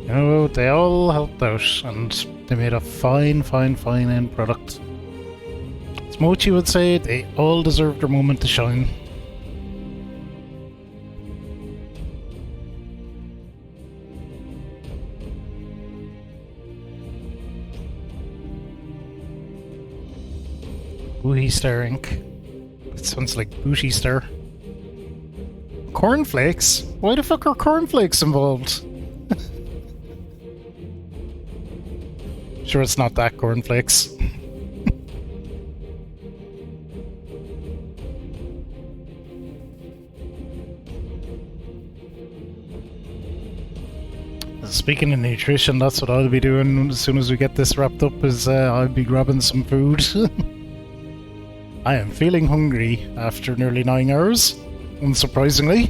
You know, they all helped out and they made a fine end product. As Mochi would say, they all deserve their moment to shine. Booty Star Inc. It sounds like Booty Star. Cornflakes? Why the fuck are cornflakes involved? Sure it's not that cornflakes. Speaking of nutrition, that's what I'll be doing as soon as we get this wrapped up, is I'll be grabbing some food. I am feeling hungry after nearly 9 hours, unsurprisingly.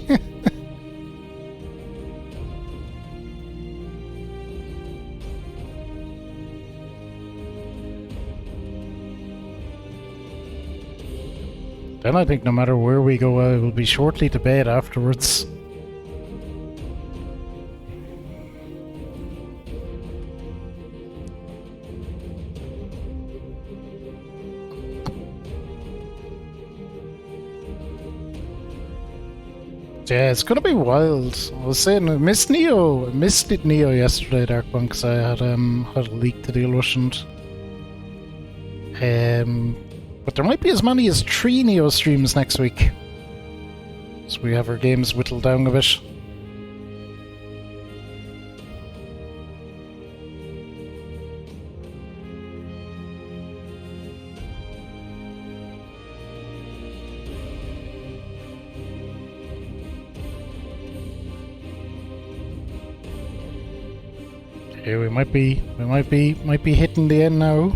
Then I think no matter where we go, I will be shortly to bed afterwards. Yeah, it's gonna be wild. I was saying, I missed Neo yesterday, Darkbunk, because I had a leak to deal with, and but there might be as many as 3 Neo streams next week. So we have our games whittled down a bit. Okay, we might be hitting the end now.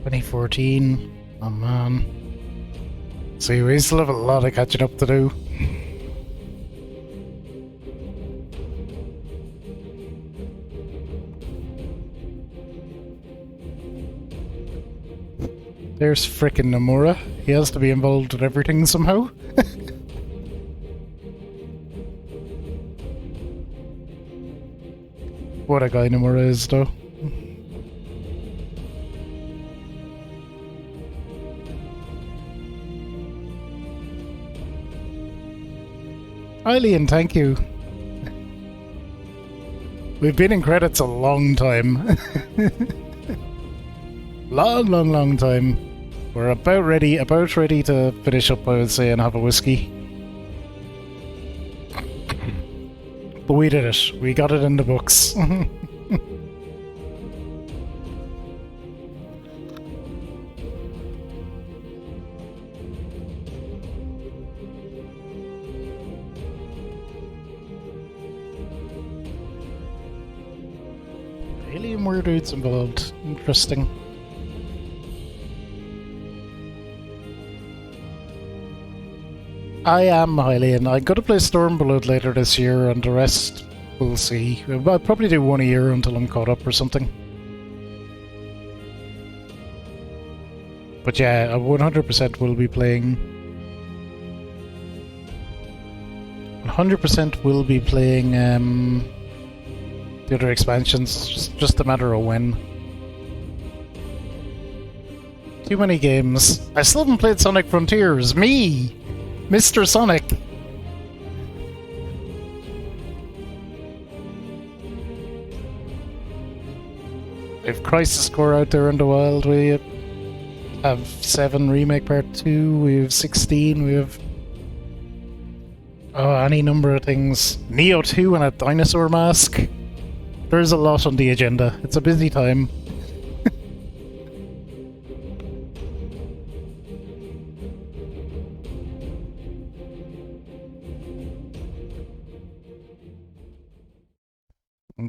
2014. Oh man. See, we still have a lot of catching up to do. There's frickin' Nomura. He has to be involved with everything somehow. What a guy Nomura is, though. Eileen, thank you. We've been in credits a long time. Long time. We're about ready to finish up, I would say, and have a whiskey. But we did it. We got it in the books. Alien weird dudes involved. Interesting. I am Hylian. I'm going to play Stormblood later this year, and the rest we'll see. I'll probably do one a year until I'm caught up or something. But yeah, I 100% will be playing. 100% will be playing the other expansions. Just a matter of when. Too many games. I still haven't played Sonic Frontiers. Me! Mr. Sonic! We have Crisis Core out there in the wild. We have 7 Remake Part 2. We have 16. We have... oh, any number of things. Neo 2 and a dinosaur mask. There's a lot on the agenda. It's a busy time.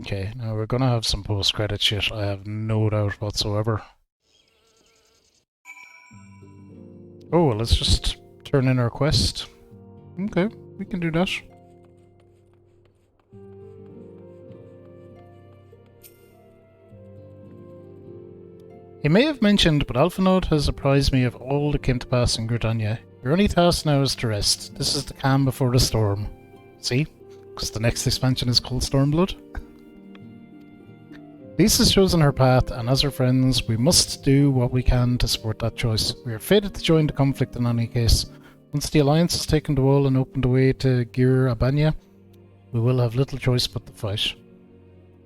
Okay, now we're gonna have some post-credit shit, I have no doubt whatsoever. Oh, well, let's just turn in our quest. Okay, we can do that. He may have mentioned, but Alphanode has apprised me of all that came to pass in Gridania. Your only task now is to rest. This is the calm before the storm. See? Because the next expansion is called Stormblood. Lisa's chosen her path, and as her friends, we must do what we can to support that choice. We are fated to join the conflict in any case. Once the Alliance has taken the wall and opened the way to Gir Abania, we will have little choice but to fight.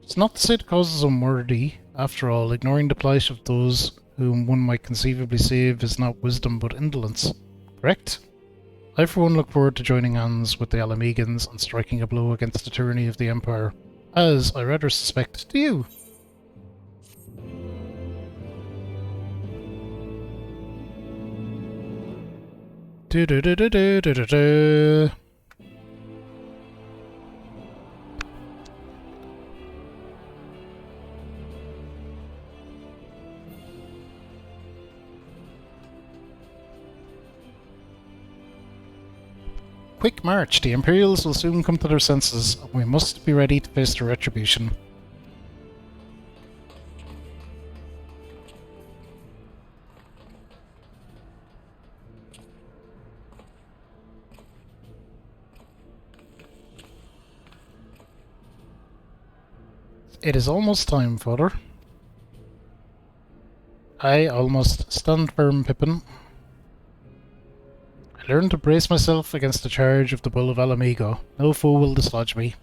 It's not to say the cause is unworthy. After all, ignoring the plight of those whom one might conceivably save is not wisdom but indolence. Correct? I for one look forward to joining hands with the Alamegans and striking a blow against the tyranny of the Empire, as I rather suspect do you. Do-do-do-do-do-do-do. Quick march. The Imperials will soon come to their senses, and we must be ready to face their retribution. It is almost time, Father. I almost stand firm, Pippin. I learned to brace myself against the charge of the Bull of Alamigo. No foe will dislodge me.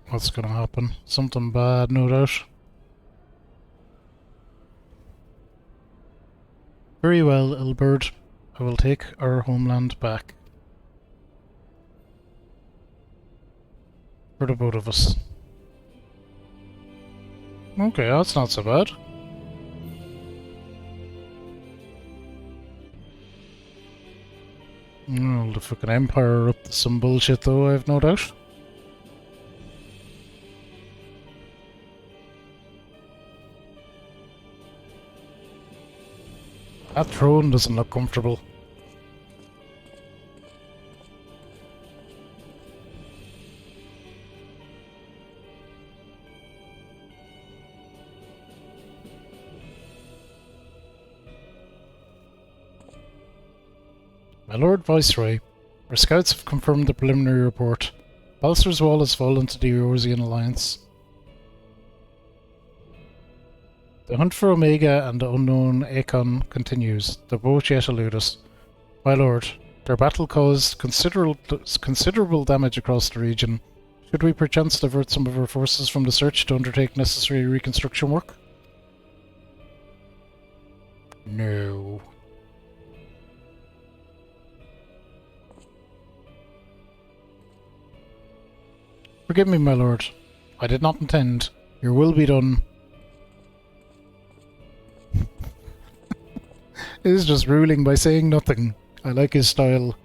What's gonna happen? Something bad, no doubt. Very well, Ilberd. I will take our homeland back. For the both of us. Okay, that's not so bad. Well, the fucking Empire are up to some bullshit though, I have no doubt. That throne doesn't look comfortable. My Lord Viceroy, our scouts have confirmed the preliminary report. Balcer's Wall has fallen to the Eorzean Alliance. The hunt for Omega and the unknown Akon continues. They both yet elude us. My lord, their battle caused considerable damage across the region. Should we perchance divert some of our forces from the search to undertake necessary reconstruction work? No. Forgive me, my lord. I did not intend. Your will be done. He is just ruling by saying nothing. I like his style.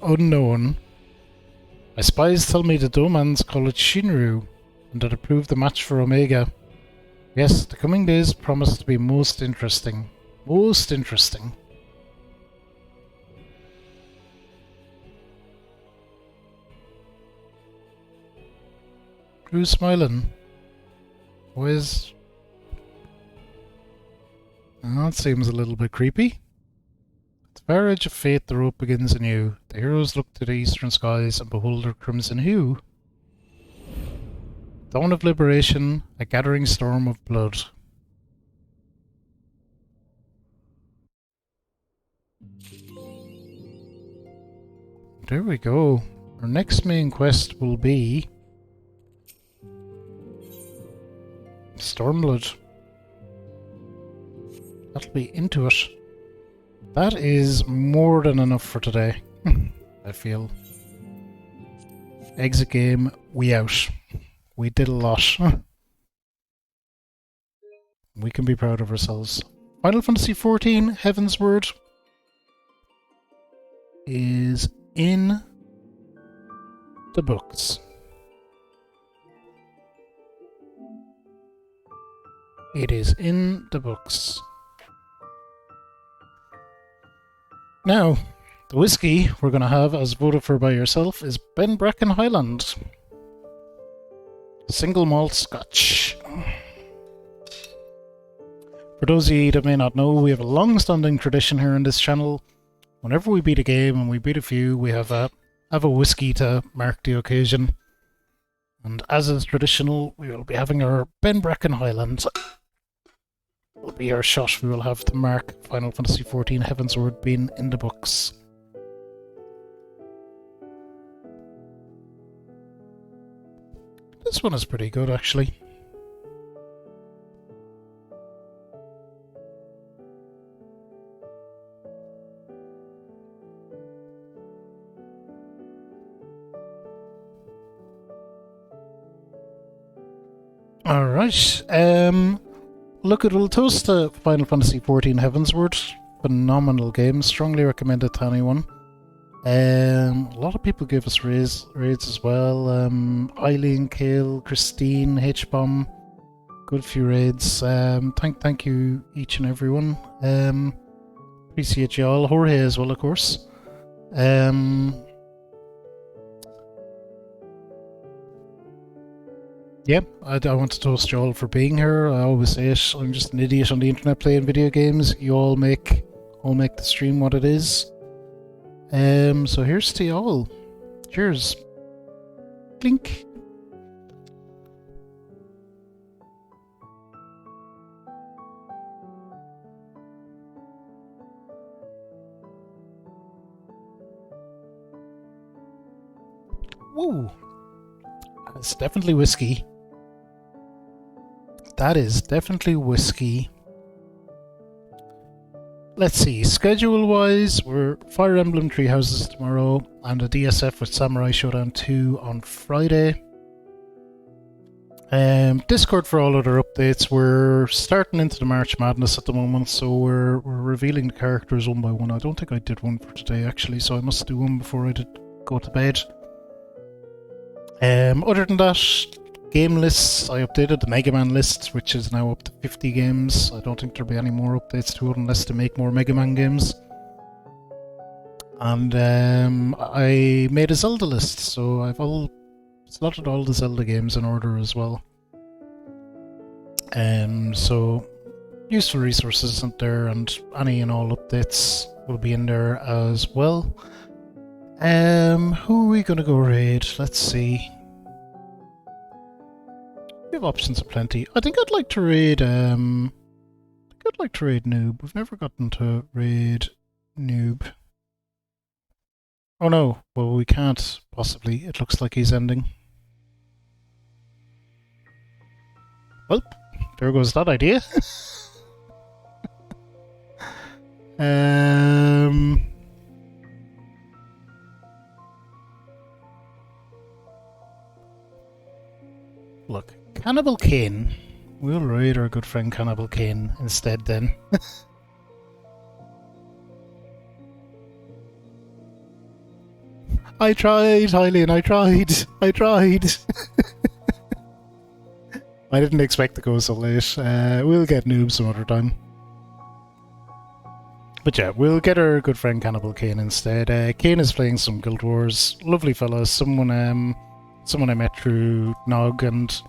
Unknown. My spies tell me the Domans call it Shinru, and that it proved the match for Omega. Yes, the coming days promise to be most interesting. Most interesting. Who's smiling? Where's... Oh, that seems a little bit creepy. At the far edge of fate, the road begins anew. The heroes look to the eastern skies and behold their crimson hue. Dawn of liberation, a gathering storm of blood. There we go. Our next main quest will be Stormblood. That'll be into it. That is more than enough for today, I feel. Exit game, we out. We did a lot. We can be proud of ourselves. Final Fantasy XIV Heavensward is in the books. It is in the books. Now, the whiskey we're going to have, as voted for by yourself, is Ben Bracken Highland. Single malt Scotch. For those of you that may not know, we have a long-standing tradition here on this channel. Whenever we beat a game, and we beat a few, we have a whiskey to mark the occasion. And as is traditional, we will be having our Ben Bracken Highland. Will be our shot we will have to mark Final Fantasy XIV Heavensward being in the books. This one is pretty good, actually. Alright, look, it will toast to Final Fantasy XIV Heavensward. Phenomenal game, strongly recommended to anyone. A lot of people give us raids as well. Eileen, Kale, Christine, H-Bomb, good few raids. Thank you each and everyone. Appreciate you all. Jorge as well, of course. Yeah, I want to toast you all for being here. I always say it, I'm just an idiot on the internet playing video games. You all make the stream what it is. So here's to you all. Cheers. Clink. Woo! It's definitely whiskey. That is definitely whiskey. let's see, schedule-wise, we're Fire Emblem Three Houses tomorrow, and a DSF with Samurai Showdown 2 on Friday. Discord for all other updates. We're starting into the March Madness at the moment, so we're revealing the characters one by one. I don't think I did one for today, actually, so I must do one before I go to bed. Other than that, game lists, I updated the Mega Man list, which is now up to 50 games. I don't think there'll be any more updates to it unless they make more Mega Man games. And I made a Zelda list, so I've slotted all the Zelda games in order as well. So useful resources isn't there, and any and all updates will be in there as well. Who are we gonna go raid? Let's see. We have options aplenty. I think I'd like to raid Noob. We've never gotten to raid Noob. Oh no, well we can't possibly. It looks like he's ending. Well, there goes that idea. Look, Cannibal Kane. We'll raid our good friend Cannibal Kane instead then. I tried, Hylian, I tried. I didn't expect to go so late. We'll get Noob some other time. But yeah, we'll get our good friend Cannibal Kane instead. Kane is playing some Guild Wars. Lovely fella. Someone I met through Nog and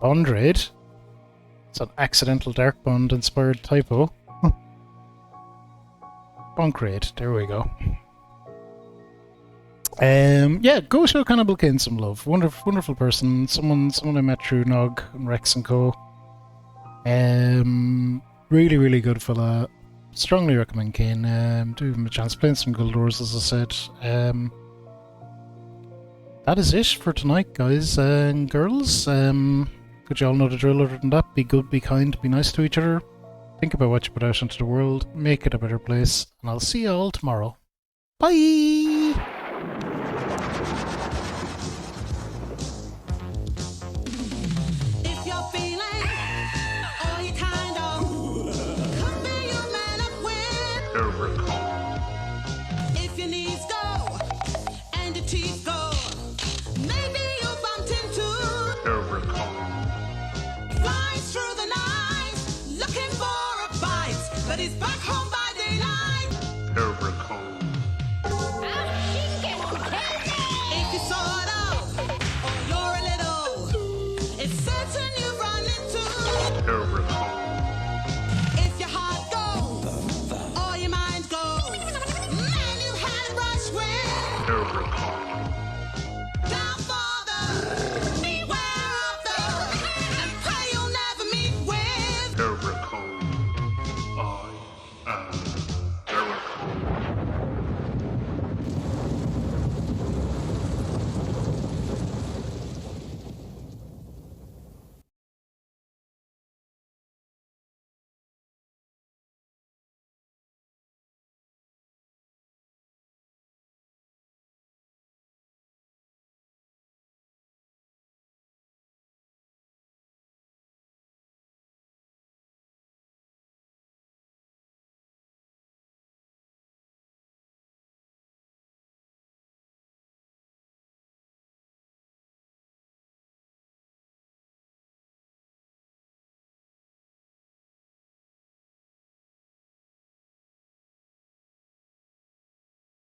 Bond Raid. It's an accidental Dark Bond inspired typo. Bonk Raid, there we go. Yeah, go show Cannibal Kane some love. Wonderful person. Someone I met through Nog and Rex and Co. Really good fella. Strongly recommend Kane. Do give him a chance. Playing some Guild Wars, as I said. That is it for tonight, guys and girls. Could you all know the drill other than that? Be good, be kind, be nice to each other. Think about what you put out into the world. Make it a better place. And I'll see you all tomorrow. Bye!